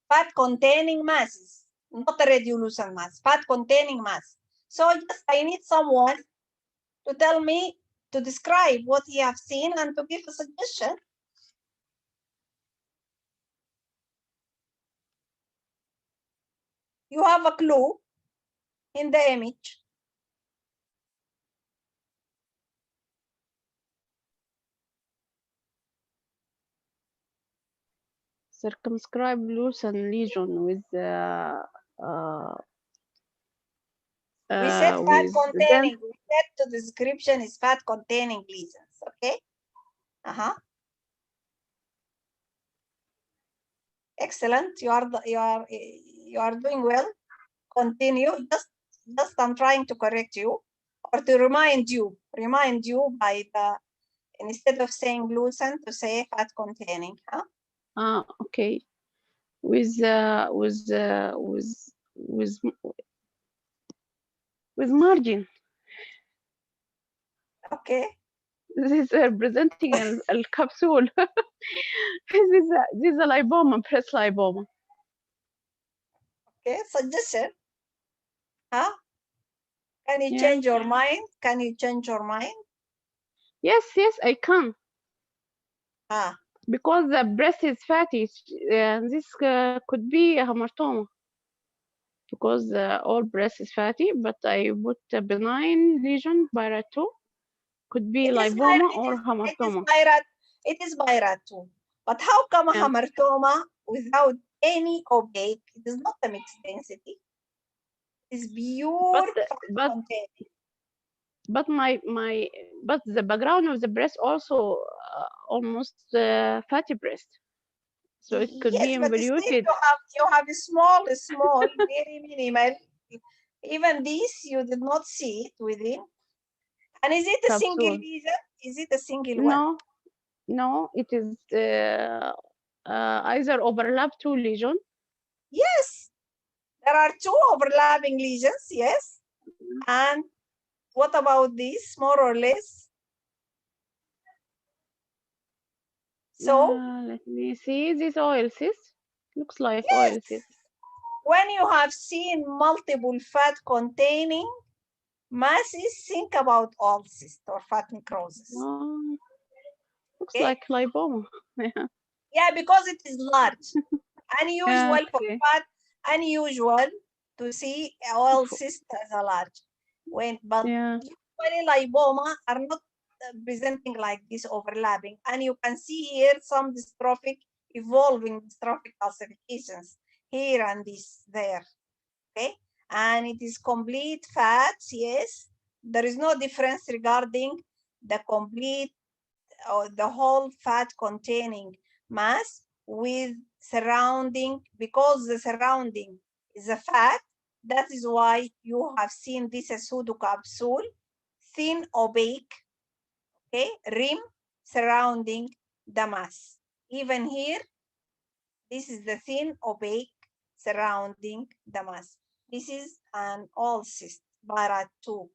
fat-containing masses, not a radiolucent mass, fat-containing mass. So just I need someone to tell me, to describe what you have seen and to give a suggestion. You have a clue in the image. Circumscribed lucent lesion with we said fat containing. We said the description is fat containing lesions. Okay. Excellent. You are doing well. Continue. Just I'm trying to correct you or to remind you by the, instead of saying lucent, to say fat containing. Okay. With margin. Okay. This is representing a capsule. This is a lipoma, breast lipoma. Okay, suggestion. Can you change your mind? Can you change your mind? Yes, I can. Because the breast is fatty, this could be a hamartoma. Because all breast is fatty, but I put a benign lesion, BIRAT 2, could be lipoma or hamartoma. It is BIRAT 2. But how come a hamartoma without any opaque? It is not a mixed density. It is pure but the background of the breast also almost fatty breast. So it could be involuted. You have a small, very minimal. Even this, you did not see it within. And is it a single lesion? Is it a single one? No, it is either overlap 2 lesions. Yes, there are 2 overlapping lesions, yes. And What about this, more or less? So let me see. This oil cyst looks like yes, oil cyst. when you have seen multiple fat containing masses, think about oil cyst or fat necrosis. Looks like lipoma. Yeah, because it is large. Unusual for fat, unusual to see oil cyst as a large. But usually lipoma are not presenting like this overlapping. And you can see here some dystrophic, evolving dystrophic calcifications here and this there. Okay, and it is complete fats. Yes, there is no difference regarding the complete or the whole fat containing mass with surrounding, because the surrounding is a fat. That is why you have seen this pseudo capsule, thin opaque, okay, rim surrounding the mass. Even here, this is the thin opaque surrounding the mass. This is an oil cyst, Barat 2.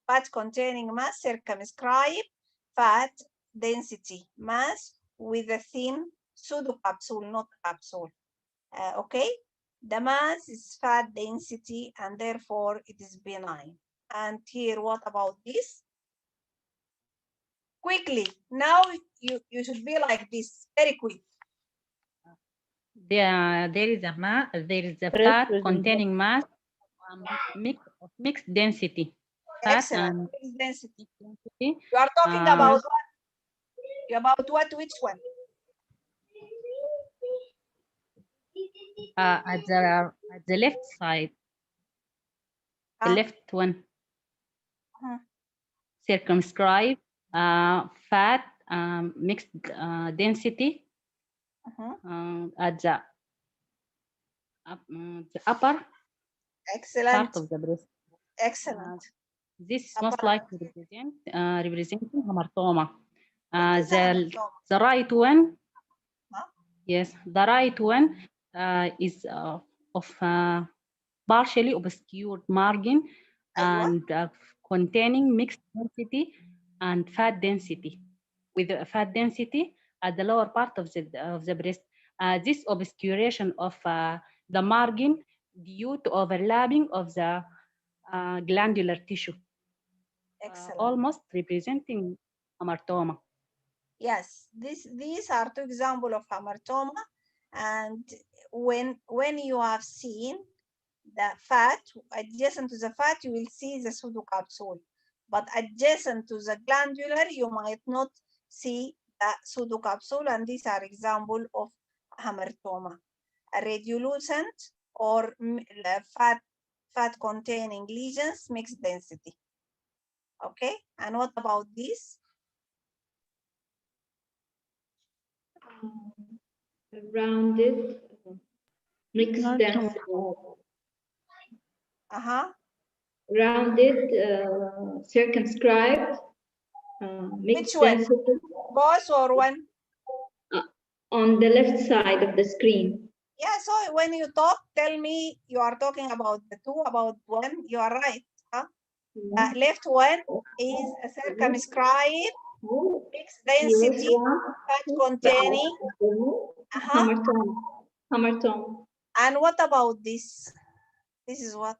Fat containing mass, circumscribed fat density mass with a thin pseudo capsule, not capsule. Okay, the mass is fat density and therefore it is benign. And here, what about this? Quickly, now you should be like this, very quick. There is a fat containing mass mixed density. Excellent. Mixed density. You are talking about what? About what? Which one? At the left side, the left one. Circumscribed fat mixed density at the upper Excellent. part of the breast. Excellent. This is most likely representing hamartoma. The right one, yes, the right one is of partially obscured margin and containing mixed density and fat density, with a fat density at the lower part of the breast. This obscuration of the margin due to overlapping of the glandular tissue. Excellent. Almost representing hamartoma. Yes, these are two examples of hamartoma, and when you have seen the fat, adjacent to the fat, you will see the pseudocapsule, but adjacent to the glandular, you might not see the pseudocapsule, and these are examples of hamartoma. A radiolucent or fat containing lesions, mixed density. Okay, and what about this? Rounded mixed density. Rounded, circumscribed, mixed Which one? density. Both or one? On the left side of the screen. Yeah, so when you talk, tell me you are talking about the two, about one, you are right. Huh? Left one is a circumscribed, mixed density, fat containing. Hamartoma. And what about this? This is what?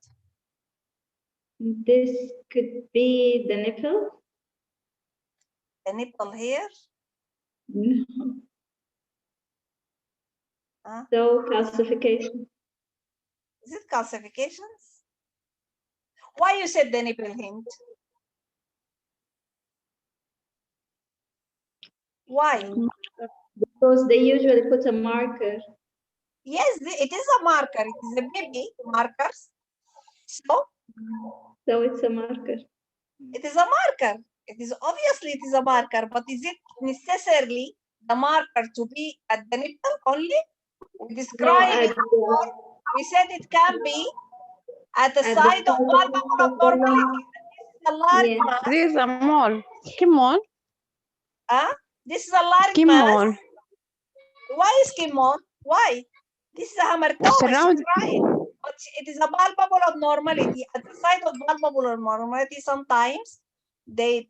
This could be the nipple. The nipple here? No. So calcification. Is it calcifications? Why you said the nipple hint? Why? Because they usually put a marker. Yes, it is a marker. It is a baby markers. So it's a marker. It is a marker. It is obviously it is a marker, but is it necessarily the marker to be at the nipple only? We described it before. We said it can be at the side of palpable abnormality. This is a large mass. This is a mole. Skin mole. This is a large skin mass. Mole. Why skin mole? Why? This is a hamartoma. But it is a palpable abnormality. At the site of palpable abnormality, sometimes the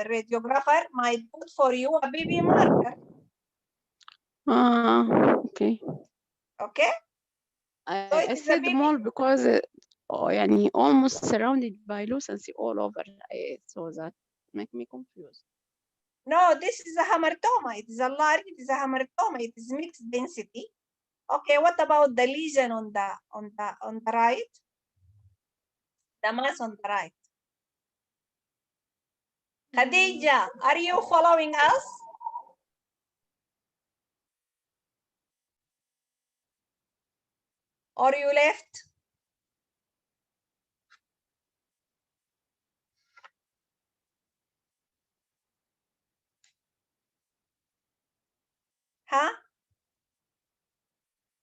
radiographer might put for you a BB marker. Okay. Okay? I said mole because يعني almost surrounded by lucency all over. So that make me confused. No, this is a hamartoma. It is a large, it is a hamartoma. It is mixed density. Okay, what about the lesion on the right? The mass on the right. Khadija, are you following us? Or you left? Huh?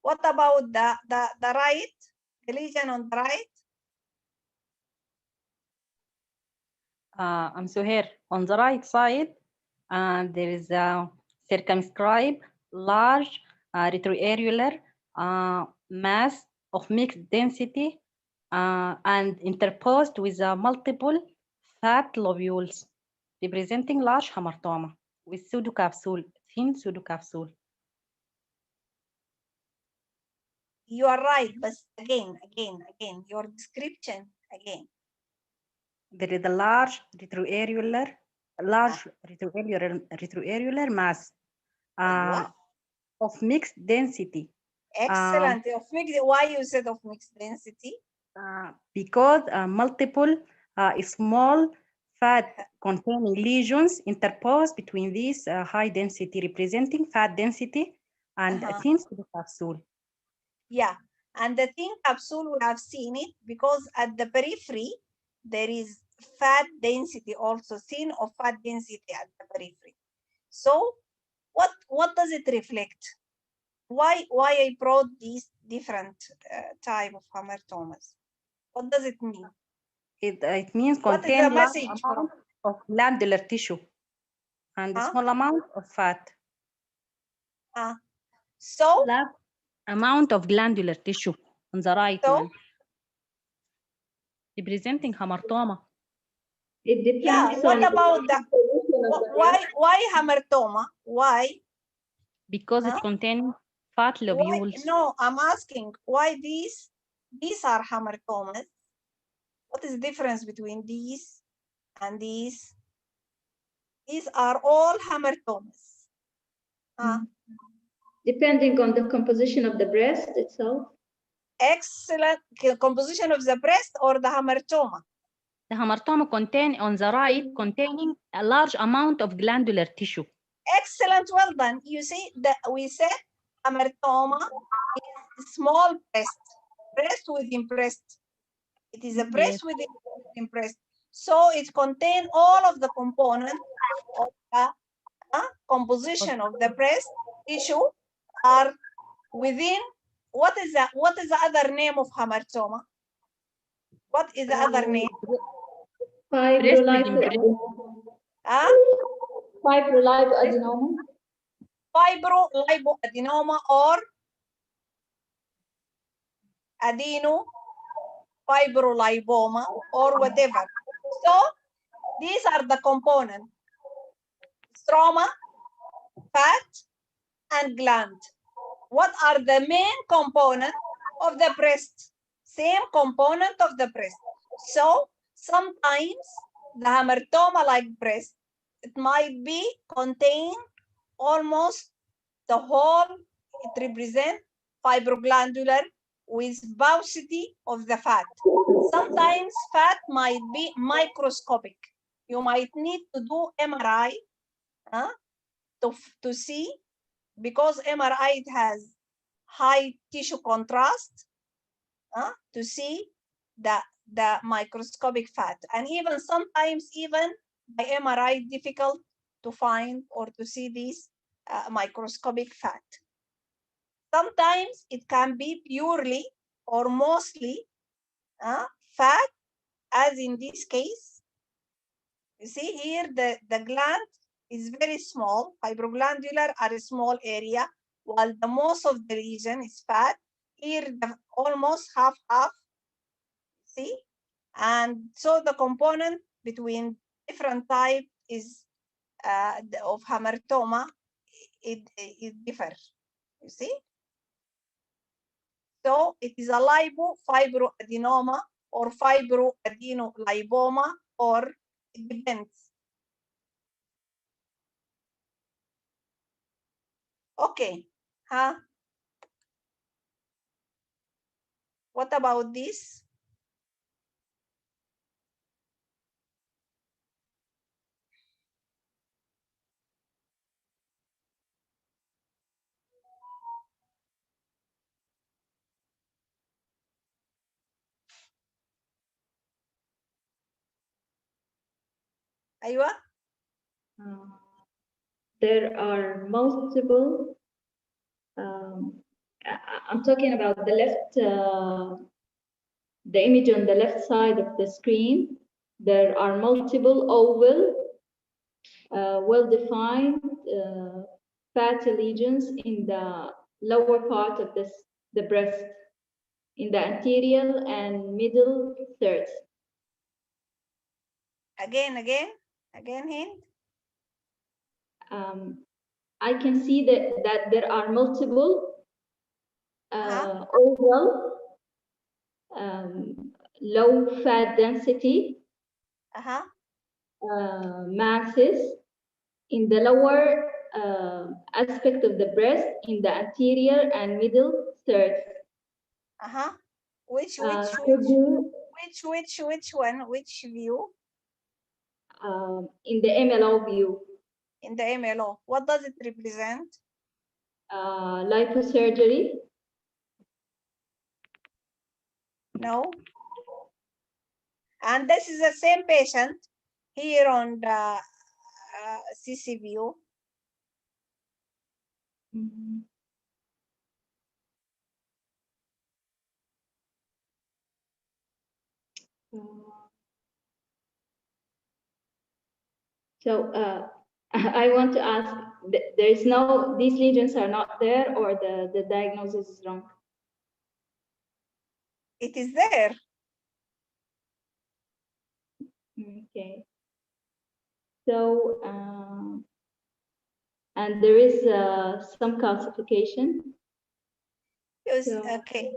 What about the right? The lesion on the right? I'm so here on the right side, and there is a circumscribed large retroareolar mass of mixed density and interposed with multiple fat lobules representing large hamartoma with pseudocapsule, thin pseudocapsule. You are right, but again, your description again. There is a large retroareolar mass of mixed density. Excellent. Of mixed, why you said of mixed density? Because multiple small fat containing lesions interposed between these high density representing fat density and thin pseudocapsule. Yeah, and the thin capsule, we have seen it because at the periphery there is fat density also seen, or fat density at the periphery. So what does it reflect? Why I brought these different type of hamartomas? What does it mean? It means What is contain the large message amount of glandular tissue and a small amount of fat. So large amount of glandular tissue on the right one, representing hamartoma. It depends. Yeah, what about that? Why hamartoma? Why? Because it contains fat lobules. Why? No, I'm asking why these are hamartomas. What is the difference between these and these? These are all hamartomas. Depending on the composition of the breast itself. Excellent. Composition of the breast or the hamartoma? The hamartoma contain on the right containing a large amount of glandular tissue. Excellent, well done. You see that we said hamartoma is small breast within breast. It is a breast within breast. So it contains all of the components of the composition of the breast tissue are within. What is the other name of hamartoma? What is the other name? Fibrolipoadenoma. Fibrolipoadenoma or adenofibrolipoma or whatever. So these are the components: stroma, fat, and gland. What are the main components of the breast? Same component of the breast. So sometimes the hamartoma-like breast, it might be contain almost the whole. It represents fibroglandular with paucity of the fat. Sometimes fat might be microscopic. You might need to do MRI to see, because MRI it has high tissue contrast to see the microscopic fat. And even sometimes even by MRI difficult to find or to see this microscopic fat. Sometimes it can be purely or mostly fat, as in this case. You see here the gland is very small. Fibroglandular are a small area, while the most of the region is fat. here almost half, see? And so the component between different type is of hamartoma, it differs, you see? So it is a lipofibroadenoma or fibroadenolipoma, or it depends. Okay, huh? What about this? Aywa? There are multiple. I'm talking about the left, the image on the left side of the screen. There are multiple oval, well-defined fatty lesions in the lower part of the breast, in the anterior and middle thirds. Again, Hind? I can see that there are multiple oval, low fat density masses in the lower aspect of the breast, in the anterior and middle thirds. Which one? Which view? In the MLO view. In the MLO. What does it represent? Liposurgery. No. And this is the same patient here on the CC view. So I want to ask, there is no, these lesions are not there, or the diagnosis is wrong? It is there. Okay. So, and there is some calcification. Yes, So, okay.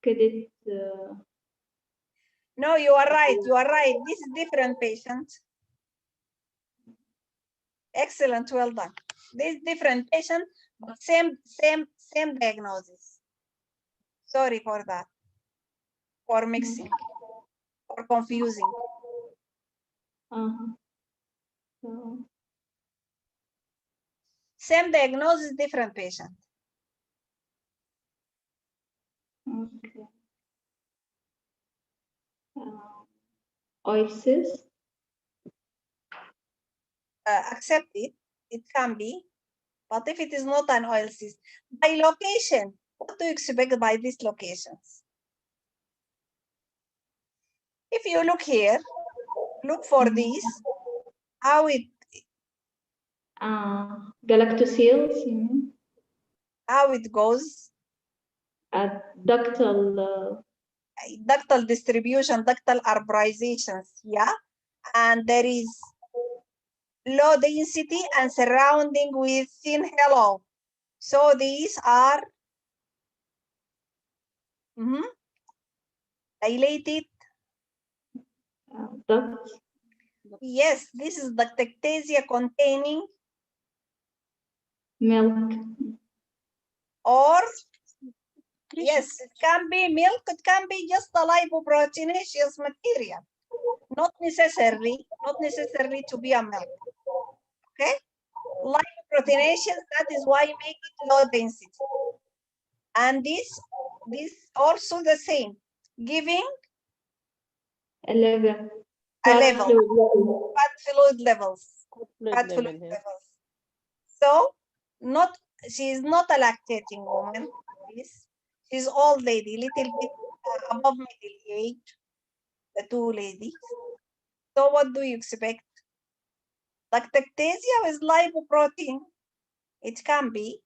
Could it? No, you are right. You are right. This is different patient. Excellent. Well done. This different patient, but same diagnosis. Sorry for that. For mixing or confusing. Same diagnosis, different patient. Okay. Oasis. Accept it. It can be. But if it is not an oil cyst, by location, what do you expect by these locations? If you look here, look for these, how it galactoseals. How it goes? Ductal distribution, ductal arborizations, yeah. And there is low density and surrounding with thin halo. So these are dilated ducts. Yes, this is ductectasia containing milk. Or yes, it can be milk, it can be just a lipoproteinaceous material. Not necessarily to be a milk. Okay? Lipoproteinaceous, that is why you make it low density. And this also the same, giving a level. Fat fluid levels. So she is not a lactating woman. She's old lady, little bit above middle age, the two ladies. So what do you expect? Lactectasia is lipoprotein. It can be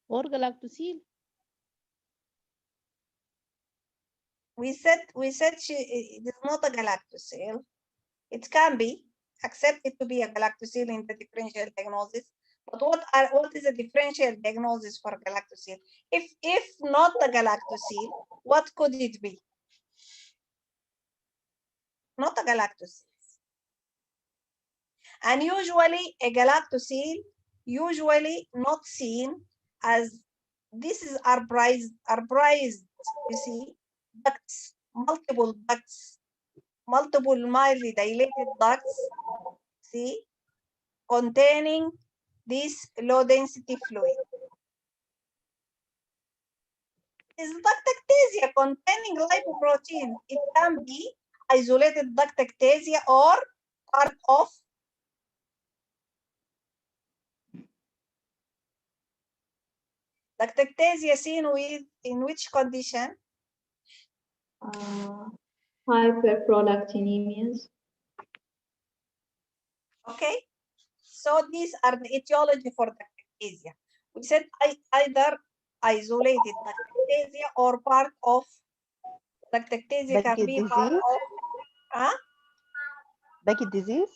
or galactosile. We said it is not a galactosile. It can be accepted to be a galactosile in the differential diagnosis. But what is the differential diagnosis for galactosile? If not a galactosile, what could it be? Not a galactosile. And usually a galactosile usually not seen as this is arbrized, you see, ducts, multiple mildly dilated ducts, see, containing this low density fluid. Is ductectasia containing lipoprotein? It can be isolated ductectasia or part of ductectasia seen with in which condition? Hyperprolactinemias. Okay, so these are the etiology for ductectasia. We said either isolated ductectasia or part of ductectasia can be part of Becky disease?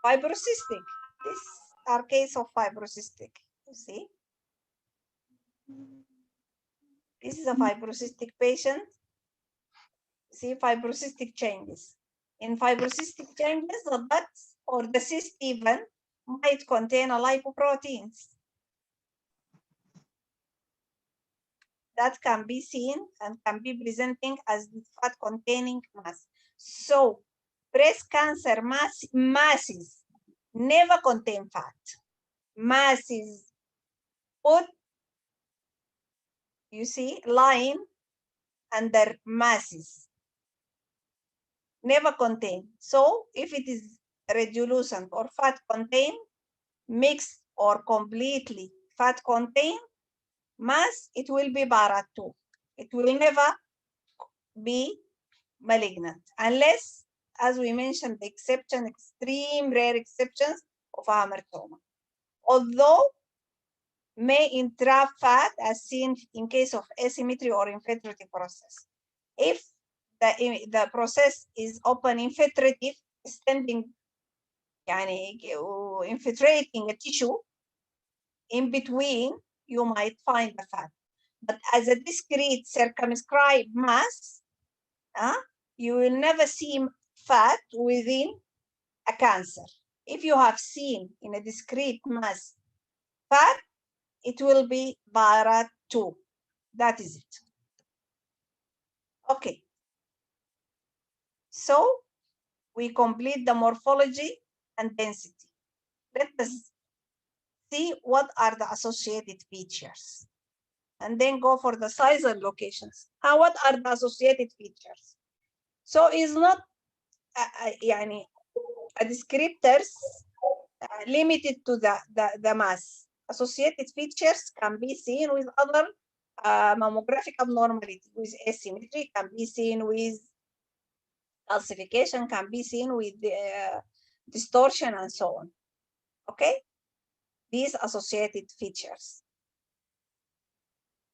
Fibrocystic. These are case of fibrocystic, you see. This is a fibrocystic patient. See fibrocystic changes. In fibrocystic changes, the ducts or the cyst even might contain a lipoproteins. That can be seen and can be presenting as fat containing mass. So breast cancer masses never contain fat. Masses put, you see, line under masses. Never contain. So if it is radiolucent or fat contain, mixed or completely fat contain mass, it will be Barat 2. It will never be malignant unless, as we mentioned, the exception, extreme rare exceptions of hamartoma. Although may entrap fat as seen in case of asymmetry or infiltrative process. If the process is open infiltrative, extending, infiltrating a tissue, in between you might find the fat. But as a discrete circumscribed mass, you will never see fat within a cancer. If you have seen in a discrete mass fat, it will be Barat 2. That is it. Okay. So we complete the morphology and density. Let us see what are the associated features. And then go for the size and locations. What are the associated features? So it's not a descriptors limited to the mass. Associated features can be seen with other mammographic abnormality, with asymmetry, can be seen with calcification, can be seen with distortion and so on. Okay, these associated features.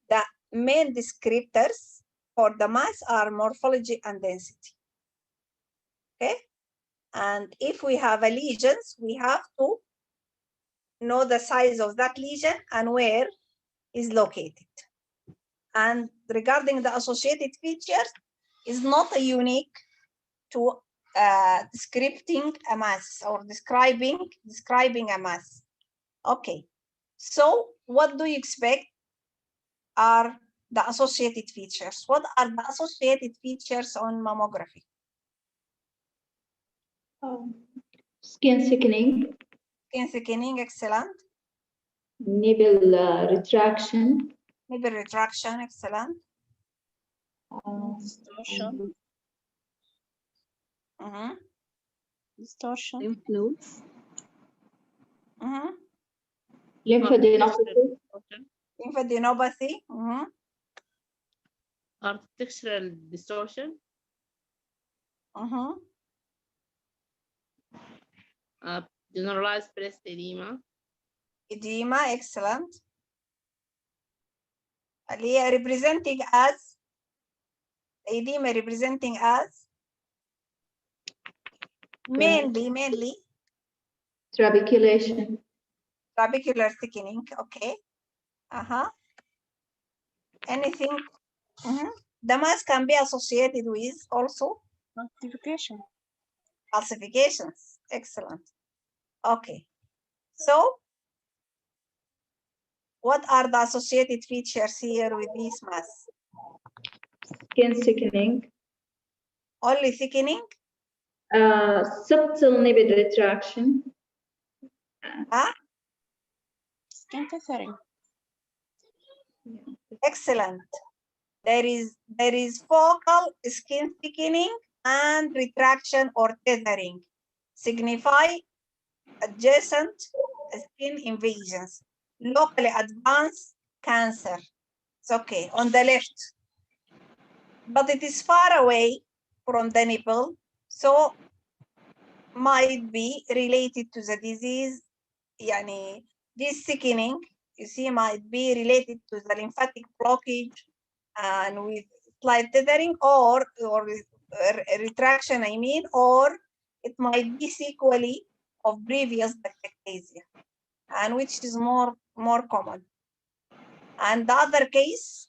The main descriptors for the mass are morphology and density. Okay, and if we have a lesions, we have to know the size of that lesion and where is located. And regarding the associated features, is not a unique to describing a mass or describing a mass. Okay, so what do you expect are the associated features? What are the associated features on mammography? Skin thickening. Skin thickening, excellent. Nipple retraction. Nipple retraction, excellent. Distortion. Distortion. Lymph nodes. Lymphadenopathy. Lymphadenopathy. Architectural distortion. Generalized breast edema. Edema, excellent. اللي هي representing as edema representing as mainly Trabeculation. trabecular thickening. Okay. Anything? The mass can be associated with also calcifications. Excellent. Okay. So, what are the associated features here with this mass? Skin thickening. Only thickening? Subtle nipple retraction. Skin tethering. Excellent. There is focal skin thickening and retraction or tethering signify adjacent skin invasions, locally advanced cancer. It's okay, on the left. But it is far away from the nipple, so might be related to the disease. Yani, this thickening, you see, might be related to the lymphatic blockage and with slight tethering or with retraction, I mean, or it might be sequelae of previous bacteria, and which is more common. And the other case?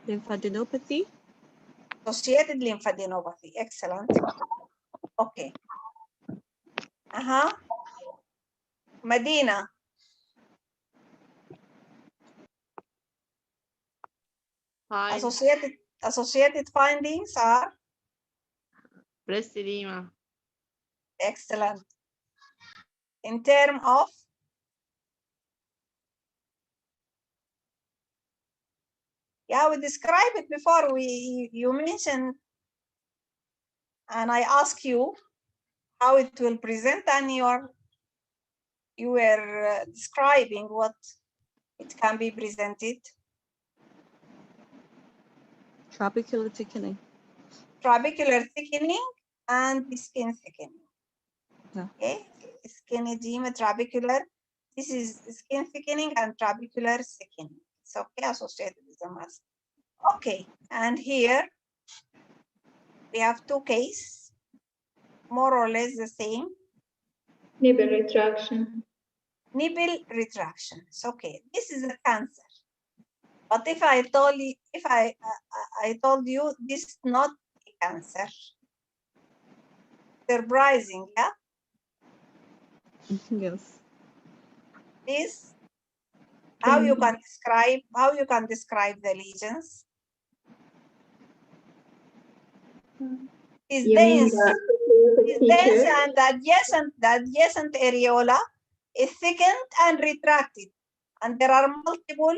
Lymphadenopathy. Associated lymphadenopathy, excellent. Okay. Medina. Hi. Associated findings are? Breast edema. Excellent. In terms of? Yeah, we described it before. You mentioned, and I asked you how it will present, and you were describing what it can be presented. Trabecular thickening. Trabecular thickening and skin thickening. Yeah. Okay, skin edema, trabecular. This is skin thickening and trabecular thickening. It's okay, associated with the mass. Okay, and here we have two cases, more or less the same. Nipple retraction. Nipple retraction. It's okay. This is a cancer. But if I told you, I told you this is not a cancer. Surprising, yeah? Yes. This how you can describe the lesions? Is dense. Is dense and the adjacent areola is thickened and retracted, and there are multiple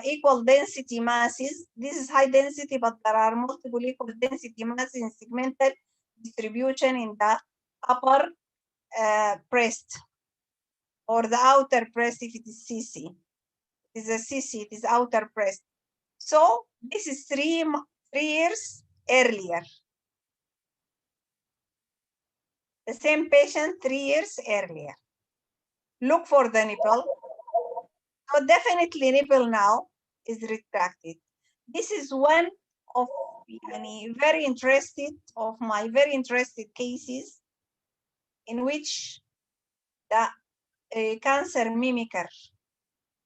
equal density masses. This is high density, but there are multiple equal density masses in segmental distribution in the upper breast or the outer breast if it is CC. It is a CC, it is outer breast. So this is 3 years earlier. The same patient 3 years earlier. Look for the nipple. So definitely nipple now is retracted. This is one of my very interested cases in which the cancer mimicker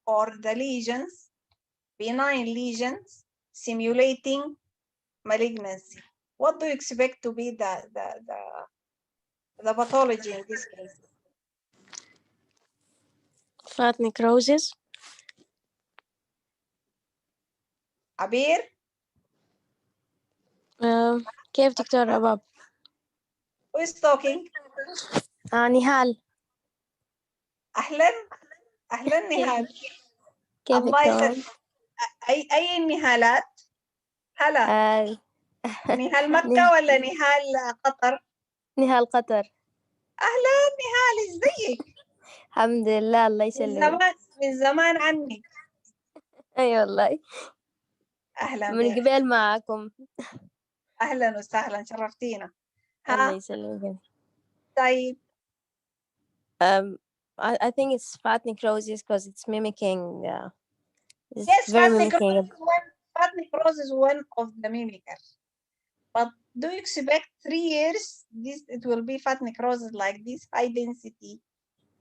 or the lesions, benign lesions simulating malignancy. What do you expect to be the pathology in this case? Fat necrosis. عبير؟ كيف دكتور رباب؟ Who is talking? نهال. أهلا نهال. كيف الله دكتور؟ يسلمك. أي النهالات؟ هلا. نهال مكة ولا نهال قطر؟ نهال قطر. أهلا نهال، ازيك؟ الحمد لله، الله يسلمك. من زمان عنك. أي والله. أهلا من بك. قبل معكم. أهلا وسهلا، شرفتينا. الله يسلمك. طيب. I think it's fat necrosis because it's mimicking. It's Yes, very fat mimicking. necrosis is one of the mimickers. But do you expect 3 years it will be fat necrosis like this, high density?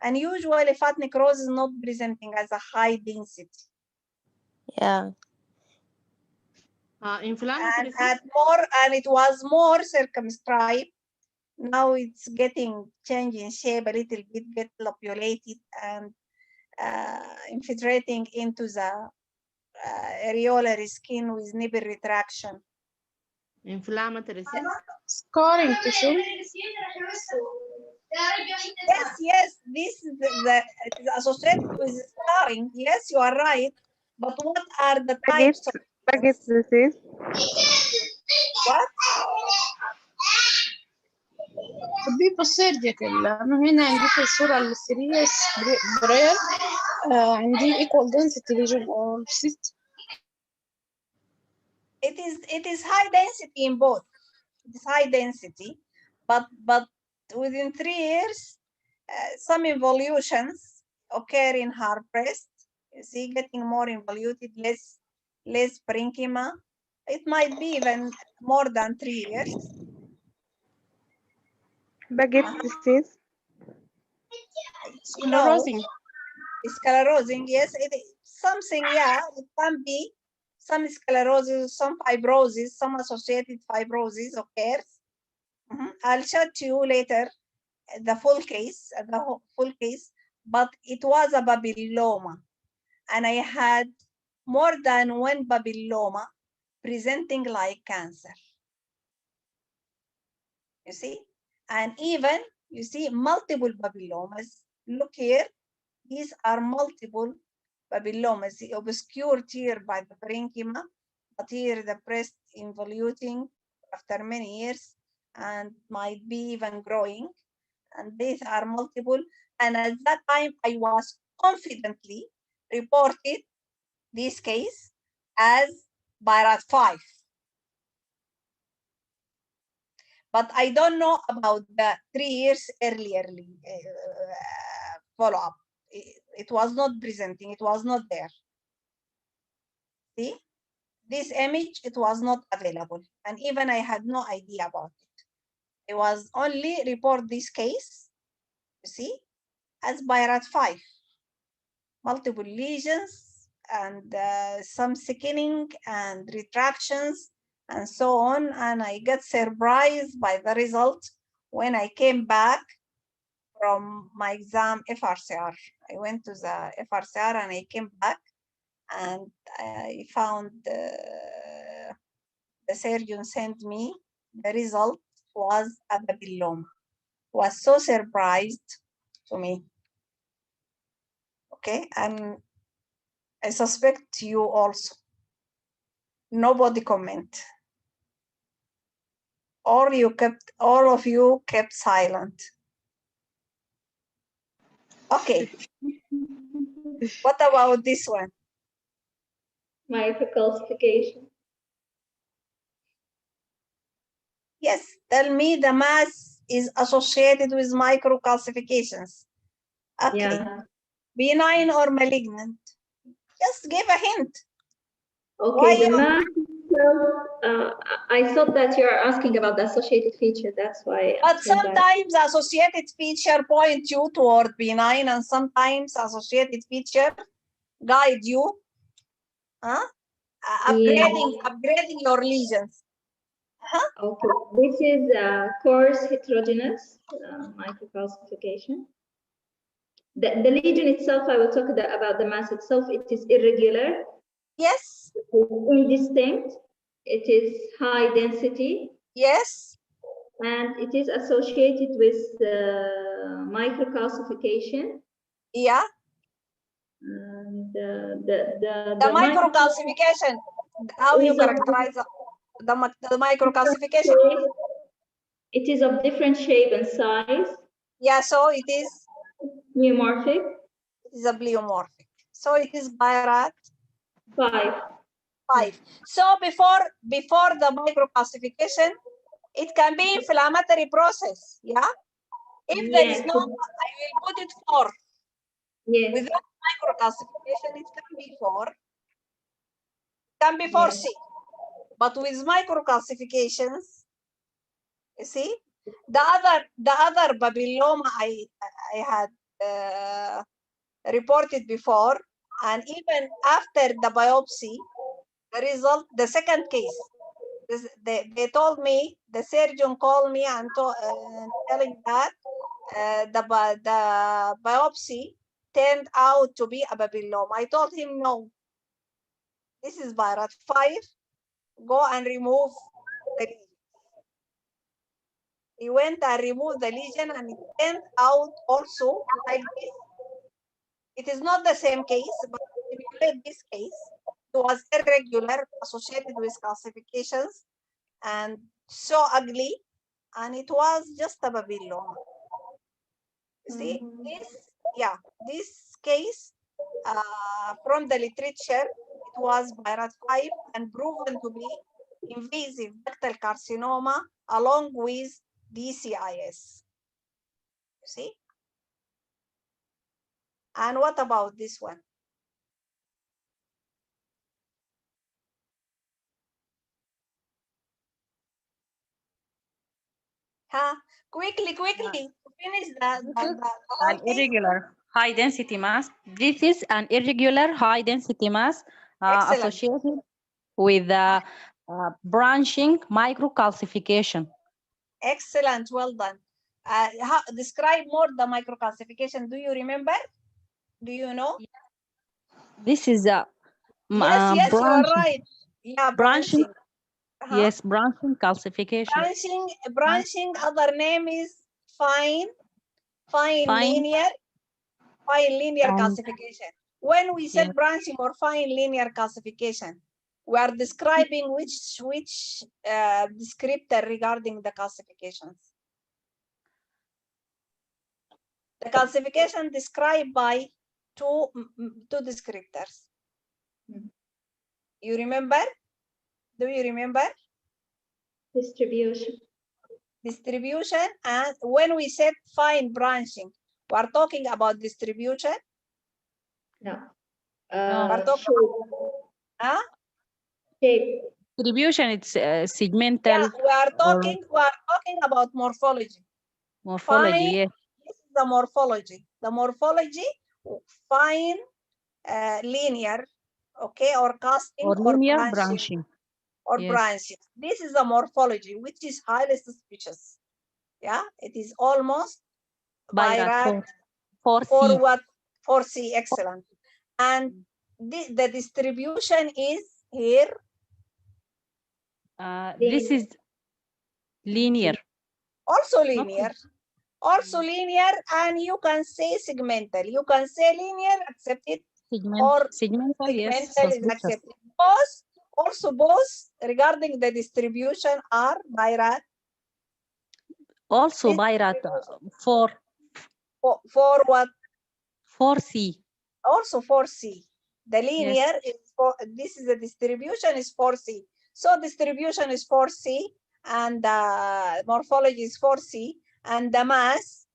And usually fat necrosis is not presenting as a high density. Yeah. Inflammatory. And it was more circumscribed. Now it's changing shape a little bit, get lobulated and infiltrating into the areolar skin with nipple retraction. Inflammatory. Scarring tissue. Yes, this is it is associated with scarring. Yes, you are right. But what are the types of Baguette disease? What? طبيب السيرجيكال لأنه هنا عندي في الصورة السيريس برير عندي equal density lesion or cyst. It is high density in both. It is high density, but within 3 years, some involutions occur in her breast. You see, getting more involuted, less parenchyma. It might be even more than 3 years. Baguette disease. Sclerosing. Sclerosing, yes, it is something, yeah, it can be some sclerosis, some fibrosis, some associated fibrosis occurs. I'll show to you later the full case, but it was a papilloma, and I had more than one papilloma presenting like cancer. You see, and even you see multiple papillomas. Look here, these are multiple papillomas, obscured here by the parenchyma, but here the breast involuting after many years and might be even growing. And these are multiple. And at that time, I was confidently reported this case as BIRAT 5. But I don't know about the 3 years earlier follow-up. It was not presenting, it was not there. See, this image, it was not available. And even I had no idea about it. It was only report this case, you see, as BIRAT 5. Multiple lesions and some thickening and retractions and so on. And I got surprised by the result when I came back from my exam FRCR. I went to the FRCR and I came back and I found the surgeon sent me the result was a papilloma. Was so surprised to me. Okay, and I suspect you also. Nobody comment. All of you kept silent. Okay. What about this one? Microcalcification. Yes, tell me the mass is associated with microcalcifications. Okay. Yeah. Benign or malignant? Just give a hint. Okay, the mass itself, I thought that you are asking about the associated feature, that's why. But sometimes associated feature point you toward benign, and sometimes associated feature guide you, upgrading your lesions. Okay, this is coarse heterogeneous microcalcification. The lesion itself, I will talk about the mass itself. It is irregular. Yes. Indistinct. It is high density. Yes. And it is associated with microcalcification. Yeah. And the microcalcification, how you characterize the microcalcification? It is of different shape and size. Yeah, so it is pleomorphic. It is a pleomorphic. So it is BIRAT 5. So before the microcalcification, It can be inflammatory process, yeah? If there is no, I will put it 4. Yes. Without microcalcification, it can be 4. It can be 4C. But with microcalcifications, you see, the other papilloma I had reported before, and even after the biopsy, the result, the second case, they told me, the surgeon called me and telling that the biopsy turned out to be a papilloma. I told him, no, this is virus 5, go and remove the lesion. He went and removed the lesion, and it turned out also like this. It is not the same case, but in this case, it was irregular, associated with calcifications, and so ugly, and it was just a papilloma. You see, this case from the literature, it was virus 5 and proven to be invasive ductal carcinoma along with DCIS. You see? And what about this one? Quickly, finish the whole An irregular high density mass. This is an irregular high density mass associated with the branching microcalcification. Excellent, well done. Describe more the microcalcification. Do you remember? Do you know? This is a yes, you are branching. right. Yeah, branching. branching. Yes, branching calcification. Branching. Other name is fine linear calcification. When we said branching or fine linear calcification, we are describing which descriptor regarding the calcifications. The calcification described by two descriptors. You remember? Do you remember? Distribution, and when we said fine branching, we are talking about distribution. No. We're talking, Distribution, it's segmental. Yeah, we are talking about morphology. Morphology, fine, yes. This is the morphology. The morphology, fine, linear, okay, or casting, or linear branching. Or yes. branches. This is the morphology, which is highly suspicious. Yeah, it is almost Birat 4C. 4C, excellent. And the distribution is here. This is linear. Also linear. Also linear, and you can say segmental. You can say linear, accept it, or segmental, yes, is accepted. Both regarding the distribution are Birat. Also Birat 4. For what? 4C. Also 4C. The linear is this is the distribution is 4C. So distribution is 4C, and the morphology is 4C, and the mass,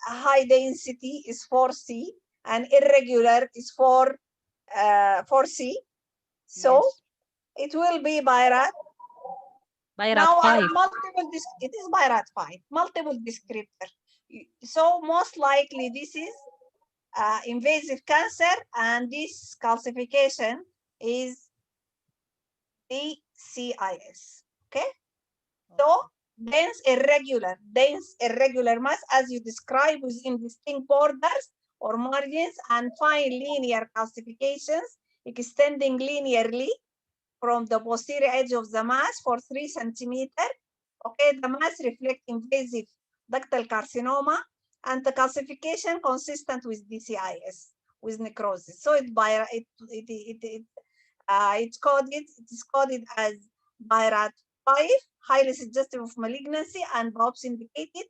high density, is 4C, and irregular is 4C. So it will be Birat. Now 5. It is Birat 5, multiple descriptor. So most likely this is invasive cancer, and this calcification is DCIS. Okay? So dense irregular mass, as you describe, with indistinct borders or margins, and fine linear calcifications extending linearly from the posterior edge of the mass for 3 centimeters. Okay, the mass reflects invasive ductal carcinoma, and the calcification consistent with DCIS, with necrosis. So it's coded as Birat 5, highly suggestive of malignancy and biopsy indicated.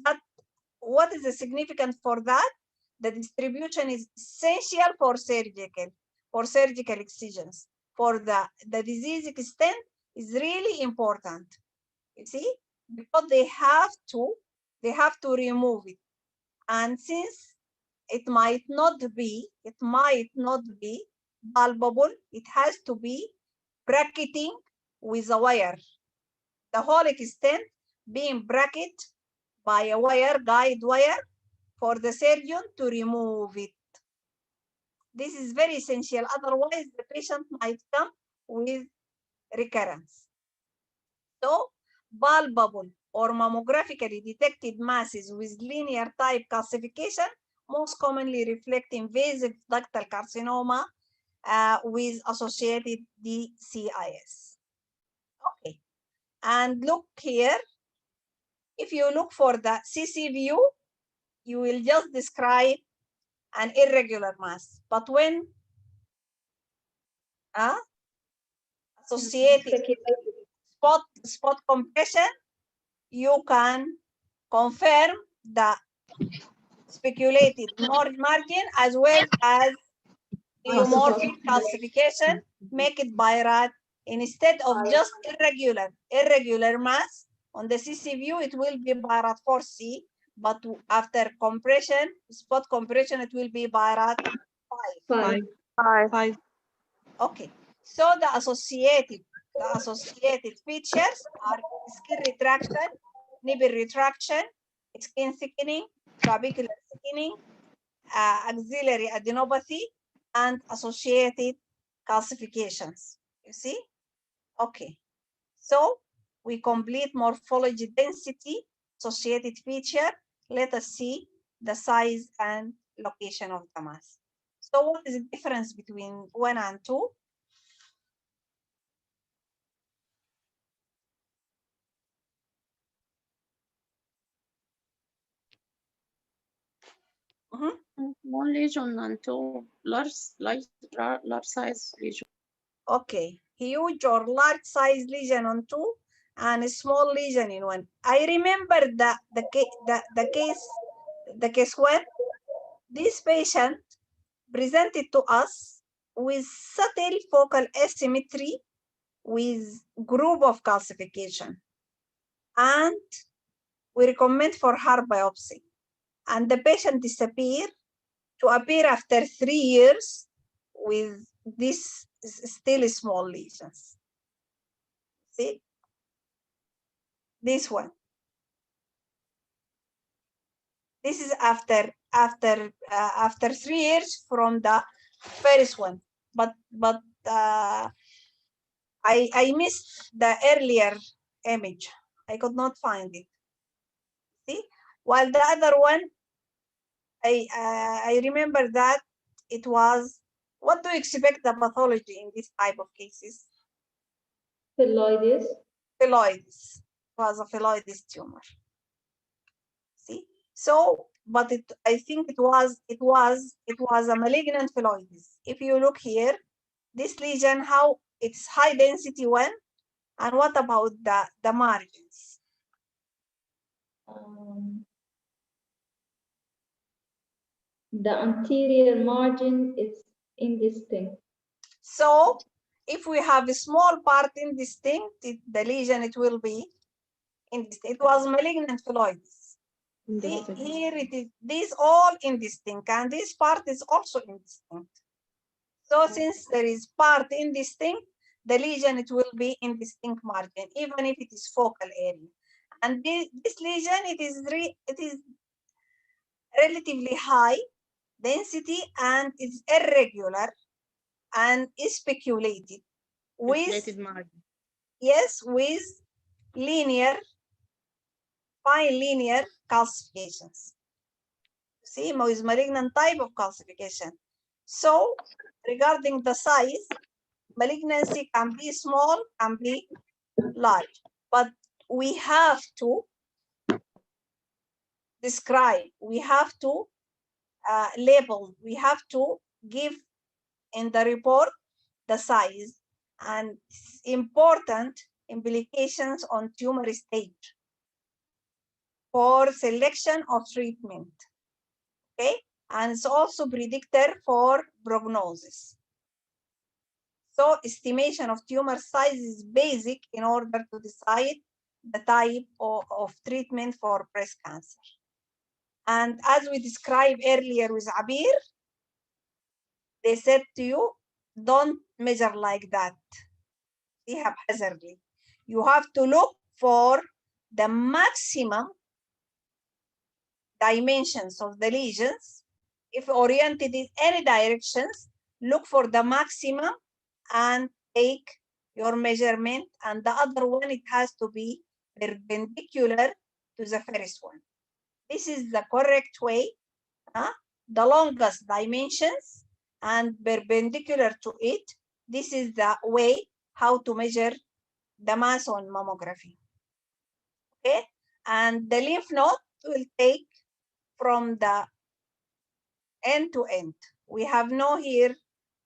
But what is the significance for that? The distribution is essential for surgical excisions. For the disease extent is really important. You see, because they have to remove it. And since it might not be palpable, it has to be bracketing with a wire. The whole extent being bracketed by a wire, guide wire, for the surgeon to remove it. This is very essential. Otherwise, the patient might come with recurrence. So, palpable or mammographically detected masses with linear type calcification most commonly reflect invasive ductal carcinoma with associated DCIS. Okay, and look here. If you look for the CC view, you will just describe an irregular mass. But when associated spot compression, you can confirm the speculated margin as well as pleomorphic calcification, make it birat. Instead of just irregular mass on the CC view, it will be birat 4C, but after compression, spot compression, it will be birat 5. 5. Okay, so the associated features are skin retraction, nipple retraction, skin thickening, trabecular thickening, axillary adenopathy, and associated calcifications. You see? Okay. So we complete morphology density, associated feature. Let us see the size and location of the mass. So what is the difference between 1 and 2? Small lesion and two large size lesion. Okay, huge or large size lesion on 2 and a small lesion in 1. I remember the case when this patient presented to us with subtle focal asymmetry with group of calcification, and we recommend for her biopsy, and the patient disappeared to appear after 3 years with this still small lesions. See this one. This is after 3 years from the first one, but I missed the earlier image. I could not find it. See, while the other one, I remember that it was. What do you expect the pathology in this type of cases? Phylloides. Phylloides. It was a phylloides tumor. See, so but I think it was a malignant phylloides. If you look here, this lesion, how it's high density one, and what about the margins? The anterior margin is indistinct. So if we have a small part indistinct, the lesion, it will be indistinct. It was malignant phylloides. See, here it is, these all indistinct, and this part is also indistinct. So since there is part indistinct, the lesion, it will be indistinct margin, even if it is focal area. And this lesion, it is relatively high density and it's irregular and is speculated with margin. Yes, with fine linear calcifications. See, with malignant type of calcification. So regarding the size, malignancy can be small, can be large, but we have to describe, we have to label, we have to give in the report the size and important implications on tumor stage for selection of treatment. Okay, and it's also predictor for prognosis. So estimation of tumor size is basic in order to decide the type of treatment for breast cancer. And as we described earlier with Abir, they said to you, don't measure like that. Haphazardly. You have to look for the maximum dimensions of the lesions. If oriented in any directions, look for the maximum and take your measurement, and the other one, it has to be perpendicular to the first one. This is the correct way, the longest dimensions and perpendicular to it. This is the way how to measure the mass on mammography. Okay, and the lymph node will take from the end to end. We have no here,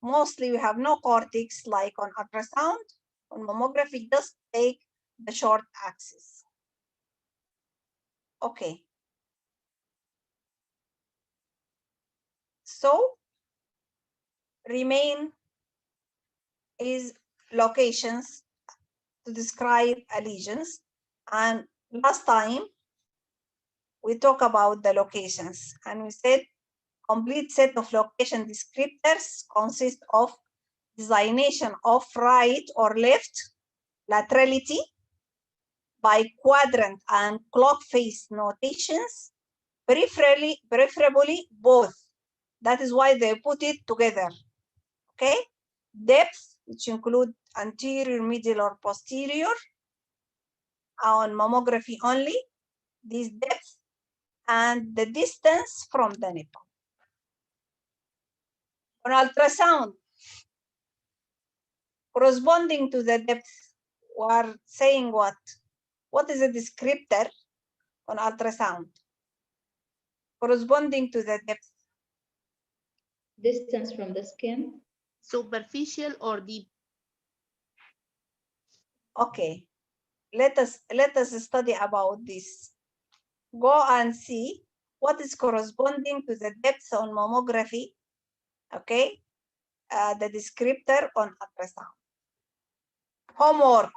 mostly we have no cortex like on ultrasound. On mammography, just take the short axis. Okay. So remain is locations to describe lesions. And last time we talked about the locations, and we said complete set of location descriptors consist of designation of right or left laterality by quadrant and clock face notations, preferably both. That is why they put it together. Okay, depth, which include anterior, middle, or posterior on mammography only, this depth, and the distance from the nipple. On ultrasound, corresponding to the depth, we are saying what? What is a descriptor on ultrasound? Corresponding to the depth. Distance from the skin. Superficial or deep? Okay, let us study about this. Go and see what is corresponding to the depth on mammography. Okay, the descriptor on ultrasound. Homework.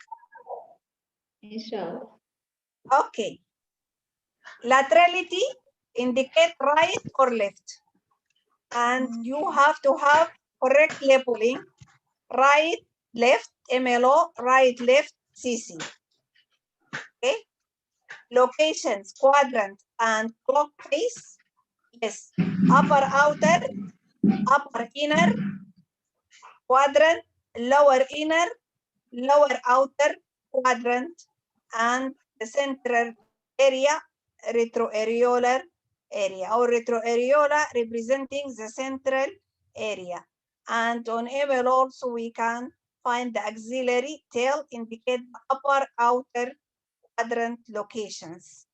Inshallah. Okay. Laterality indicate right or left. And you have to have correct labeling. Right, left, MLO, right, left, CC. Okay. Locations, quadrant, and clock face. Yes. Upper outer, upper inner, quadrant, lower inner, lower outer quadrant, and the central area, retroareolar area, or retroareola representing the central area. And on ML also we can find the axillary tail indicate the upper outer quadrant locations.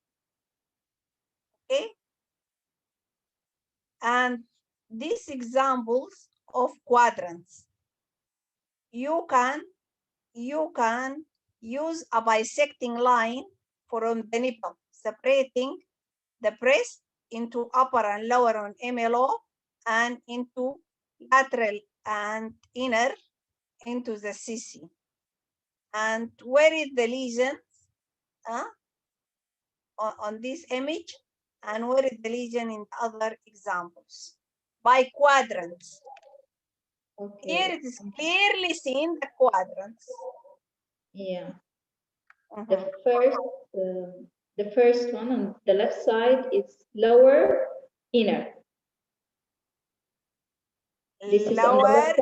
Okay. And these examples of quadrants, you can use a bisecting line from the nipple, separating the breast into upper and lower on MLO and into lateral and inner into the CC. And where is the lesion on this image, and where is the lesion in the other examples? By quadrants. Okay. Here it is clearly seen the quadrants. Yeah. The first one on the left side is lower inner. This is lower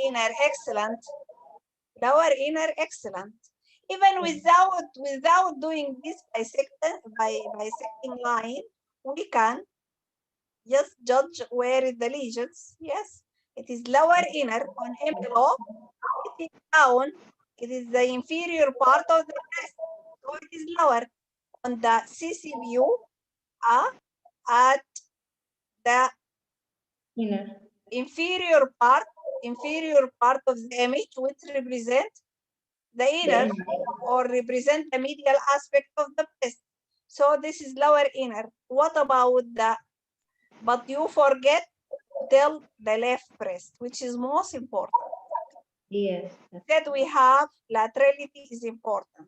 inner, excellent. Lower inner, excellent. Even without doing this bisecting line, we can just judge where is the lesions. Yes, it is lower inner on MLO. It is down. It is the inferior part of the breast. So it is lower on the CC view at the inner inferior part of the image, which represent the inner or represent the medial aspect of the breast. So this is lower inner. What about but you forget to tell the left breast, which is most important. Yes. That we have laterality is important.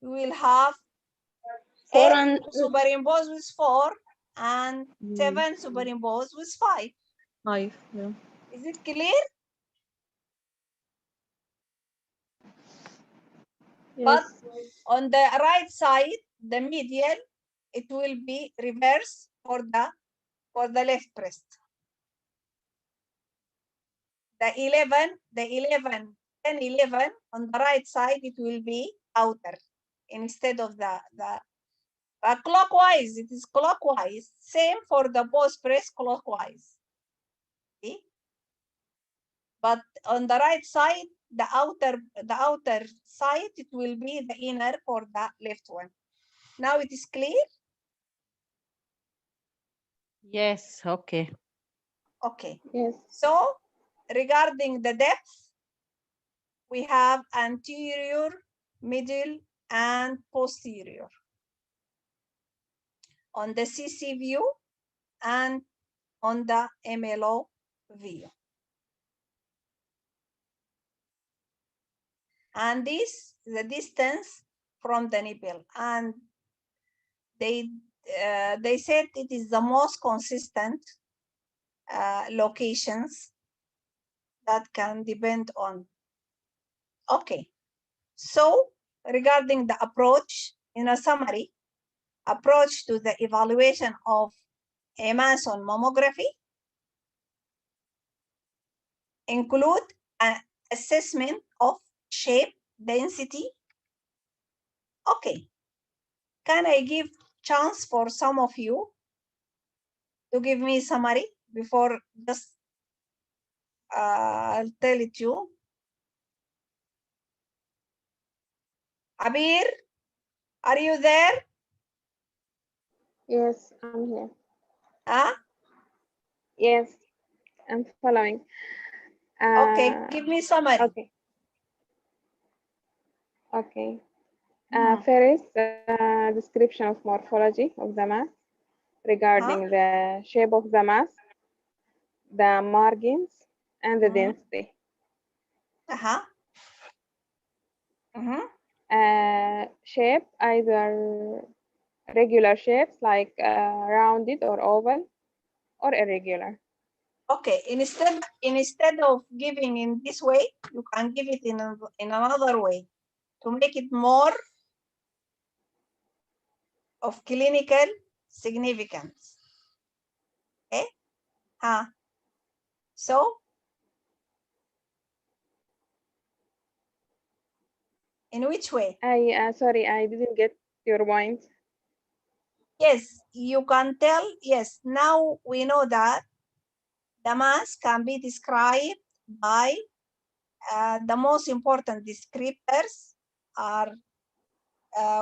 we will have 4 8 and superimposed with 4 and 7 superimposed with 5. 5, yeah. Is it clear? But on the right side, the medial, it will be reverse for the left breast. The 11, 10, 11 on the right side, it will be outer instead of the clockwise. It is clockwise. Same for the both breast clockwise. See? But on the right side, the outer side, it will be the inner for the left one. Now it is clear? Yes, okay. Okay. Yes. So regarding the depth, we have anterior, middle, and posterior on the CC view and on the MLO view. And this is the distance from the nipple. And they said it is the most consistent locations that can depend on. Okay, so regarding the approach, in a summary, approach to the evaluation of a mass on mammography include an assessment of shape, density. Okay, can I give chance for some of you to give me summary before just I'll tell it you. Abir, are you there? Yes, I'm here. Huh? Yes, I'm following. Okay, give me summary. Okay. Okay. First, description of morphology of the mass regarding the shape of the mass, the margins, and the density. Shape, either regular shapes like rounded or oval, or irregular. Okay, instead of giving in this way, you can give it in another way to make it more of clinical significance. Okay? So, in which way? Sorry, I didn't get your point. Yes, you can tell. Yes, now we know that the mass can be described by the most important descriptors are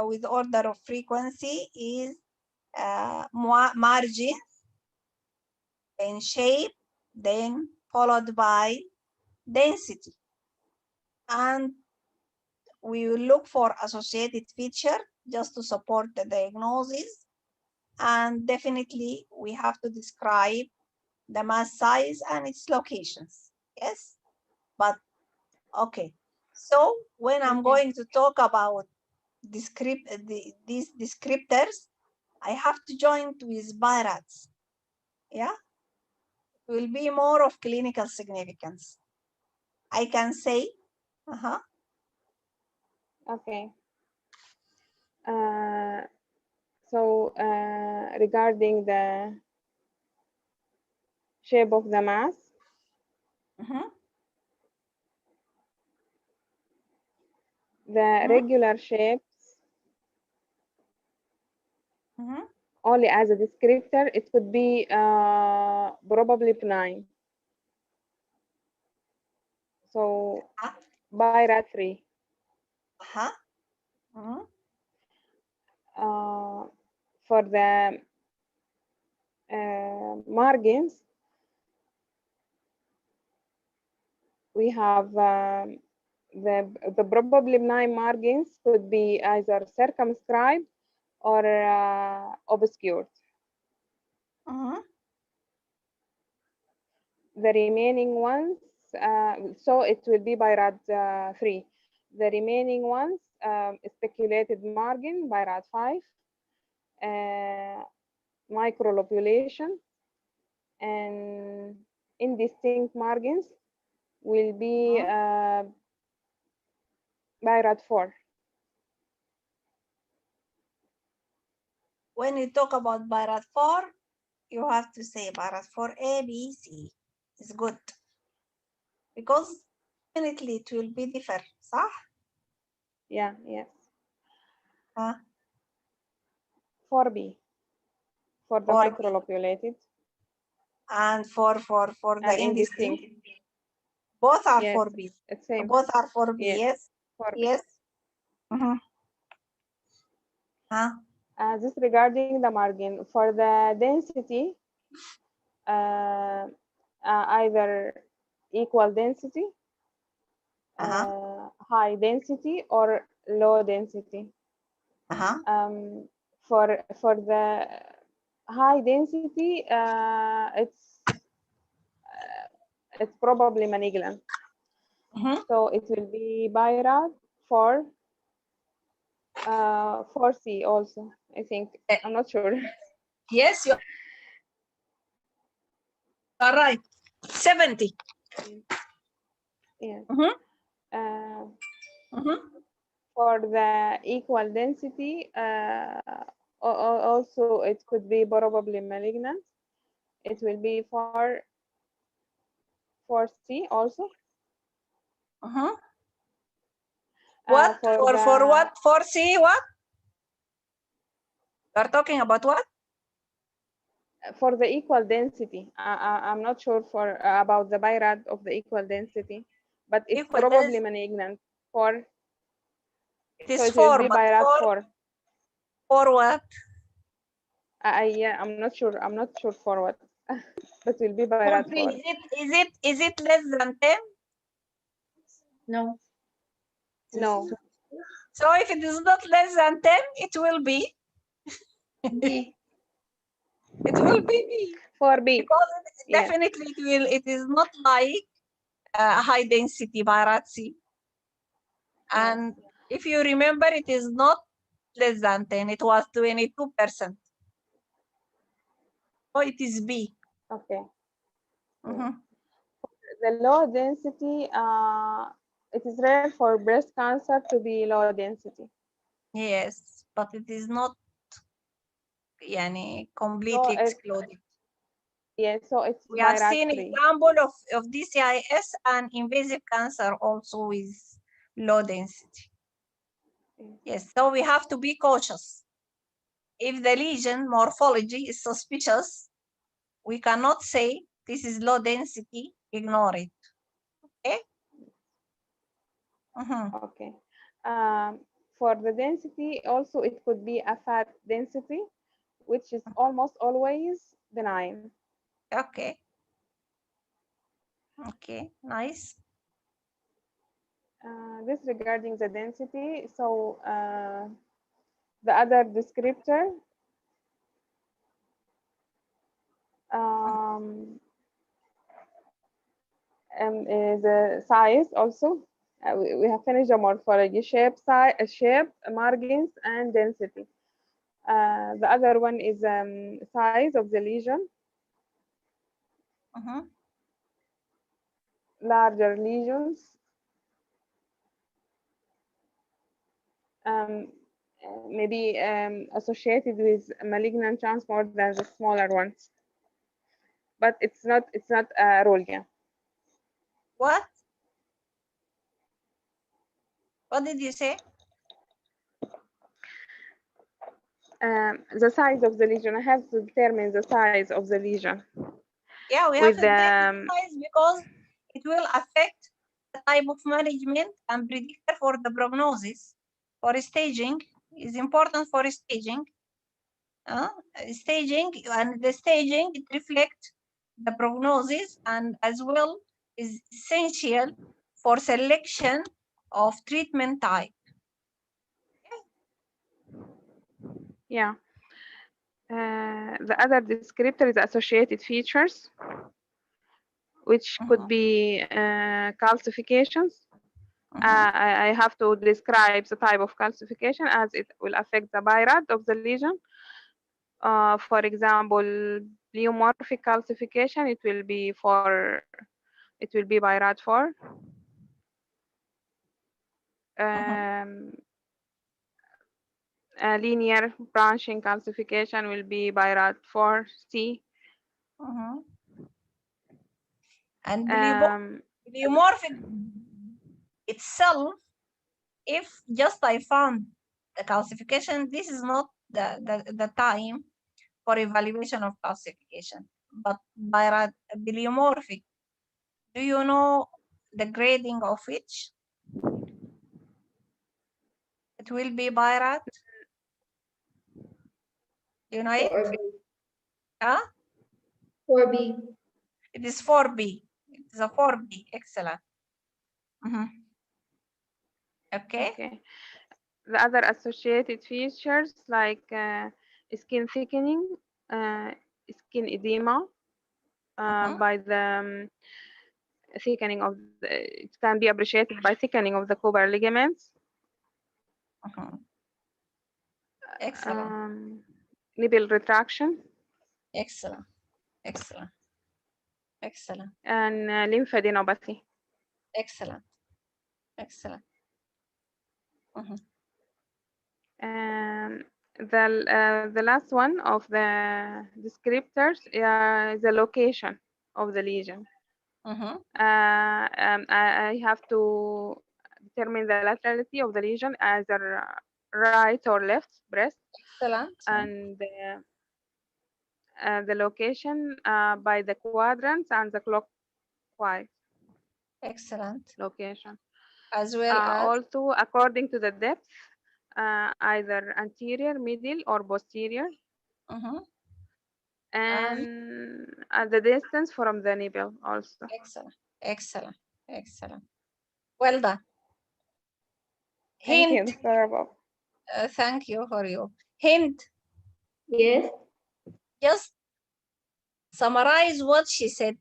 with order of frequency is margin, then shape, then followed by density. And we will look for associated feature just to support the diagnosis. And definitely we have to describe the mass size and its locations. Yes, but okay. So when I'm going to talk about these descriptors, I have to join with BIRADS. Yeah, it will be more of clinical significance. I can say, Okay. So regarding the shape of the mass, the regular shapes, only as a descriptor, it could be probably benign. So BIRAD 3. For the margins, we have the probably benign margins could be either circumscribed or obscured. The remaining ones, so it will be BIRAD 3. The remaining ones speculated margin by RAD5, microlobulation, and indistinct margins will be by RAD4. When you talk about Bharat 4, you have to say Bharat 4A, B, C. It's good. Because definitely it will be different, صح? Yeah, yes. 4B. For the 4B. microlobulated. And for the And indistinct. Both are Yes, 4B. it's same. Both are 4B, Yes. yes. 4B. Yes. This regarding the margin. For the density, either equal density, high density, or low density. For the high density, it's probably malignant. So it will be BIRAD for 4C also, I think. I'm not sure. Yes, you are right. 70. Yes. For the equal density, also it could be probably malignant. It will be for 4C also. What? For what? 4C what? You're talking about what? For the equal density. I'm not sure for about the BIRAD of the equal density, but it's equal probably malignant for. It is so it 4, will be but BIRAD 4. For what? Yeah, I'm not sure. I'm not sure for what, but will be BIRAD 4. Is it less than 10? No. No. So if it is not less than 10, it will be B. It will be B. For B. Because Yes. definitely it will. It is not like high density biopsy. And if you remember, it is not less than 10. It was 22%. So it is B. Okay. The low density, it is rare for breast cancer to be low density. Yes, but it is not completely excluded. Yes, so it's We have BIRAD seen 3. example of DCIS and invasive cancer also with low density. Yes, so we have to be cautious. If the lesion morphology is suspicious, we cannot say this is low density, ignore it. Okay? Okay. For the density, also it could be a fat density, which is almost always benign. Okay. Okay, nice. This regarding the density. So the other descriptor is a size also. We have finished the morphology, shape, size, shape, margins, and density. The other one is size of the lesion. Larger lesions. Maybe associated with malignant chance more than the smaller ones. But it's not a rule, yeah. What? What did you say? The size of the lesion. I have to determine the size of the lesion. Yeah, we have to determine size because it will affect the type of management and predictor for the prognosis. For staging is important for staging. Staging and the staging it reflects the prognosis and as well is essential for selection of treatment type. Yeah. The other descriptor is associated features, which could be calcifications, I have to describe the type of calcification as it will affect the BIRAD of the lesion. For example, pleomorphic calcification, it will be BIRAD 4. Linear branching calcification will be BIRAD 4C. And pleomorphic itself, if just I found the calcification, this is not the time for evaluation of calcification. But BIRAD pleomorphic, do you know the grading of which? It will be BIRAD. Do you know it? 4B. Huh? 4B. It is 4B. It is a 4B. Excellent. Okay. The other associated features like skin thickening, skin edema by the thickening of it can be appreciated by thickening of the Cooper ligaments. Excellent. Nipple retraction. Excellent. Excellent. Excellent. And lymphadenopathy. Excellent. Excellent. And the last one of the descriptors is the location of the lesion. I have to determine the laterality of the lesion, either right or left breast. Excellent. And the location by the quadrants and the clockwise. Excellent. Location. As well as? Also, according to the depth, either anterior, middle, or posterior. And the distance from the nipple also. Excellent. Excellent. Excellent. Well done. Thank Hint. you, Dr. Bob. Thank you for you. Hint. Yes. Just summarize what she said.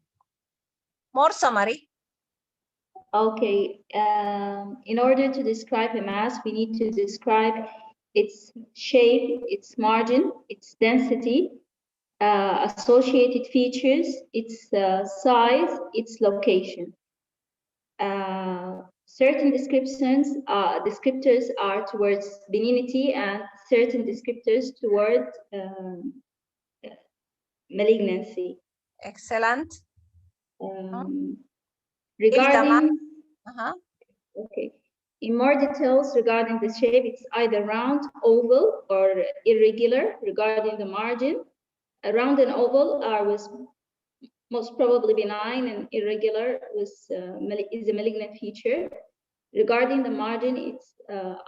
More summary. Okay. In order to describe a mass, we need to describe its shape, its margin, its density, associated features, its size, its location. Certain descriptors are towards benignity and certain descriptors toward malignancy. Excellent. Regarding, okay, in more details regarding the shape, it's either round, oval, or irregular. Regarding the margin, a round and oval are most probably benign, and irregular is a malignant feature. Regarding the margin, it's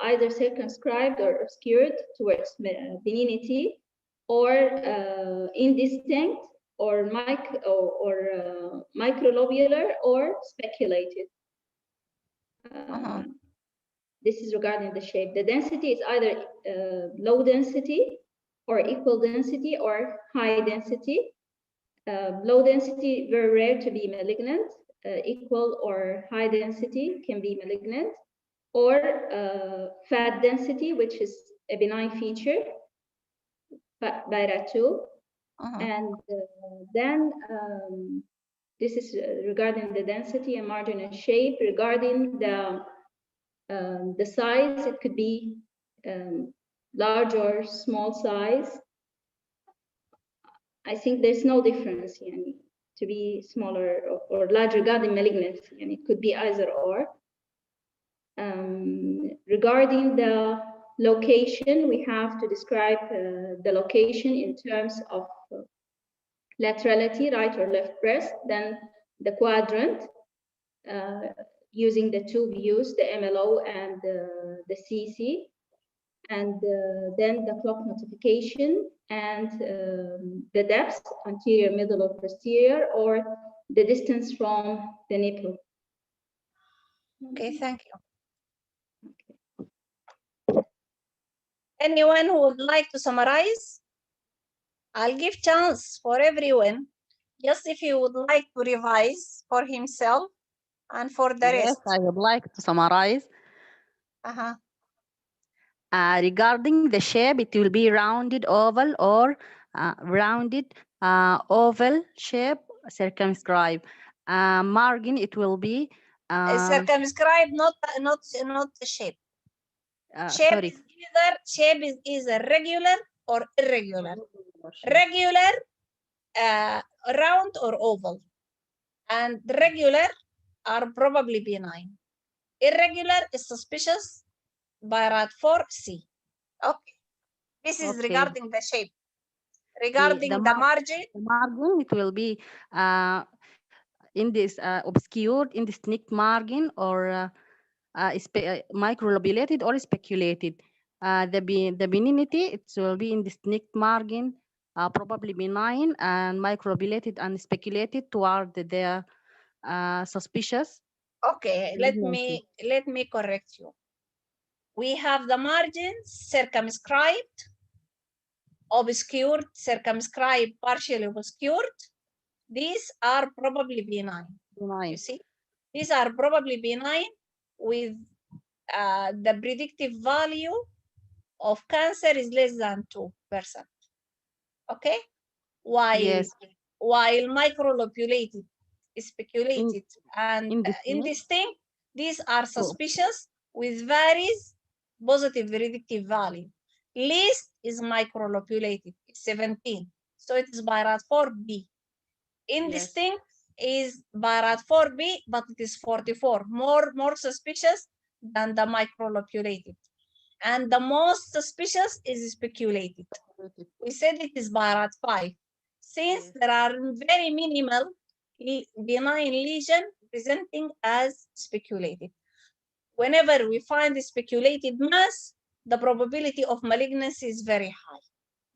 either circumscribed or obscured towards benignity, or indistinct, or microlobular, or speculated. This is regarding the shape. The density is either low density, or equal density, or high density. Low density, very rare to be malignant. Equal or high density can be malignant. Or fat density, which is a benign feature, BIRAD 2. And then this is regarding the density and margin and shape. Regarding the size, it could be large or small size. I think there's no difference to be smaller or large regarding malignancy, and it could be either or. Regarding the location, we have to describe the location in terms of laterality, right or left breast, then the quadrant, using the two views, the MLO and the CC, and then the clock notification, and the depth, anterior, middle, or posterior, or the distance from the nipple. Okay, thank you. Anyone who would like to summarize? I'll give chance for everyone. Just if you would like to revise for himself, And for the Yes, rest? I would like to summarize. Uh-huh. Regarding the shape, it will be rounded oval or rounded oval shape, circumscribed. Margin, it will be Circumscribed, not the shape. Shape sorry. is either regular or irregular. Regular, round or oval, and regular are probably benign. Irregular is suspicious by RAD 4C. Okay, this is regarding the shape. Regarding the margin, it will be in this obscured, indistinct margin, or microlobulated or speculated. The benignity, it will be indistinct margin, probably benign, and microlobulated and speculated toward the suspicious. Okay, let me correct you. We have the margins circumscribed, obscured, circumscribed, partially obscured. These are probably benign. You see, these are probably benign with the predictive value of cancer is less than 2%. Okay, while microlobulated, speculated, and indistinct, these are suspicious with varies positive predictive value. Least is microlobulated, it's 17, so it is by RAD 4B. Indistinct is by RAD 4B, but it is 44, more suspicious than the microlobulated. And the most suspicious is speculated. We said it is by RAD 5. Since there are very minimal benign lesion presenting as speculated. Whenever we find the speculated mass, the probability of malignancy is very high.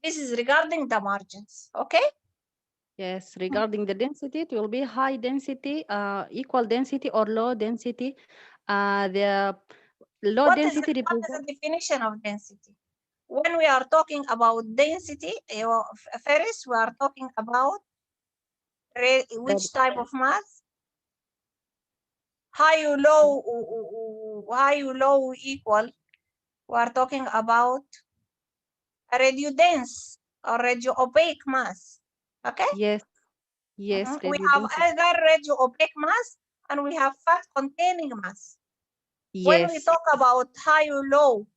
This is regarding the margins, okay? Yes, regarding the density, it will be high density, equal density, or low density. The low density what is the definition of density? When we are talking about density, Ferris, we are talking about which type of mass? High or low equal. We are talking about a radiodense or radio-opaque mass. Okay? Yes. Yes. We have either radio-opaque mass and we have fat-containing mass. When we talk about high or low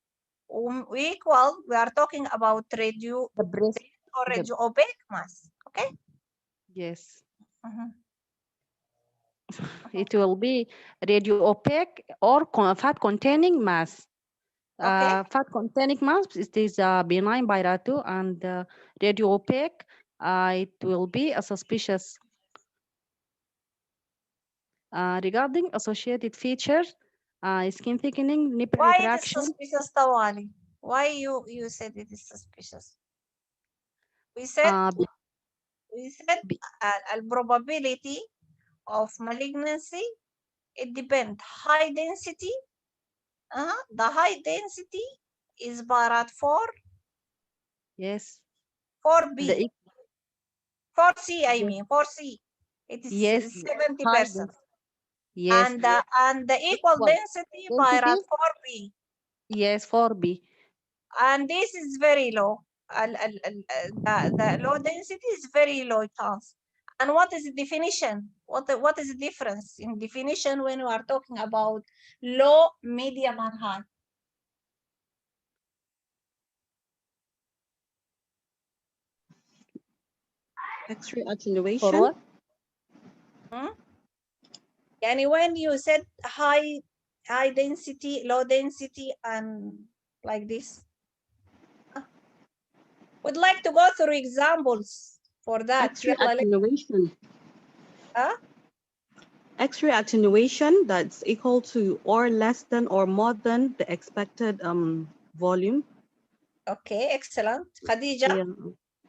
equal, we are talking about radio or radio-opaque mass. Okay? Yes. It will be radio opaque or fat containing mass. Fat containing mass, it is benign by RAD2, and radio opaque, it will be a suspicious. Regarding associated features, skin thickening, nipple retraction. Why it is suspicious, Tawali? Why you said it is suspicious? We said a probability of malignancy, it depends. High density, the high density is by RAD 4. Yes. 4B. 4C, I mean, 4C. It is 70%. Yes. And the equal density by RAD 4B. Yes, 4B. And this is very low. The low density is very low chance. And what is the definition? What is the difference in definition when we are talking about low, medium, and high? X-ray attenuation. For what? And when you said high density, low density, and like this, would like to go through examples for that. X-ray attenuation. X-ray attenuation that's equal to or less than or more than the expected volume. Okay, excellent. Khadija? Yeah.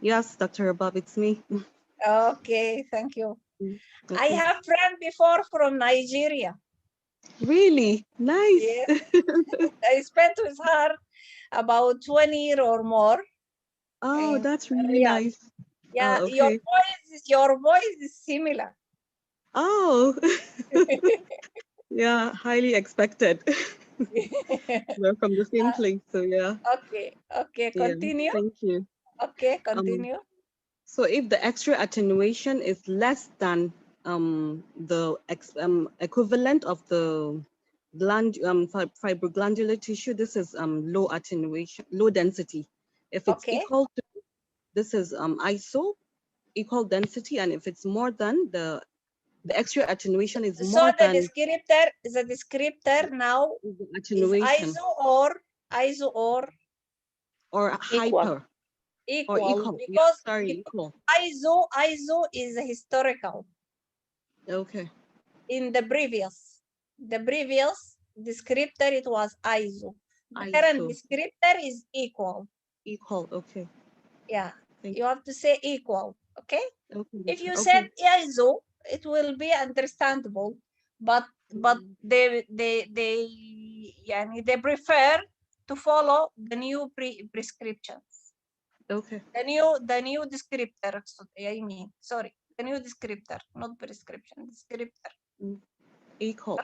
Yes, Dr. Rabab, it's me. Okay, thank you. Okay. I have friend before from Nigeria. Really? Nice. Yes. I spent with her about 20 years or more. Oh, that's really nice. Yeah, Oh, okay. your voice is similar. Oh, Yeah, highly expected. We're from the same place, so yeah. Okay, okay, Yeah, continue. thank you. Okay, continue. So if the extra attenuation is less than the equivalent of the fibroglandular tissue, this is low attenuation, low density. If it's Okay. equal to, this is iso, equal density, and if it's more than the extra attenuation is So more the than descriptor now attenuation is iso or hyper equal, or equal. Yeah, because sorry, equal. iso is historical. Okay. In the previous descriptor it was iso. The current ISO. descriptor is equal. Equal, okay. Yeah, Thank you have to say equal. Okay. Okay. If you Okay. said iso, it will be understandable, but they prefer to follow the new prescriptions. Okay. The new descriptor. I mean, sorry, the new descriptor, not prescription. Descriptor. Equal.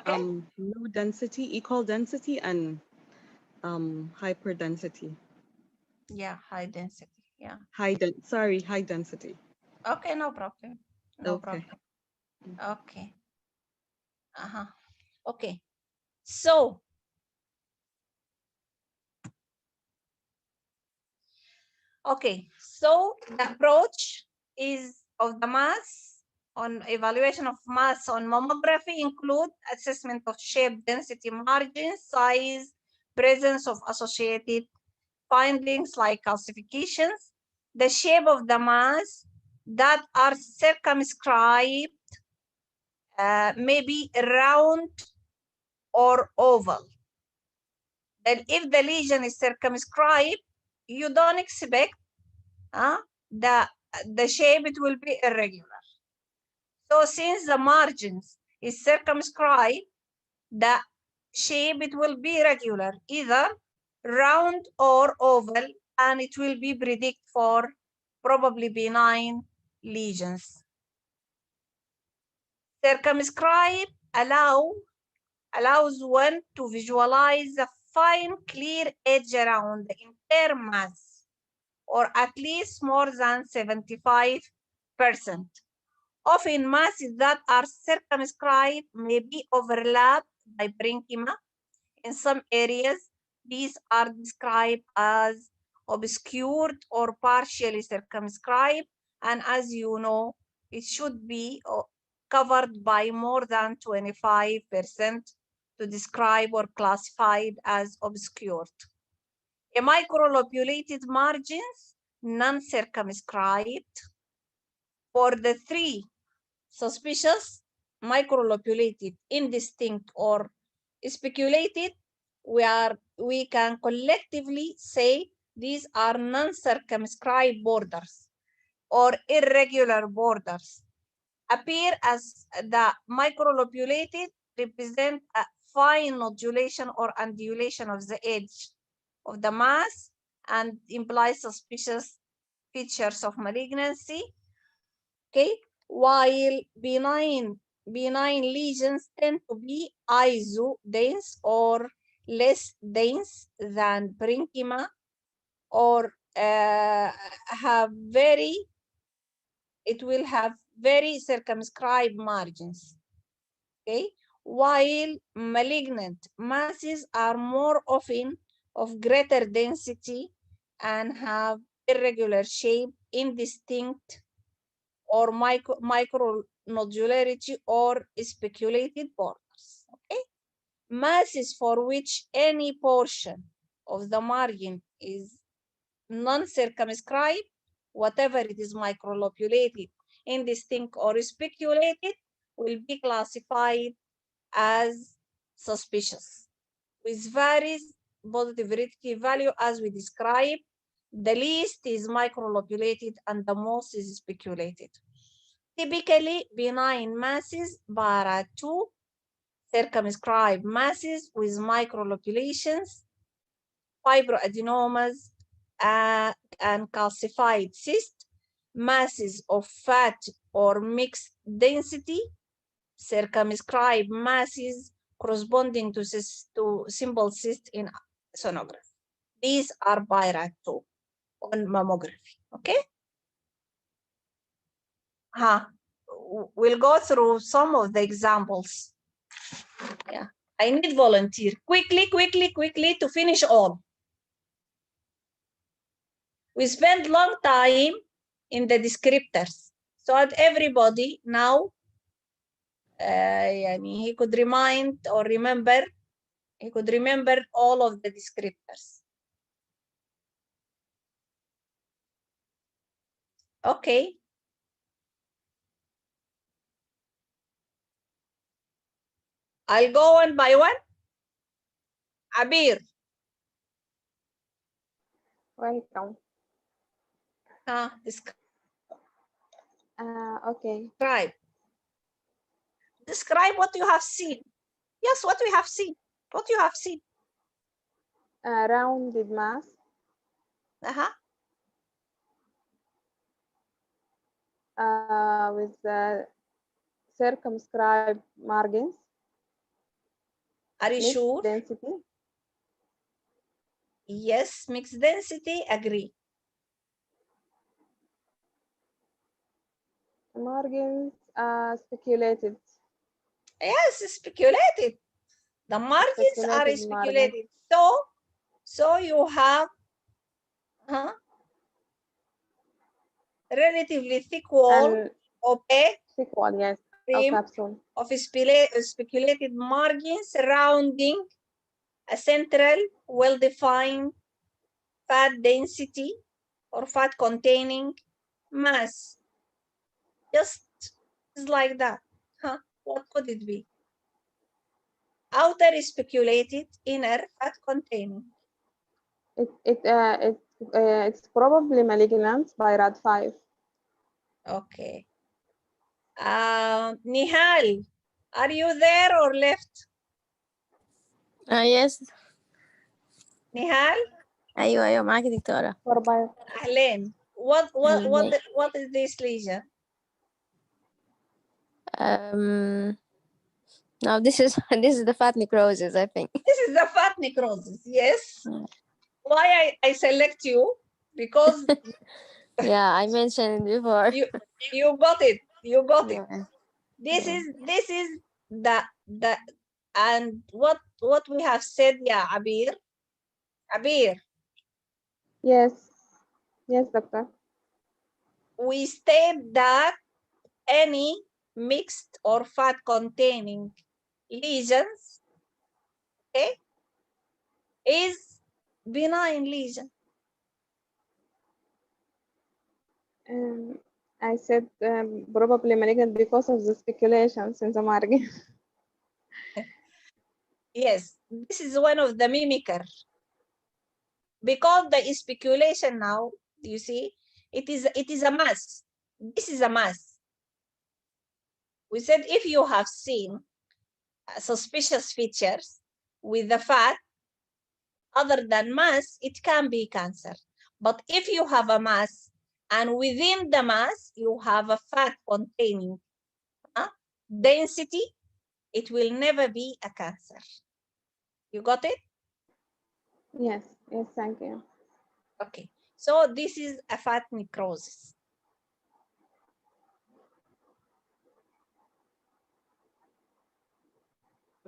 Low density, equal density, and hyper density. Yeah, high density. Yeah. High density. Okay, no problem. No Okay. problem. Okay. Okay. So the approach is of the mass on evaluation of mass on mammography include assessment of shape, density, margin, size, presence of associated findings like calcifications, the shape of the mass that are circumscribed, maybe round or oval. Then if the lesion is circumscribed, you don't expect the shape, it will be irregular. So since the margins is circumscribed, the shape it will be regular, either round or oval, and it will be predict for probably benign lesions. Circumscribe allows one to visualize a fine clear edge around the entire mass, or at least more than 75%. Often masses that are circumscribed may be overlapped by parenchyma. In some areas, these are described as obscured or partially circumscribed, and as you know, it should be covered by more than 25% to describe or classified as obscured. A microlobulated margins, non-circumscribed. For the three suspicious, microlobulated, indistinct, or speculated, we can collectively say these are non-circumscribed borders or irregular borders. Appear as the microlobulated represent a fine nodulation or undulation of the edge of the mass and imply suspicious features of malignancy. Okay, while benign lesions tend to be iso-dense or less dense than parenchyma, or it will have very circumscribed margins. Okay, while malignant masses are more often of greater density and have irregular shape, indistinct or micronodularity or speculated borders. Okay, masses for which any portion of the margin is non-circumscribed, whatever it is microlobulated, indistinct or speculated, will be classified as suspicious with various positive Ritke value as we described. The least is microlobulated and the most is speculated. Typically, benign masses para 2, circumscribed masses with microlobulations, fibroadenomas, and calcified cysts, masses of fat or mixed density, circumscribed masses corresponding to simple cyst in sonography. These are BIRAT2 on mammography. Okay. We'll go through some of the examples. Yeah, I need volunteer. Quickly to finish all. We spent long time in the descriptors, so that everybody now he could remind or remember, he could remember all of the descriptors. Okay. I'll go one by one. Abir. Welcome. Okay. Describe what you have seen. Yes, what we have seen. What you have seen. Rounded mass. With circumscribed margins. Are you sure? Density. Yes, mixed density, agree. Margins are speculated. Yes, speculated. The margins are speculated. So you have relatively thick wall, opaque, thick wall, yes, rim capsule of speculated margins surrounding a central, well-defined fat density or fat containing mass. Just like that. What could it be? Outer speculated, inner fat containing. It's probably malignant by RAD5. Okay. Nihal, are you there or left? Yes. نهال أيوة معاكي دكتورة. أهلين. What is this lesion? No, this is the fat necrosis, I think. This is the fat necrosis, yes. Why I select you? Because yeah, I mentioned before. You got it. You got it. Yeah. This is the and what we have said, yeah, Abir. Yes, doctor. We state that any mixed or fat containing lesions, okay, is benign lesion. I said probably malignant because of the speculations in the margin. Yes, this is one of the mimicker. Because the speculation now, you see, it is a mass. This is a mass. We said if you have seen suspicious features with the fat other than mass, it can be cancer. But if you have a mass and within the mass you have a fat containing density, it will never be a cancer. You got it? Yes, thank you. Okay, so this is a fat necrosis.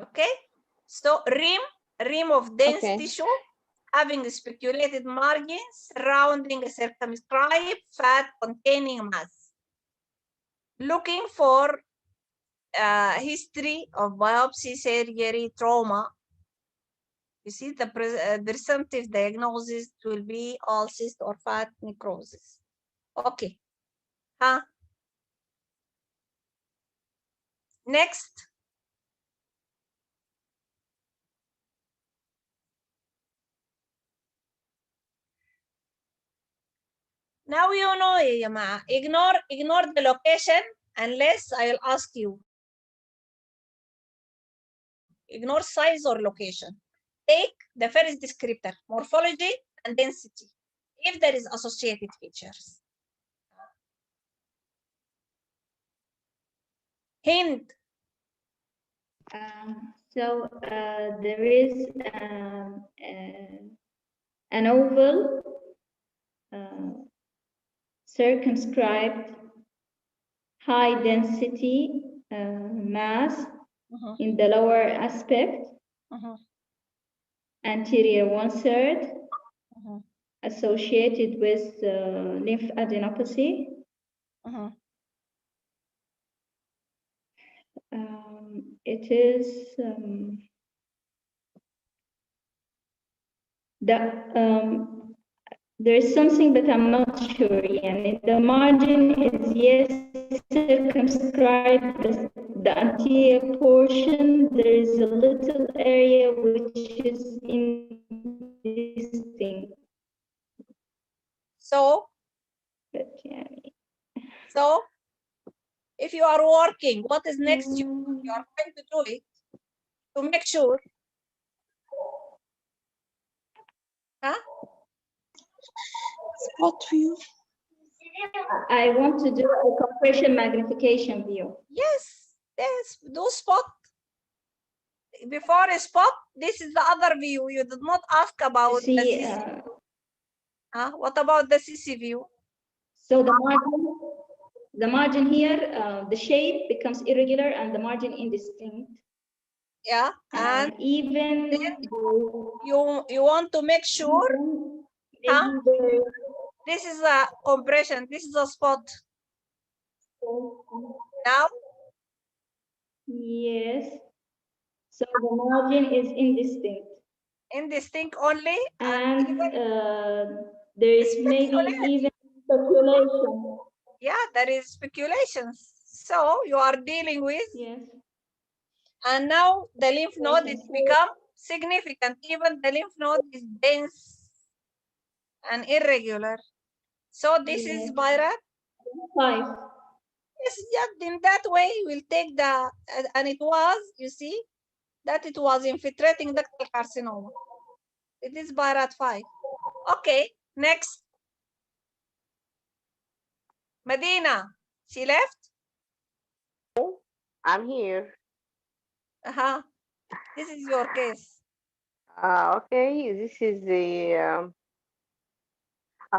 Okay, so rim of dense tissue having speculated margins surrounding a circumscribed fat containing mass. Looking for history of biopsy, surgery, trauma. You see, the presumptive diagnosis will be all cyst or fat necrosis. Okay. Next. Now you know, يا جماعة. Ignore the location unless I'll ask you. Ignore size or location. Take the first descriptor, morphology and density, if there is associated features. Hint. There is an oval circumscribed high density mass in the lower aspect, anterior 1/3, associated with lymph adenopathy. It is there is something, but I'm not sure. And the margin is yes circumscribed, but the anterior portion there is a little area which is indistinct. So, if you are working, what is next? You are going to do it to make sure. Huh? Spot view. I want to do a compression magnification view. Yes, do spot. Before a spot, this is the other view. You did not ask about the CC. What about the CC view? So the margin here, the shape becomes irregular and the margin indistinct. Yeah, and even you want to make sure. This is a compression. This is a spot. Now? Yes. So the margin is indistinct. Indistinct only? And there is maybe even speculation. Yeah, there is speculations. So you are dealing with. Yes. And now the lymph node is become significant. Even the lymph node is dense and irregular. So this is Byrat. 5. Yes, just in that way we'll take the and it was, you see, that it was infiltrating ductal carcinoma. It is Byrat 5. Okay, next. Medina, she left? I'm here. This is your case. Okay, this is a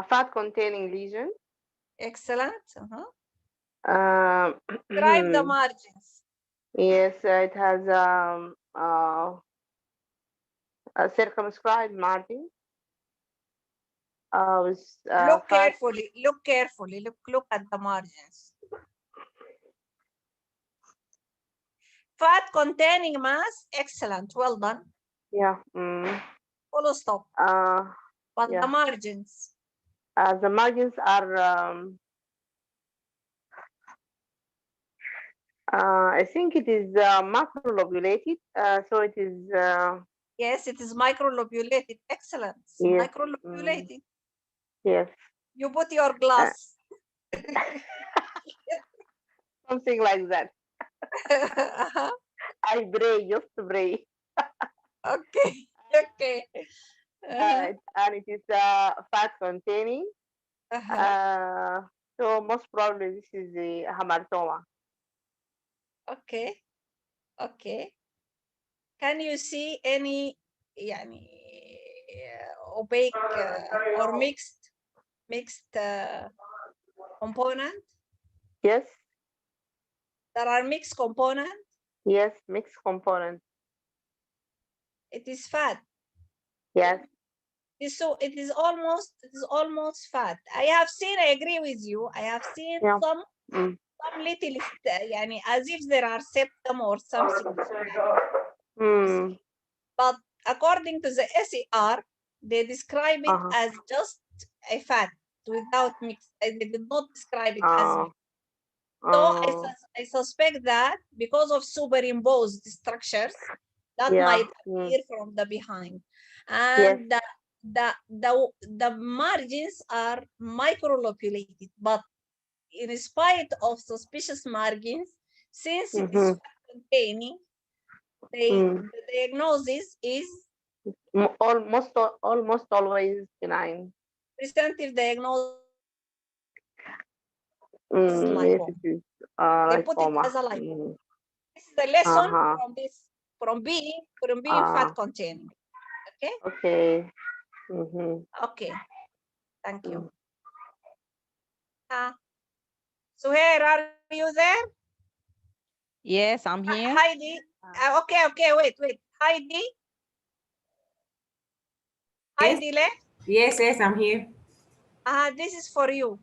fat containing lesion. Excellent. Describe the margins. Yes, it has a circumscribed margin. Look carefully. Look carefully. Look at the margins. Fat containing mass. Excellent. Well done. Yeah. Full stop. But yeah. the margins. The margins are. I think it is macrolobulated. So it is. Yes, it is microlobulated. Excellent. Yes. Microlobulated. Yes. You put your glass. Something like that. I pray, just pray. Okay. Okay. And it is fat containing. So most probably this is the hamartoma. Okay. Okay. Can you see any opaque or mixed component? Yes. There are mixed component? Yes, mixed component. It is fat. Yes. So it is almost fat. I have seen, I agree with you. I have seen some little as if there are septum or something. But according to the SER, they describe it as just a fat without mix. They did not describe it as mixed. So I suspect that because of superimposed structures, that might appear from the behind, and the margins are microlobulated. But in spite of suspicious margins, since it is containing, the diagnosis is almost always benign. Presentive diagnosis. Yes, it is they put it as a lipoma. This is is a lesson from being fat containing. Okay. Okay. Okay. Thank you. Suhair, are you there? Yes, I'm here. Heidi. Okay, wait. Heidi. Heidi left? Yes, I'm here. This is for you.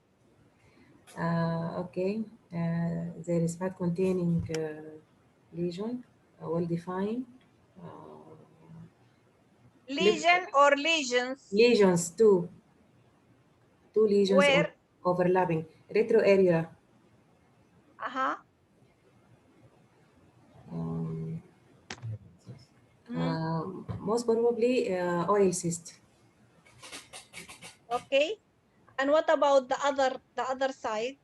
Okay. There is fat containing lesion, well defined. Lesion or lesions? Lesions, two lesions Where? overlapping. Retro area. Most probably oil cyst. Okay. And what about the other side?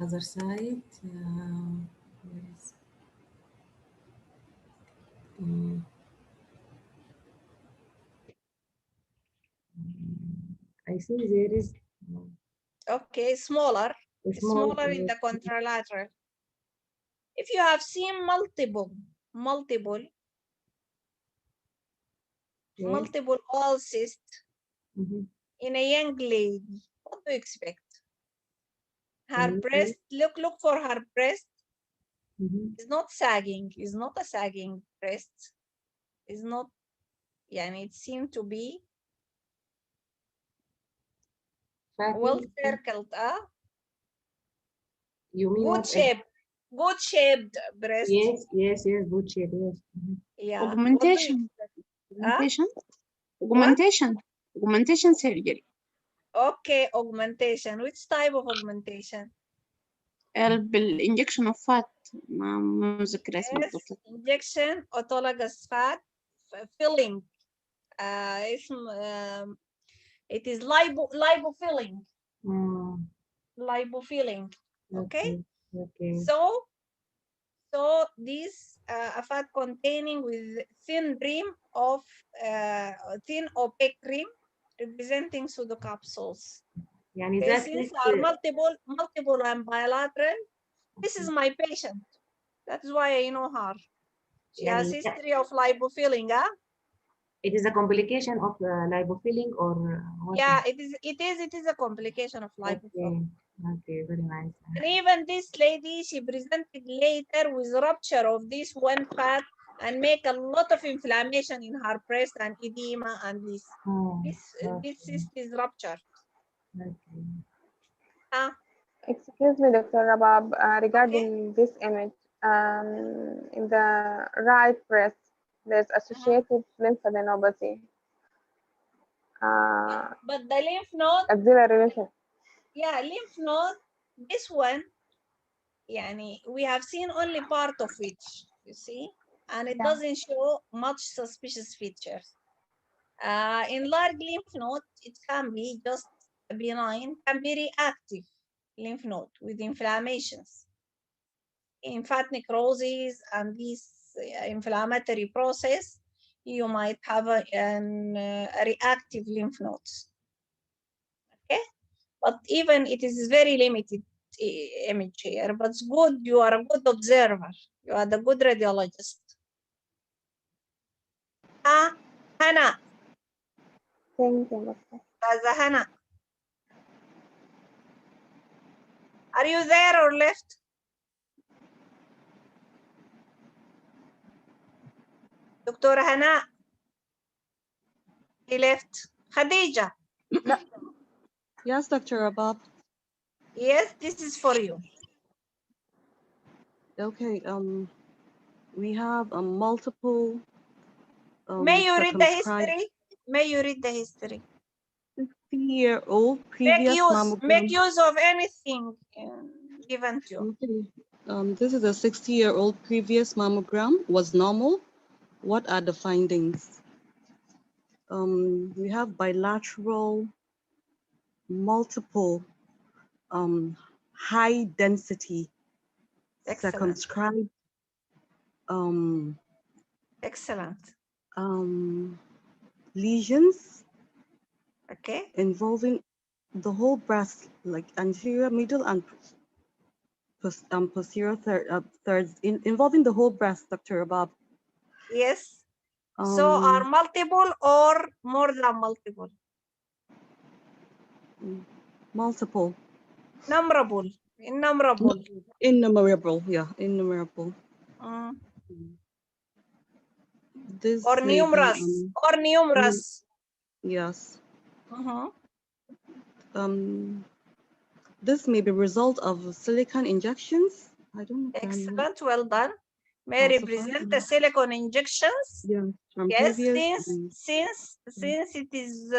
Other side. Yes. I see there is. Okay, smaller. Small, Smaller in the contralateral. If you have seen multiple oil cysts in a young lady, what do you expect? Her breast, look for her breast. It's not sagging, it's not a sagging breast. It's not, it seemed to be well circled, You mean good shape, good shaped breast. Yes, good shape, yes. Yeah. Augmentation. Augmentation surgery. Okay, augmentation. Which type of augmentation? بالinjection of fat. ما مذكرة اسمه بالضبط. Injection autologous fat filling. It is lipofilling. Lipofilling. Okay. So this a fat containing with thin rim of thin opaque rim representing pseudocapsules. Okay, since are multiple and bilateral, this is my patient. That's why I know her. She has history of lipofilling, It is a complication of lipofilling or what? Yeah, it is a complication of lipofilling. Okay, very nice. And even this lady, she presented later with rupture of this one fat and make a lot of inflammation in her breast and edema and this. This cyst is ruptured. Excuse me, Dr. Rabab, regarding this image, in the right breast, there's associated lymphadenopathy. But the lymph node, axillary. Yeah, lymph node, this one, we have seen only part of which, you see, and it doesn't show much suspicious features. In large lymph node, it can be just benign, can be reactive lymph node with inflammations. In fat necrosis and this inflammatory process, you might have a reactive lymph nodes. Okay, but even it is very limited image here, but it's good. You are a good observer. You are the good radiologist. Hannah. Thank you, Doctor. Hannah. Are you there or left? Dr. Hannah. He left. Khadija. Yes, Dr. Rabab. Yes, this is for you. Okay, we have multiple May you read the history? May you read the history? 50-year-old previous mammogram. Make use of anything given to you. Okay. This is a 60-year-old previous mammogram, was normal. What are the findings? We have bilateral, multiple, high density, circumscribed. Excellent. Lesions. Okay. Involving the whole breast, like anterior, middle, and posterior thirds involving the whole breast, Dr. Rabab. Yes. So are multiple or more than multiple? Multiple. Numerable. Innumerable. Innumerable, yeah, innumerable. This Or may numerous. be, Or numerous. yes. This may be result of silicone injections. I don't know. Excellent, well done. May represent the silicone injections. From Yes, previous, since it is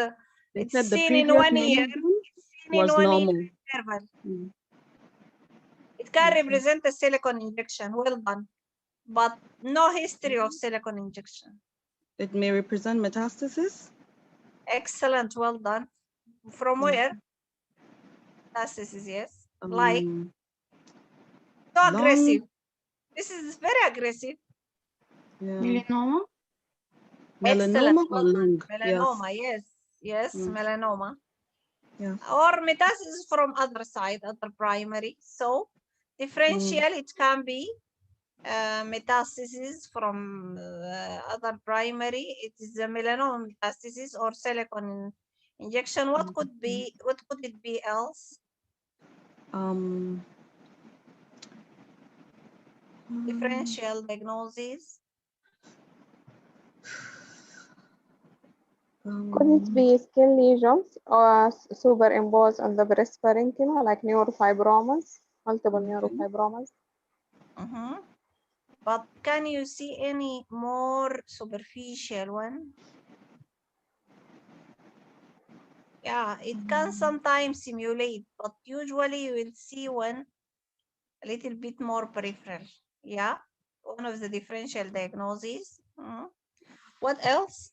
they it's said the seen in previous 1 year. was normal. Interval. It can represent a silicone injection. Well done, but no history of silicone injection. It may represent metastasis. Excellent, well done. From where? Metastasis, yes. Like so aggressive. This is very aggressive. Melanoma. Excellent. Melanoma or Well done. lung? Melanoma, yes, Mm. melanoma. Yes. Or metastasis from other side, other primary. So differential, it can be metastasis from other primary. It is a melanoma metastasis or silicone injection. What could be? What could it be else? Differential diagnosis. Could it be skin lesions or superimposed on the breast parenchyma, like neurofibromas, multiple neurofibromas? But can you see any more superficial one? Yeah, it can sometimes simulate, but usually you will see one a little bit more peripheral. Yeah, one of the differential diagnoses. What else?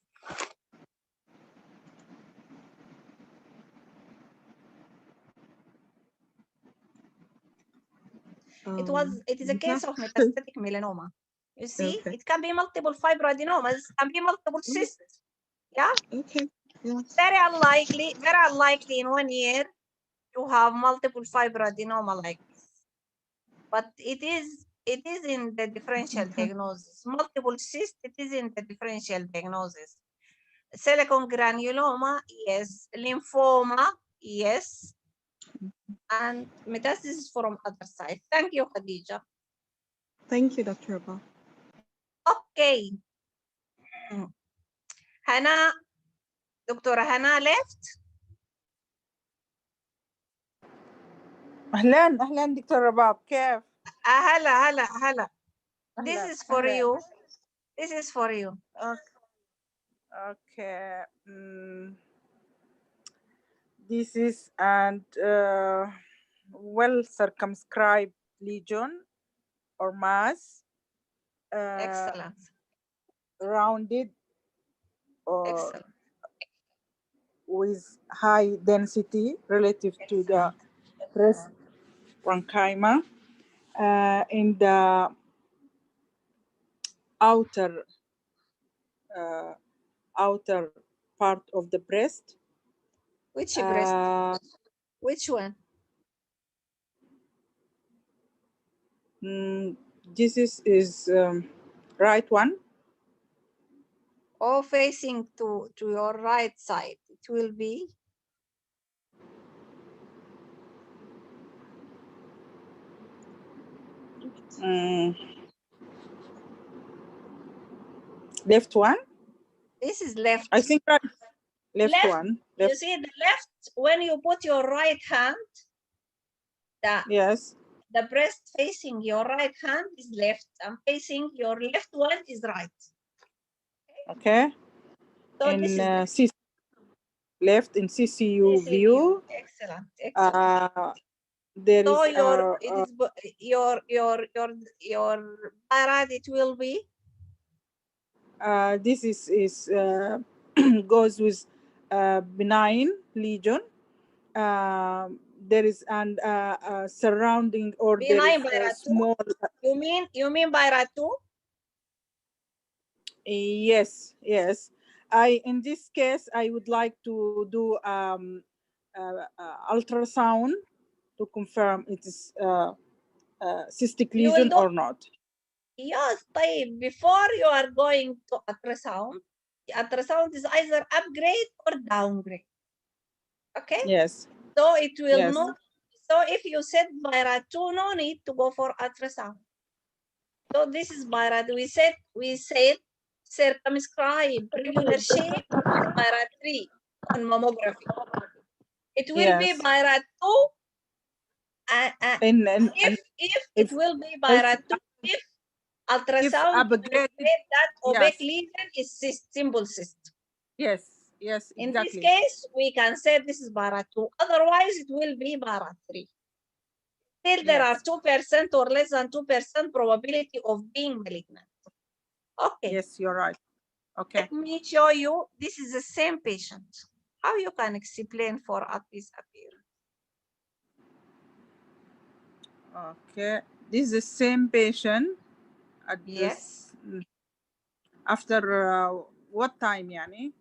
It is a case of metastatic melanoma. You see, it can be multiple fibroadenomas, can be multiple cysts. Yeah. Okay. Yes. Very unlikely in 1 year to have multiple fibroadenoma like this. But it is in the differential diagnosis. Multiple cyst, it is in the differential diagnosis. Silicone granuloma, yes. Lymphoma, yes. And metastasis from other side. Thank you, Khadija. Thank you, Dr. Abba. Okay. Hannah, Dr. Hannah left. اهلا دكتور رباب كيف؟ هلا. This is for you. This is for you. Okay. This is and well circumscribed lesion or mass. Excellent. Rounded or excellent. With high density relative to the breast parenchyma in the outer part of the breast. Which breast? Which one? This is right one. Or facing to your right side. It will be left one. This is left. I think right. Left one. Left. You see the left, when you put your right hand, yes, the breast facing your right hand is left, and facing your left one is right. Okay. So in this is left in CCU view. Excellent. There so is your parad, it will be this is goes with benign lesion. There is an surrounding, or there benign is a small. You mean Bayrat 2? Yes. In this case, I would like to do ultrasound to confirm it is cystic You will lesion or not. Yes, طيب, before you are going to ultrasound, the ultrasound is either upgrade or downgrade. Okay? Yes. So it will Yes. not, so if you said BIRAD 2, no need to go for ultrasound. So this is BIRAD. We said circumscribe regular shape is BIRAD 3 on mammography. It will be Yes. BIRAD 2 if it will be BIRAD 2 if ultrasound upgraded, that opaque yes. lesion is cyst, simple cyst. Yes, yes, In exactly. this case, we can say this is BIRAD 2. Otherwise, it will be BIRAD 3. Still, there are 2% or less than 2% probability of being malignant. Okay. Yes, you're right. Okay. Let me show you. This is the same patient. How you can explain for us this appearance? Okay. This is the same patient at Yes. this after what time, yani?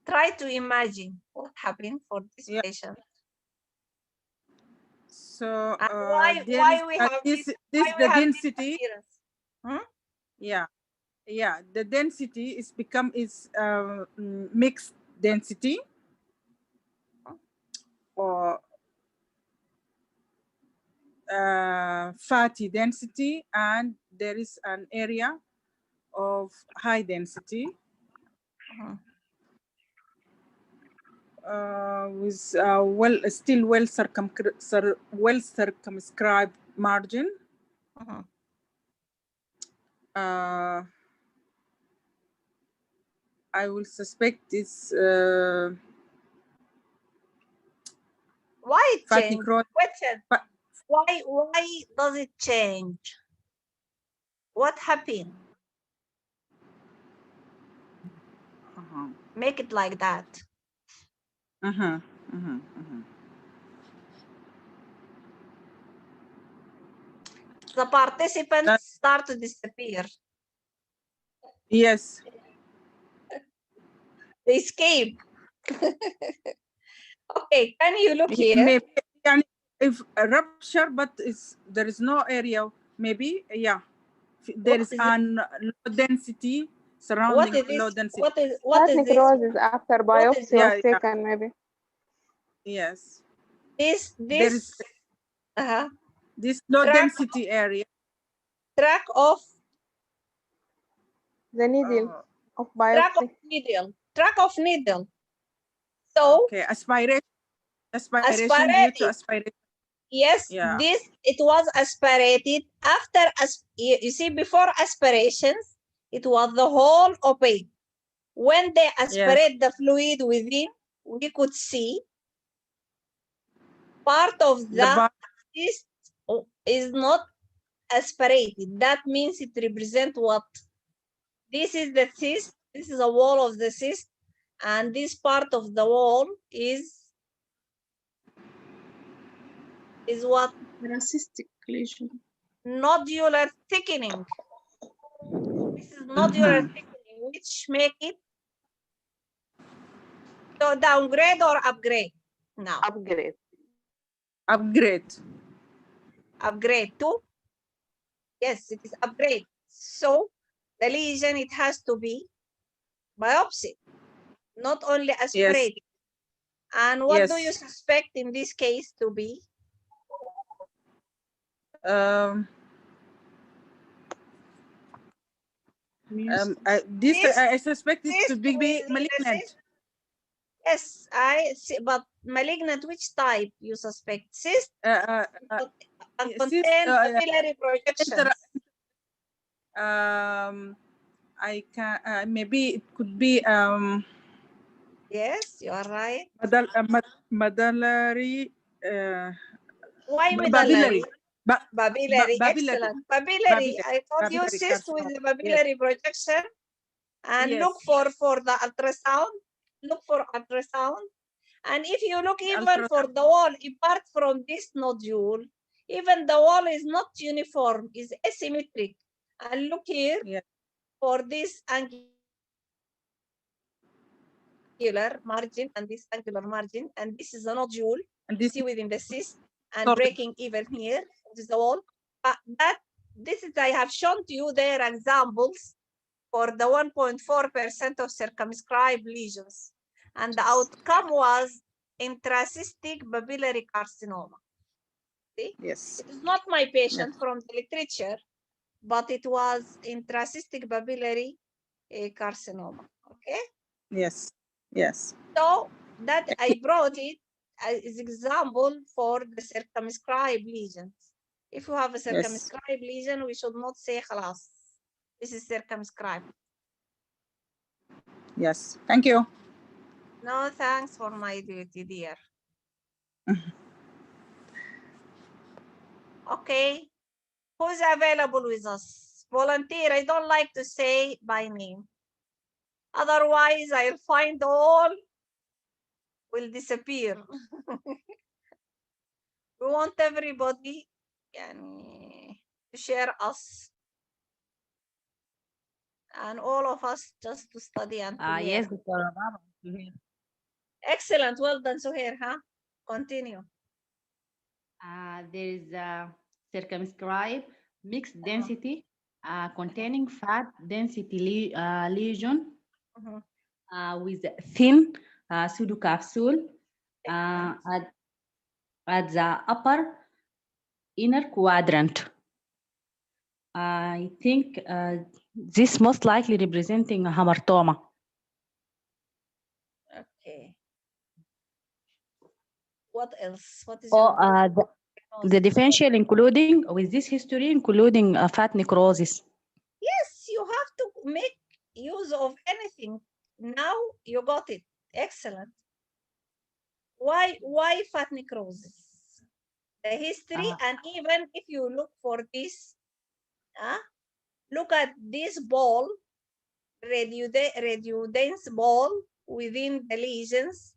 Try to imagine what happened for this patient. So why we have this why we the have density. This appearance? Hmm? Yeah, the density is mixed density or fatty density, and there is an area of high density with still well circumscribed margin. I will suspect this why it fat changed? necrosis. Question. Why does it change? What happened? Make it like that. The participants start to disappear. Yes. They escape. Okay, can you look here? Maybe if a rupture, but there is no area. Maybe there is an low density surrounding low density. What is necrosis after biopsy was Yeah. taken, maybe. Yes. This this low density area. Track of the needle of biopsy. Track of needle. So okay, aspiration due to aspiration. Yes, it was aspirated after you see, before aspirations, it was the whole opaque. When they aspirate the fluid within, we could see part of the cyst is not aspirated. That means it represents what? This is the cyst, this is a wall of the cyst, and this part of the wall is what? Cystic lesion. Nodular thickening. This is nodular thickening, which make it so downgrade or upgrade now? Upgrade. Upgrade to? Yes, it is upgrade. So the lesion, it has to be biopsy, not only aspirated. Yes. And what do you suspect in this case to be? I suspect it to be malignant. Yes, I see, but malignant, which type you suspect? Cyst? And contain papillary projections. I can maybe it could be yes, you are right. medullary. Why medullary? Papillary, excellent. Papillary. I told you cyst with the papillary projection, and look for the ultrasound. Look for ultrasound, and if you look even for the wall, apart from this nodule, even the wall is not uniform, is asymmetric. And look here for this angular margin and this angular margin, and this is a nodule, And you see within the cyst and breaking even here, it is the wall. But this is, I have shown to you their examples for the 1.4% of circumscribed lesions. And the outcome was intracystic papillary carcinoma. See? Yes. It is not my patient from the literature, but it was intracystic papillary carcinoma. Okay? Yes. Yes. So that I brought it as example for the circumscribed lesions. If you have a circumscribed lesion, we should not say خلاص. This is circumscribed. Yes. Thank you. No, thanks for my duty, dear. Okay. Who's available with us? Volunteer. I don't like to say by name. Otherwise, I'll find all will disappear. We want everybody to share us. And all of us just to study and to Yes, learn. Dr. Baba. Excellent. Well done, Suhair. Huh? Continue. There is a circumscribed mixed density containing fat density lesion with thin pseudocapsule at the upper inner quadrant. I think this most likely representing a hamartoma. Okay. What else? What is the differential including with this history including fat necrosis. Yes, you have to make use of anything. Now you got it. Excellent. Why fat necrosis? The history, and even if you look for this, look at this ball, radiodense ball within the lesions.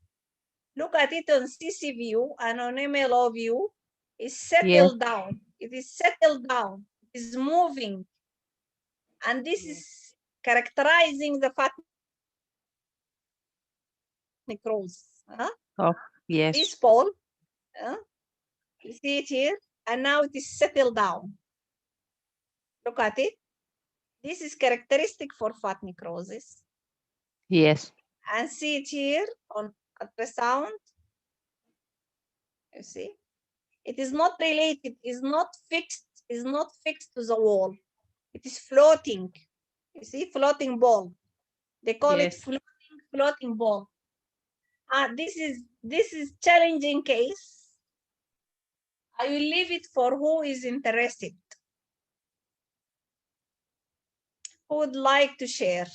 Look at it on CC view and on MLO view. It's settled down. It is settled down. It is moving. And this is characterizing the fat necrosis. Oh, yes. This ball, you see it here, and now it is settled down. Look at it. This is characteristic for fat necrosis. Yes. And see it here on ultrasound. You see, it is not related, is not fixed to the wall. It is floating. You see, floating ball. They call it floating ball. This is challenging case. I will leave it for who is interested. Who would like to share?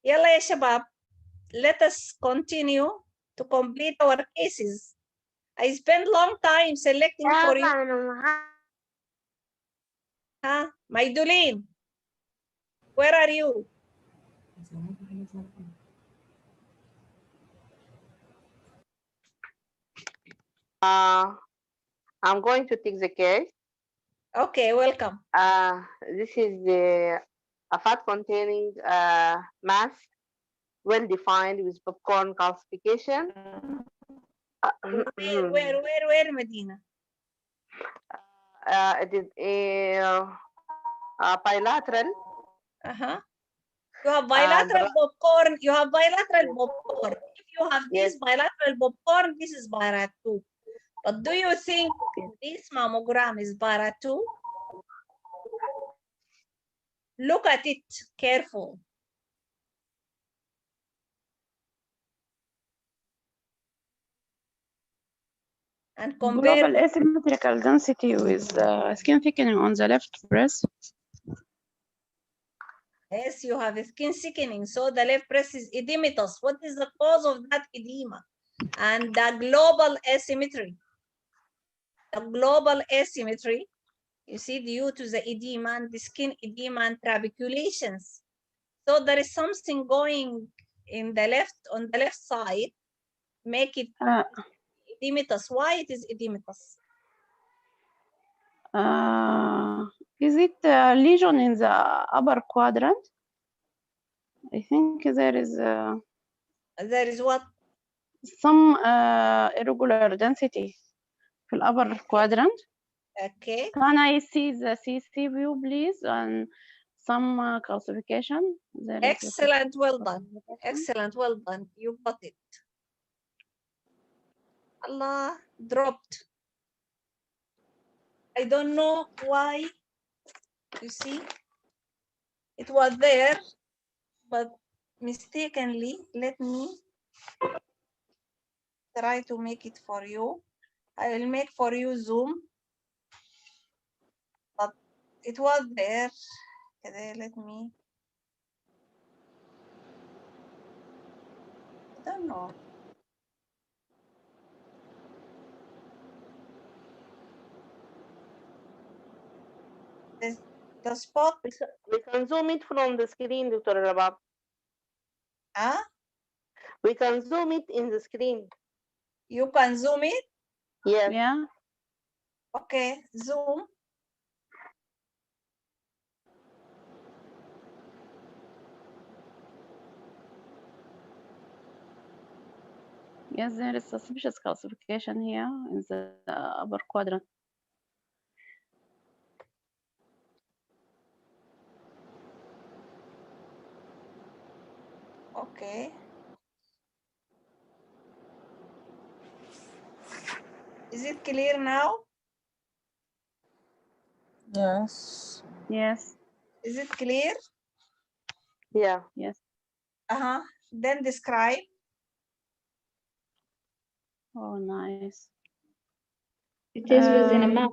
Yalla ya shabab, let us continue to complete our cases. I spent long time selecting for you. Maidulin, where are you? I'm going to take the case. Okay, welcome. This is a fat containing mass, well defined with popcorn calcification. Where, Medina? It is a bilateral. You have bilateral popcorn. You have bilateral popcorn. If you have this bilateral popcorn, this is Bara 2. But do you think this mammogram is Bara 2? Look at it careful. And compare global asymmetrical density with skin thickening on the left breast. Yes, you have a skin thickening, so the left breast is edematous. What is the cause of that edema? And the global asymmetry. The global asymmetry, you see, due to the edema and the skin edema and trabeculations. So there is something going in the left, on the left side, make it edematous. Why it is edematous? Is it a lesion in the upper quadrant? I think there is what? Some irregular density في upper quadrant. Okay. Can I see the CC view, please, and some classification? Excellent, well done. Excellent, well done. You got it. Allah dropped. I don't know why. You see, it was there, but mistakenly, let me try to make it for you. I will make for you Zoom, but it was there. Okay, let me. I don't know. The spot. We can zoom it from the screen, Dr. Rabab. Huh? We can zoom it in the screen. You can zoom it? Yes. Yeah. Okay, zoom. Yes, there is suspicious classification here in the upper quadrant. Okay. Is it clear now? Yes. Yes. Is it clear? Yeah. Yes. Then describe. Oh, nice. It is within a map.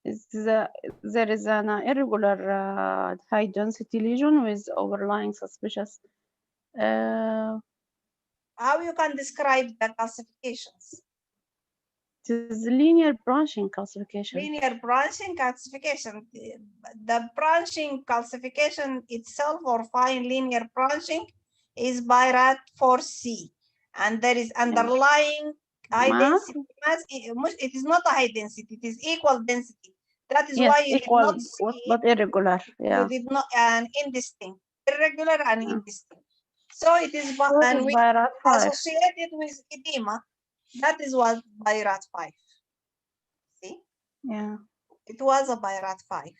There is an irregular high density lesion with overlying suspicious. How you can describe the classifications? It is linear branching classification. Linear branching classification. The branching classification itself, or fine linear branching, is by RAT 4C, and there is underlying high density mass. It is not a high density; it is equal density. That is why you equal, did not see, but irregular. Yeah. you did not indistinct, irregular and indistinct. So it is by, So and it's we by RAT 5. associated with edema. That is what by RAT 5. See? Yeah. It was a by RAT 5.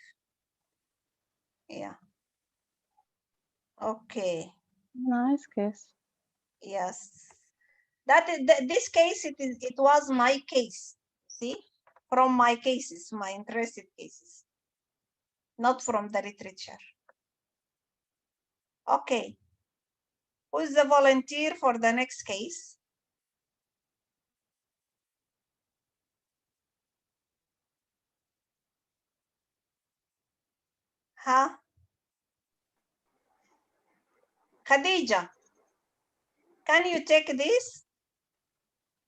Yeah. Okay. Nice case. Yes. That is this case. It was my case. See, from my cases, my interested cases, not from the literature. Okay. Who is the volunteer for the next case? Huh? Khadija, can you take this?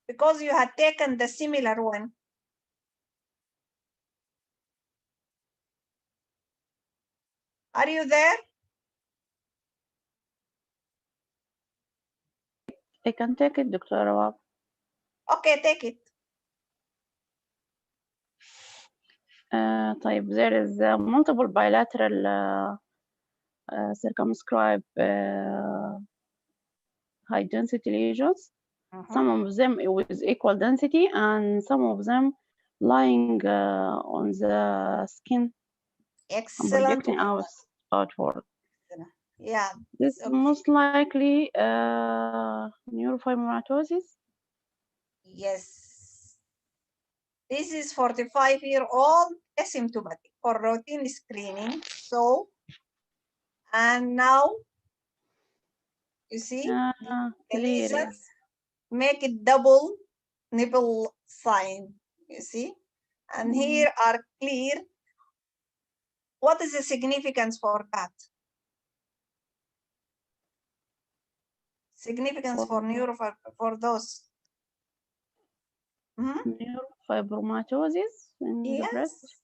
Because you had taken the similar one. Are you there? I can take it, Dr. Rawab. Okay, take it. طيب, there is multiple bilateral circumscribed high density lesions. Some of them with equal density and some of them lying on the skin. Excellent. Projecting outward. Yeah. This is most likely neurofibromatosis. Yes. This is 45-year-old asymptomatic for routine screening. So, and now, you see, the lesions make it double nipple sign, you see? And here are clear. What is the significance for that? Significance for for those. Neurofibromatosis in the breast.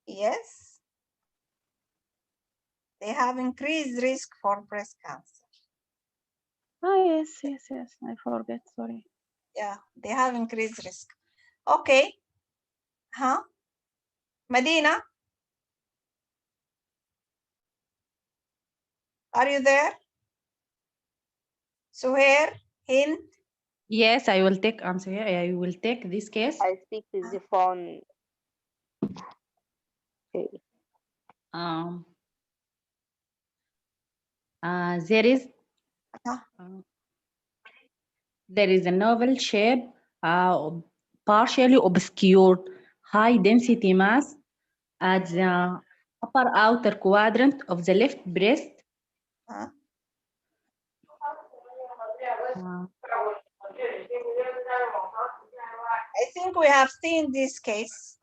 Yes. They have increased risk for breast cancer. Oh, yes. I forget, sorry. Yeah, they have increased risk. Okay. Huh? Medina? Are you there? Suhair, Hind? Yes, I will take answer. I will take this case. I speak with the phone. Okay. There is a novel shape, partially obscured, high density mass at the upper outer quadrant of the left breast. I think we have seen this case.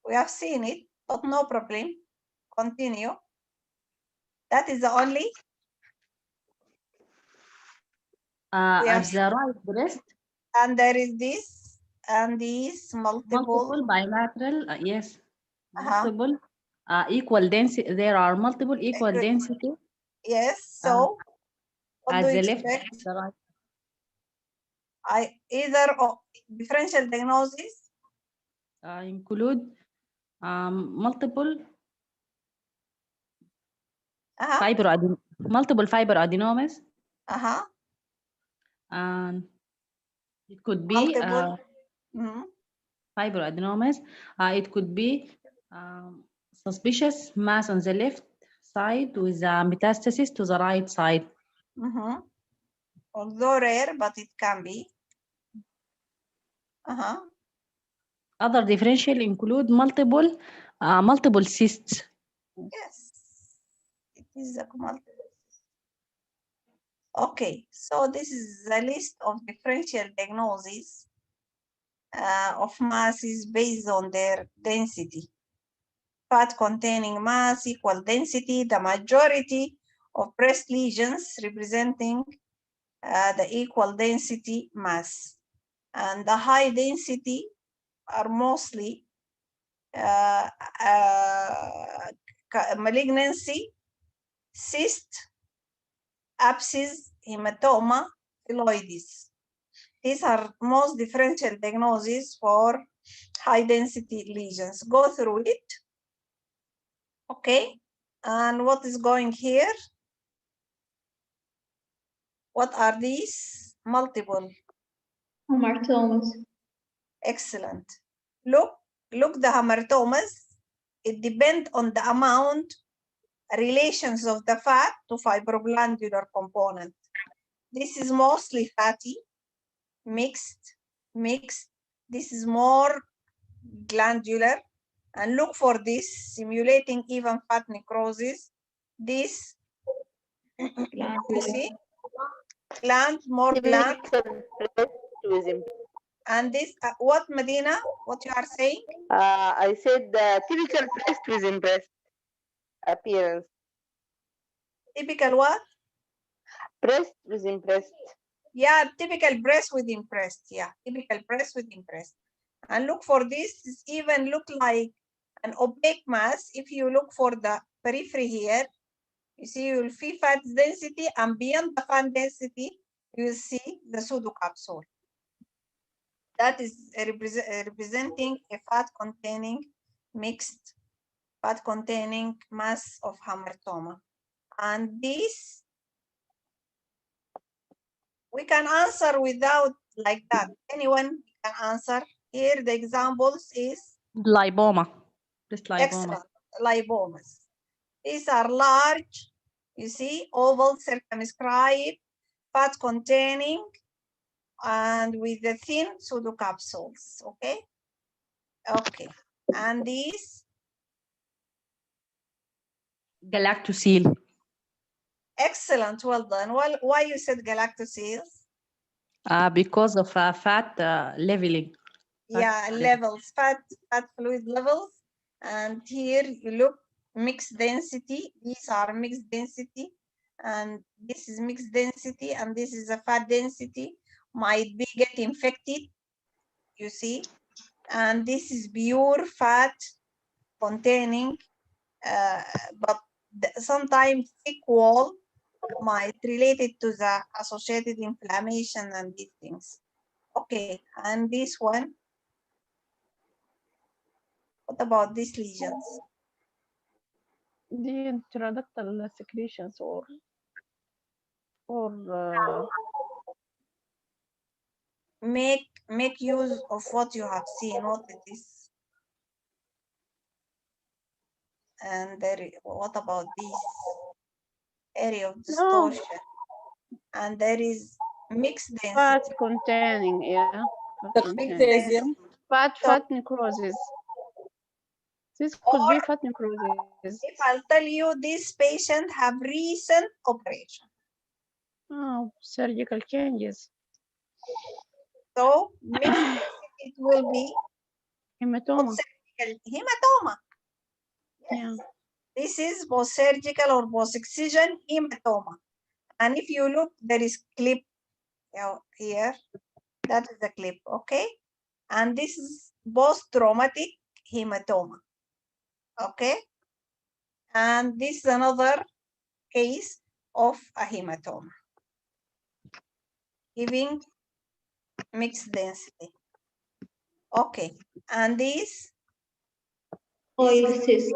We have seen it, but no problem. Continue. That is the only. At the right breast. And there is this, and these multiple bilateral, yes. Multiple equal density. There are multiple equal density. Yes, so what do you expect? The right. Either differential diagnosis include multiple multiple fiber adenomas. And it could be fibroadenomas. It could be suspicious mass on the left side with metastasis to the right side. Although rare, but it can be. Other differential include multiple cysts. Yes, it is a multiple. Okay, so this is the list of differential diagnoses of masses based on their density. Fat containing mass equal density, the majority of breast lesions representing the equal density mass. And the high density are mostly malignancy, cyst, abscess, hematoma, phylloides. These are most differential diagnoses for high density lesions. Go through it. Okay. And what is going here? What are these? Multiple. Hamartomas. Excellent. Look the hamartomas. It depends on the amount, relations of the fat to fibroglandular component. This is mostly fatty, mixed. This is more glandular. And look for this, simulating even fat necrosis. This, you see, more gland. And this, what, Medina? What you are saying? I said the typical breast within breast appearance. Typical what? Breast within breast. Yeah, typical breast within breast. Yeah, typical breast within breast. And look for this, even look like an opaque mass. If you look for the periphery here, you see you will see fat density, and beyond the fat density, you will see the pseudocapsule. That is representing a fat containing mixed fat containing mass of hamartoma. And this we can answer without like that. Anyone can answer. Here the examples is Lipoma. Just lipoma. Excellent. Lipomas. These are large, you see, oval, circumscribed, fat containing, and with the thin pseudocapsules. Okay. Okay. And these Galactocele. Excellent. Well done. Well, why you said galactoceles? Because of fat leveling. Yeah, levels, fat fluid levels. And here you look mixed density. These are mixed density, and this is mixed density, and this is a fat density. Might be get infected, you see. And this is pure fat containing, but sometimes thick wall might relate it to the associated inflammation and these things. Okay, and this one. What about these lesions? The intraductal secretions or make use of what you have seen, what it is. And what about this area of distortion? And there is mixed density. Fat containing, yeah. Fat containing. Fat necrosis. This could be fat necrosis. If I'll tell you this patient have recent operation. Oh, surgical changes. So mixed it will be hematoma. Hematoma. Yeah. This is post-surgical or post-excision hematoma. And if you look, there is clip here. That is the clip, okay? And this is post-traumatic hematoma, okay? And this is another case of a hematoma, giving mixed density. Okay, and this is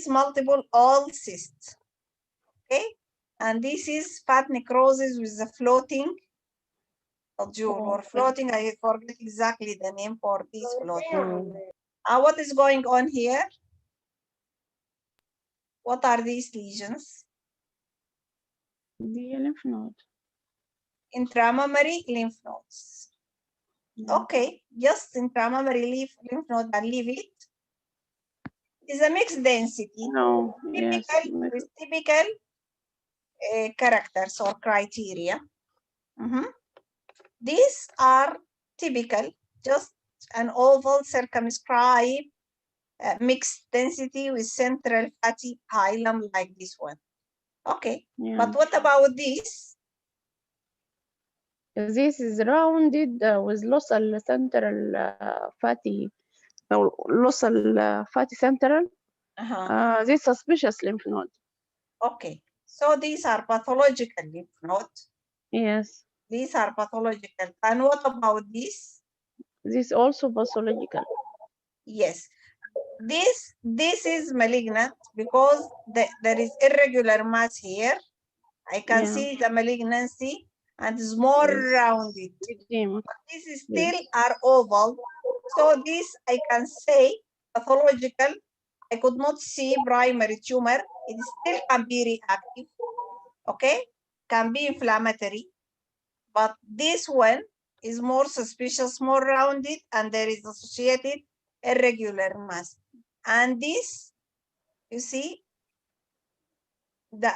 multiple all cysts, okay? And this is fat necrosis with the floating nodule or floating, I forget exactly the name for this floating. What is going on here? What are these lesions? The lymph node. Intramammary lymph nodes. Okay, just intramammary lymph node and leave it. It's a mixed density. No, typical, with typical characters or criteria. These are typical, just an oval circumscribed mixed density with central fatty hilum like this one. Okay, but what about this? This is rounded with lossal central fatty, or lossal fatty central. This suspicious lymph node. Okay, so these are pathological lymph nodes. Yes. These are pathological. And what about this? This also pathological. Yes. This is malignant because there is irregular mass here. I can see the malignancy and it's more rounded. But this is still are oval. So this I can say pathological. I could not see primary tumor. It still can be reactive. Okay, can be inflammatory. But this one is more suspicious, more rounded, and there is associated irregular mass. And this, you see, the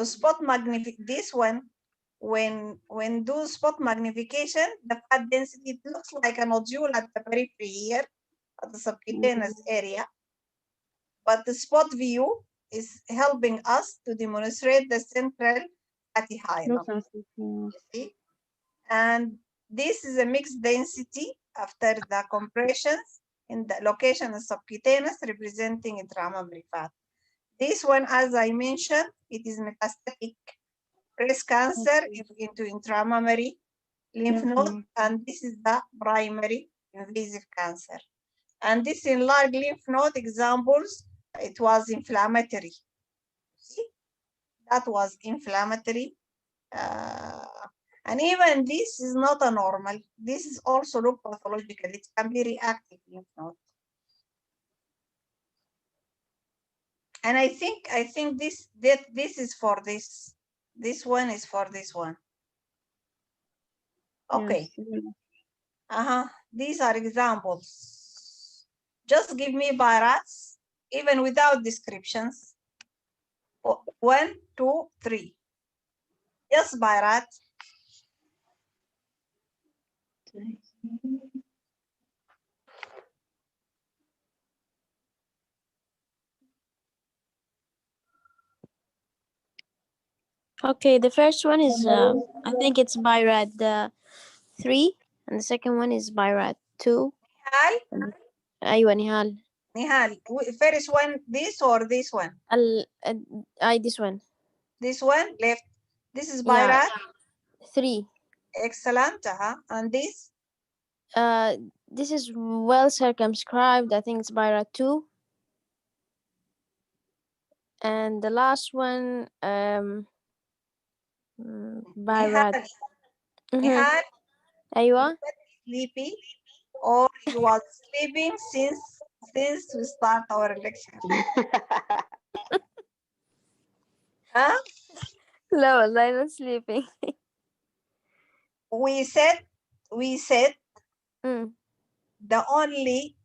spot magnification, this one, when do spot magnification, the fat density, it looks like a nodule at the periphery here, at the subcutaneous area. But the spot view is helping us to demonstrate the central fatty hilum. You see? And this is a mixed density after the compressions in the location of subcutaneous representing intramammary fat. This one, as I mentioned, it is metastatic breast cancer into intramammary lymph node, and this is the primary invasive cancer. And this enlarged lymph node examples, it was inflammatory. See, that was inflammatory. And even this is not a normal. This is also look pathological. It can be reactive lymph node. And I think this is for this. This one is for this one. Okay. These are examples. Just give me barats, even without descriptions. 1, 2, 3. Just barat. Okay, the first one is I think it's BIRAD 3, and the second one is BIRAD 2. Nihal? أيوة نهال. Nihal, first one this or this one? This one. This one left. This is BIRAD 3. Excellent. And this? This is well circumscribed. I think it's BIRAT 2. And the last one, BIRAT. Nihal, أيوة. sleepy, or you was sleeping since we start our lecture? Huh? لا والله not sleeping. We said the only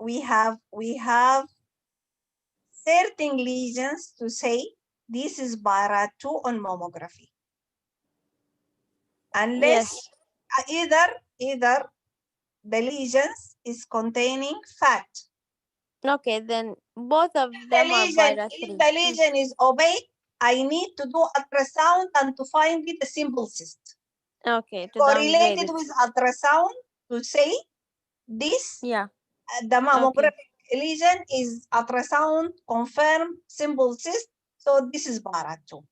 we have certain lesions to say this is BIRAT 2 on mammography. Unless either the lesions is containing fat. Okay, then both of them are BIRAT 3. If the lesion is opaque, I need to do ultrasound and to find it a simple cyst. Okay, to Correlated downgrade it. with ultrasound to say this, yeah, the mammographic lesion is ultrasound confirmed simple cyst, so this is BIRAT 2.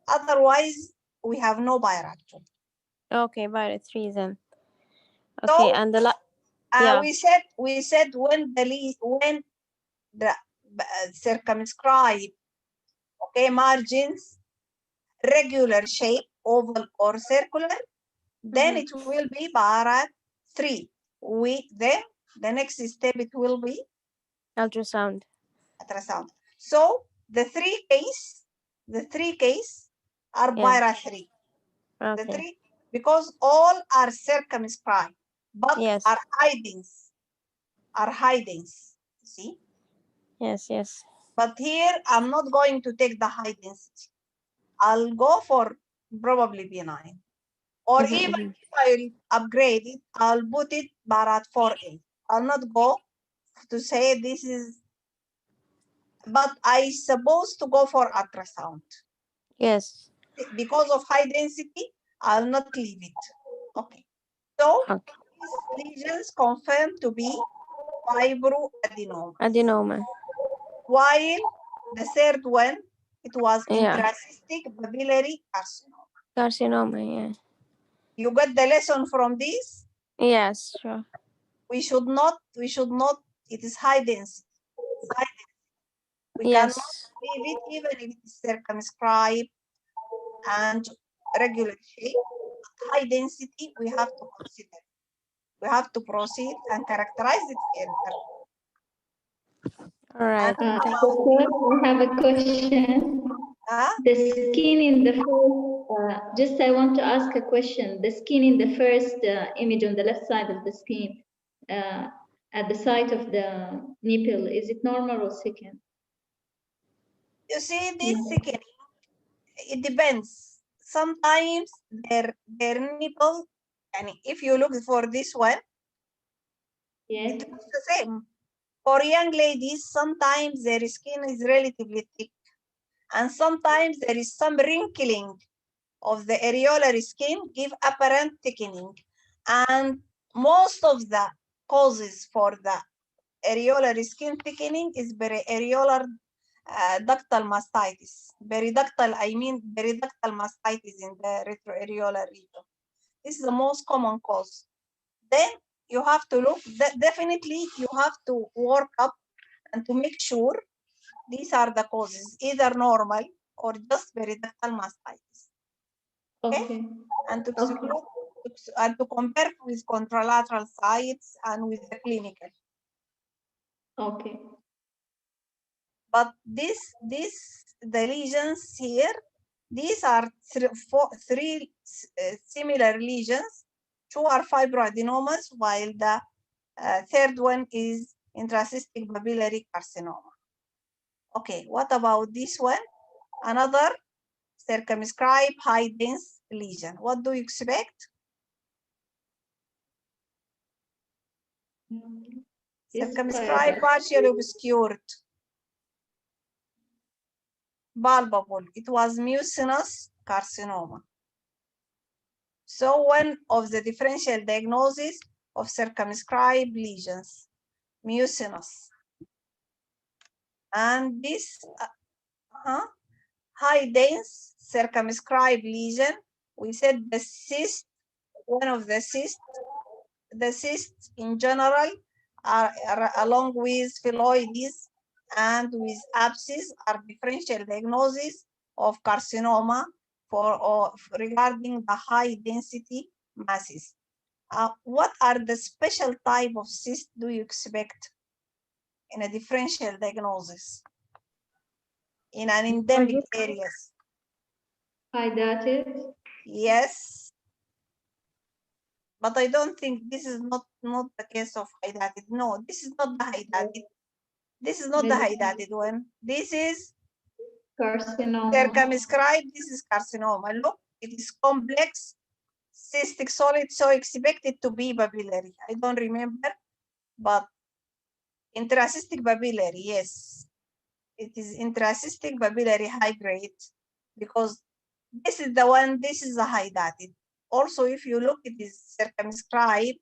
Otherwise, we have no BIRAT 2. Okay, BIRAT 3 then. Okay, So, and the yeah. we said when the circumscribed, okay, margins, regular shape, oval or circular, then it will be BIRAT 3. The next step it will be ultrasound. So the three case are BIRAT 3. Okay. The three, because all are circumscribed, but are hidings. See? Yes. But here I'm not going to take the high density. I'll go for probably benign. Or even if I'll upgrade it, I'll put it BIRAT 4A. I'll not go to say this is, but I supposed to go for ultrasound. Yes. Because of high density, I'll not leave it. Okay. So these lesions confirmed to be fibroadenoma. While the third one, it was intracystic papillary carcinoma. Carcinoma, yeah. You got the lesson from this? Yes, sure. We should not, it is high density. We cannot leave it even if it is circumscribed and regular shape. High density, we have to consider. We have to proceed and characterize it further. All right. I have a question. The skin in the first, I want to ask a question. The skin in the first image on the left side of the skin, at the site of the nipple, is it normal or thickened? You see, this thickening, it depends. Sometimes their nipple, and if you look for this one, it looks the same. For young ladies, sometimes their skin is relatively thick, and sometimes there is some wrinkling of the areolar skin give apparent thickening. And most of the causes for the areolar skin thickening is periareolar ductal mastitis. Periductal mastitis in the retroareolar region. This is the most common cause. Then you have to look, definitely you have to work up and to make sure these are the causes, either normal or just periductal mastitis. Okay? And to exclude and to compare with contralateral sites and with the clinical. Okay. But the lesions here, these are three similar lesions. Two are fibroadenomas, while the third one is intracystic papillary carcinoma. Okay, what about this one? Another circumscribed high dense lesion. What do you expect? Circumscribed, partially obscured, palpable. It was mucinous carcinoma. So one of the differential diagnosis of circumscribed lesions, mucinous. And this high dense circumscribed lesion, we said the cyst one of the cysts. The cysts in general are along with phylloides and with abscess are differential diagnosis of carcinoma regarding the high density masses. What are the special type of cysts do you expect in a differential diagnosis in an endemic areas? Hydatid. Yes. But I don't think this is not the case of hydatid. No, this is not the hydatid. This is not the hydatid one. This is carcinoma. Circumscribed. This is carcinoma. Look, it is complex cystic solid, so expected to be papillary. I don't remember, but intracystic papillary, yes. It is intracystic papillary high grade because this is the one, this is the hydatid. Also, if you look, it is circumscribed,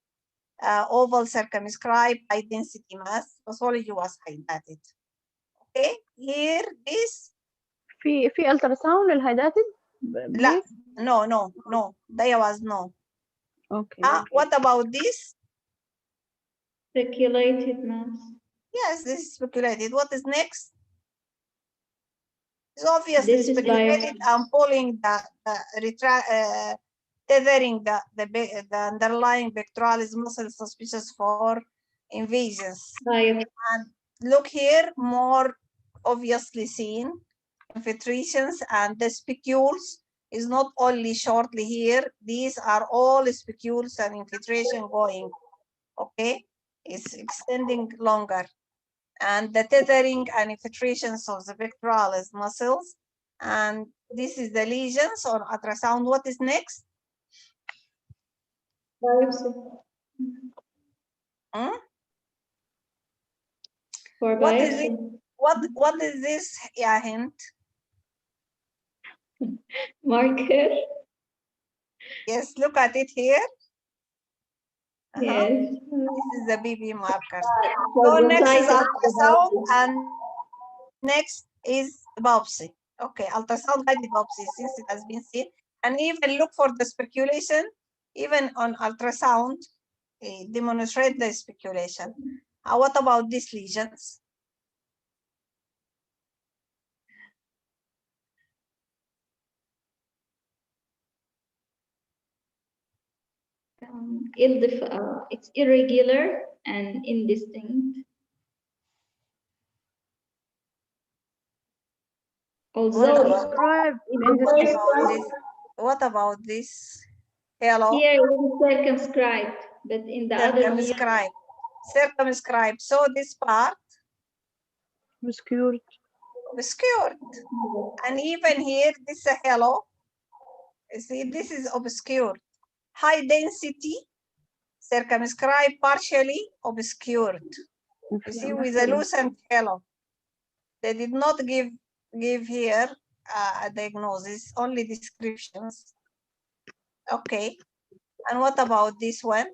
oval circumscribed, high density mass, pathology was hydatid. Okay, here this. في ultrasound للهيداتد؟ لا, no, there was no. Okay. What about this? Speculated mass. Yes, this is speculated. What is next? It's obviously speculated. I'm pulling tethering the underlying pectoralis muscle suspicious for invasions. And look here, more obviously seen infiltrations, and the spicules is not only shortly here. These are all spicules and infiltration going. Okay, it's extending longer. And the tethering and infiltrations of the pectoralis muscles. And this is the lesions on ultrasound. What is next? Biopsy. For what biopsy. is it? What is this? Yeah, hint. Marker. Yes, look at it here. Yes. This is the BB markers. For So the next site is of the ultrasound biopsy. and next is biopsy. Okay, ultrasound guided biopsy since it has been seen. And even look for the speculation, even on ultrasound, demonstrate the speculation. What about these lesions? It's irregular and indistinct. Also, what about this? Hello. Here it is circumscribed, but in the other view. Circumscribed. So this part obscured. And even here, this is a halo. You see, this is obscured. High density, circumscribed, partially obscured. You see, with a lucent halo. They did not give here a diagnosis, only descriptions. Okay. And what about this one?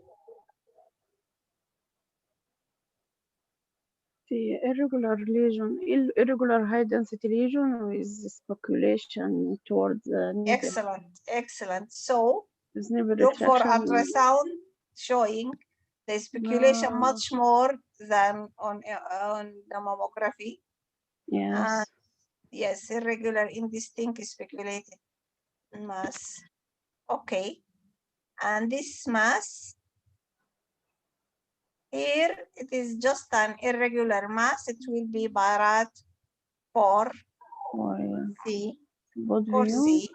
The irregular lesion, irregular high density lesion with speculation towards the nipple. Excellent, excellent. So look for ultrasound showing the speculation much more than on the mammography. Yes. Yes, irregular, indistinct, speculated mass. Okay. And this mass here, it is just an irregular mass. It will be Barat for C. For C.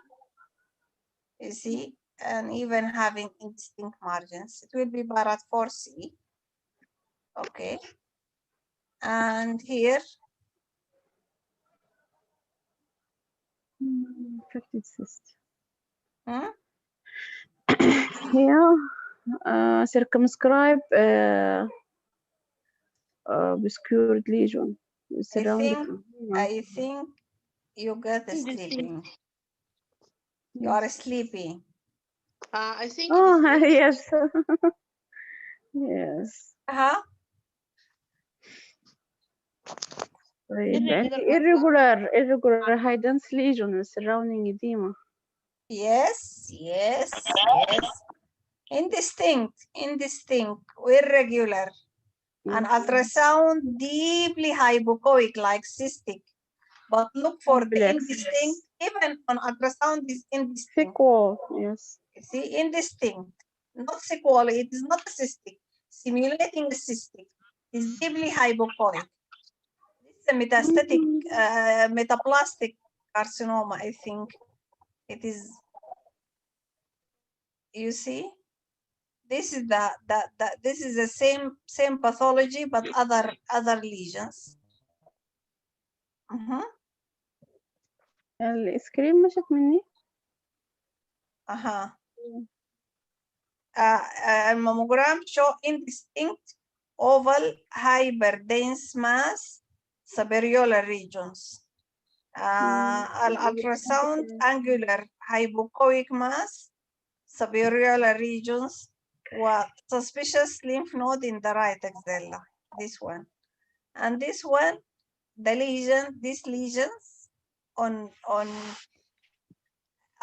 You see, and even having indistinct margins. It will be Barat for C. Okay. And here. Infected cyst. Here, circumscribed obscured lesion. I think you get sleeping. You are sleepy. I think. Yes. Yes. Irregular high dense lesion surrounding edema. Yes. Indistinct, irregular, an ultrasound deeply hypoechoic like cystic, but look for the indistinct, even on ultrasound is indistinct. Sequel, yes. You see, indistinct, not sequel, it is not a cystic, simulating a cystic, is deeply hypoechoic. This is a metastatic, metaplastic carcinoma, I think. It is, you see? This is this is the same pathology but other lesions. السكرين مشت مني. Mammogram show indistinct oval hyperdense mass subariolar regions. Ultrasound angular hypoechoic mass subariolar regions. Suspicious lymph node in the right axilla, this one. And this one, the lesion, these lesions on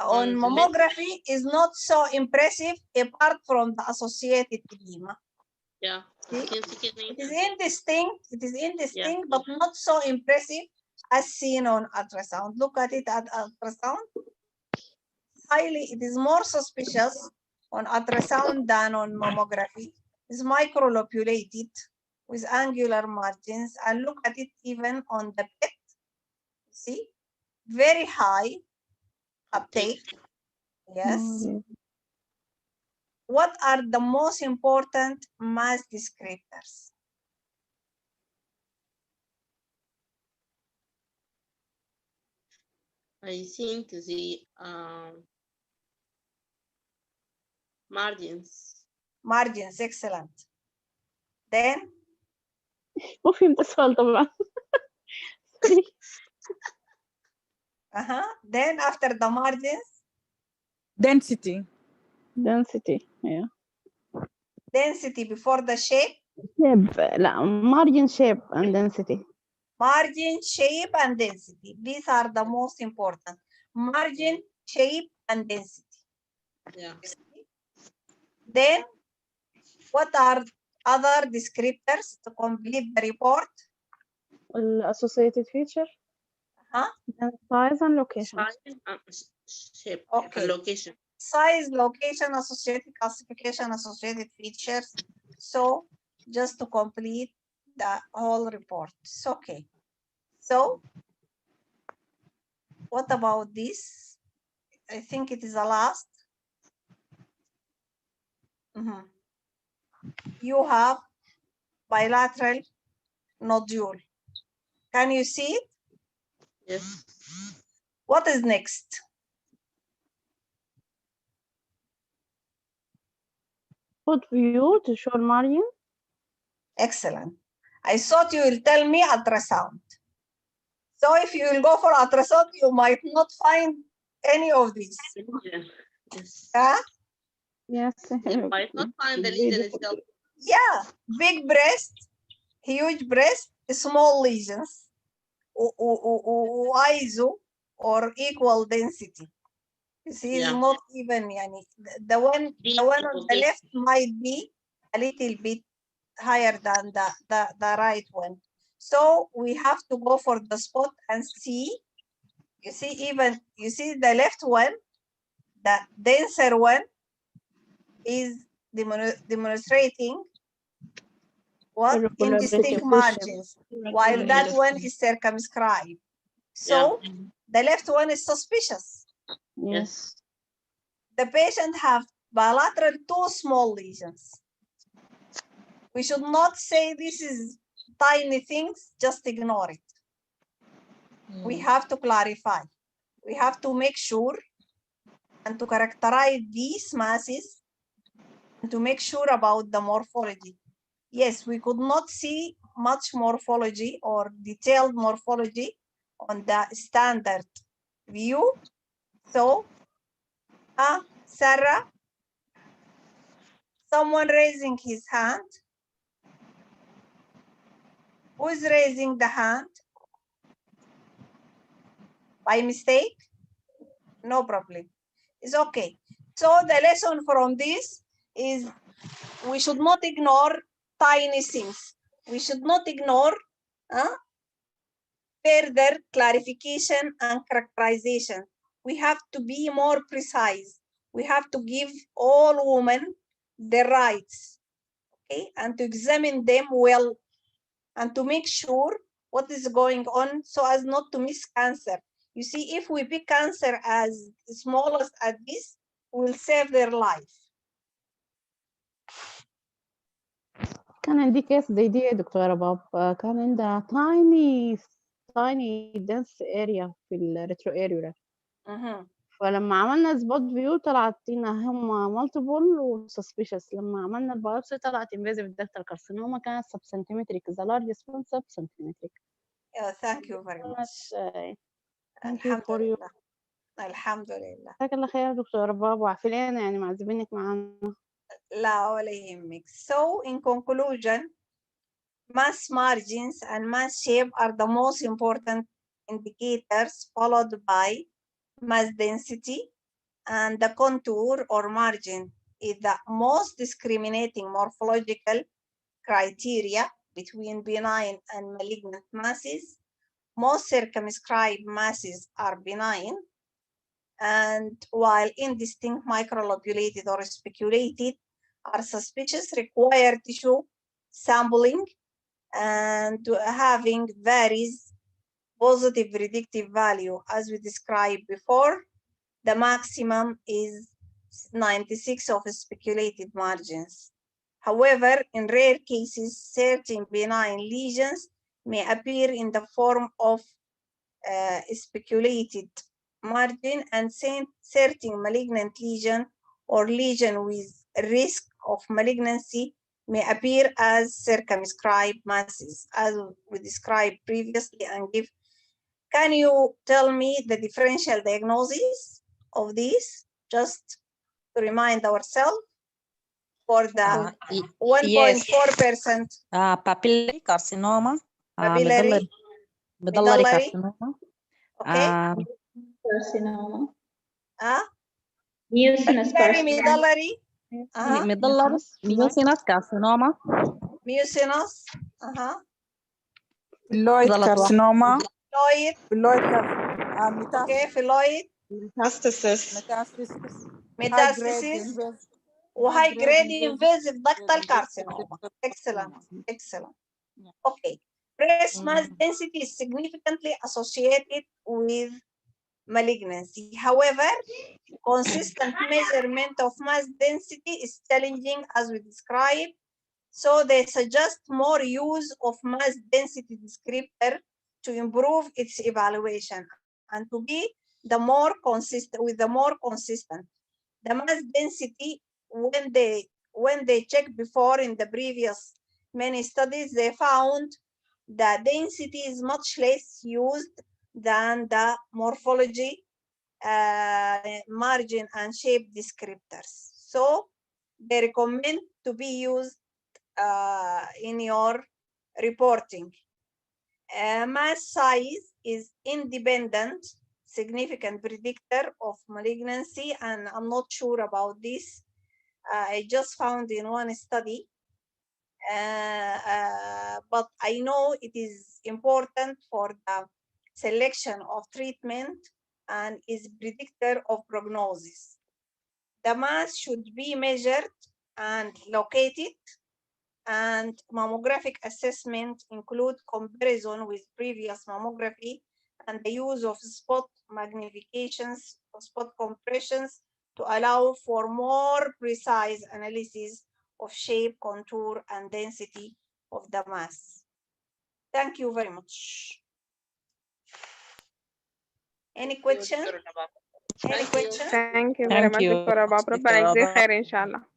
mammography is not so impressive apart from the associated edema. Yeah. It is indistinct, but not so impressive as seen on ultrasound. Look at it at ultrasound. It is more suspicious on ultrasound than on mammography. It's microlobulated with angular margins, and look at it even on the PET. See, very high uptake. Yes. What are the most important mass descriptors? I think the margins. Margins, excellent. Then? ما فهمت السؤال طبعا. Then after the margins? Density. Density, yeah. Density before the shape? Shape, لا, margin, shape, and density. Margin, shape, and density. These are the most important. Margin, shape, and density. Yeah. Then, what are other descriptors to complete the report? Associated feature. Size and location. Size and shape. Okay. And location. Size, location, associated classification, associated features. So, just to complete the whole report. It's okay. So, what about this? I think it is the last. You have bilateral nodule. Can you see it? Yes. What is next? Put view to show margin. Excellent. I thought you will tell me ultrasound. So if you will go for ultrasound, you might not find any of these. Yes. Huh? Yes. You might not find the lesion itself. Yeah, big breast, huge breast, small lesions, iso or equal density. You see, it's not even. The one on the left might be a little bit higher than the right one. So we have to go for the spot and see. You see, you see the left one, the denser one is demonstrating what? Indistinct margins, while that one is circumscribed. So the left one is suspicious. Yes. The patient have bilateral two small lesions. We should not say this is tiny things, just ignore it. We have to clarify. We have to make sure and to characterize these masses and to make sure about the morphology. Yes, we could not see much morphology or detailed morphology on the standard view. So, Sarah, someone raising his hand. Who is raising the hand? By mistake? No problem. It's okay. So the lesson from this is we should not ignore tiny things. We should not ignore further clarification and characterization. We have to be more precise. We have to give all women their rights, okay, and to examine them well and to make sure what is going on so as not to miss cancer. You see, if we pick cancer as smallest as this, we'll save their life. كان عندي كيس زي دي يا دكتورة باب، كان عندها tiny dense area في الريترواريولار. فلما عملنا سبوت فيو طلعت إنها هم multiple و suspicious. لما عملنا البيوبسي طلعت invasive ductal carcinoma كانت subcentimetric. The largest one subcentimetric. Yeah, thank you very much. Thank you for you. الحمد لله. جزاك الله خير دكتورة باب، وعافلين يعني معذبينك معانا. لا ولا يهمك. So in conclusion, mass margins and mass shape are the most important indicators, followed by mass density, and the contour or margin is the most discriminating morphological criteria between benign and malignant masses. Most circumscribed masses are benign, and while indistinct microlobulated or speculated are suspicious, require tissue sampling and having varies positive predictive value. As we described before, the maximum is 96 of speculated margins. However, in rare cases, certain benign lesions may appear in the form of speculated margin, and certain malignant lesion or lesion with risk of malignancy may appear as circumscribed masses, as we described previously and give. Can you tell me the differential diagnosis of this, just to remind ourselves for the 1.4%? Papillary carcinoma. Papillary. Medullary carcinoma. Okay. Carcinoma. Mucinous medullary. Medullary mucinous carcinoma. Mucinous. Phylloid carcinoma. Phylloid. Metastasis. Okay, phylloid. Metastasis. High grade invasive ductal carcinoma. Excellent. Excellent. Okay. Breast mass density is significantly associated with malignancy. However, consistent measurement of mass density is challenging, as we described. So they suggest more use of mass density descriptor to improve its evaluation and to be the more consistent The mass density, when they checked before in the previous many studies, they found the density is much less used than the morphology, margin and shape descriptors. So they recommend to be used in your reporting. Mass size is independent, significant predictor of malignancy, and I'm not sure about this. I just found in one study, but I know it is important for the selection of treatment and is predictor of prognosis. The mass should be measured and located, and mammographic assessment include comparison with previous mammography and the use of spot magnifications or spot compressions to allow for more precise analysis of shape, contour, and density of the mass. Thank you very much. Any question? Any question? Thank you very much دكتورة باب، ربنا يجزيك خير إن شاء الله.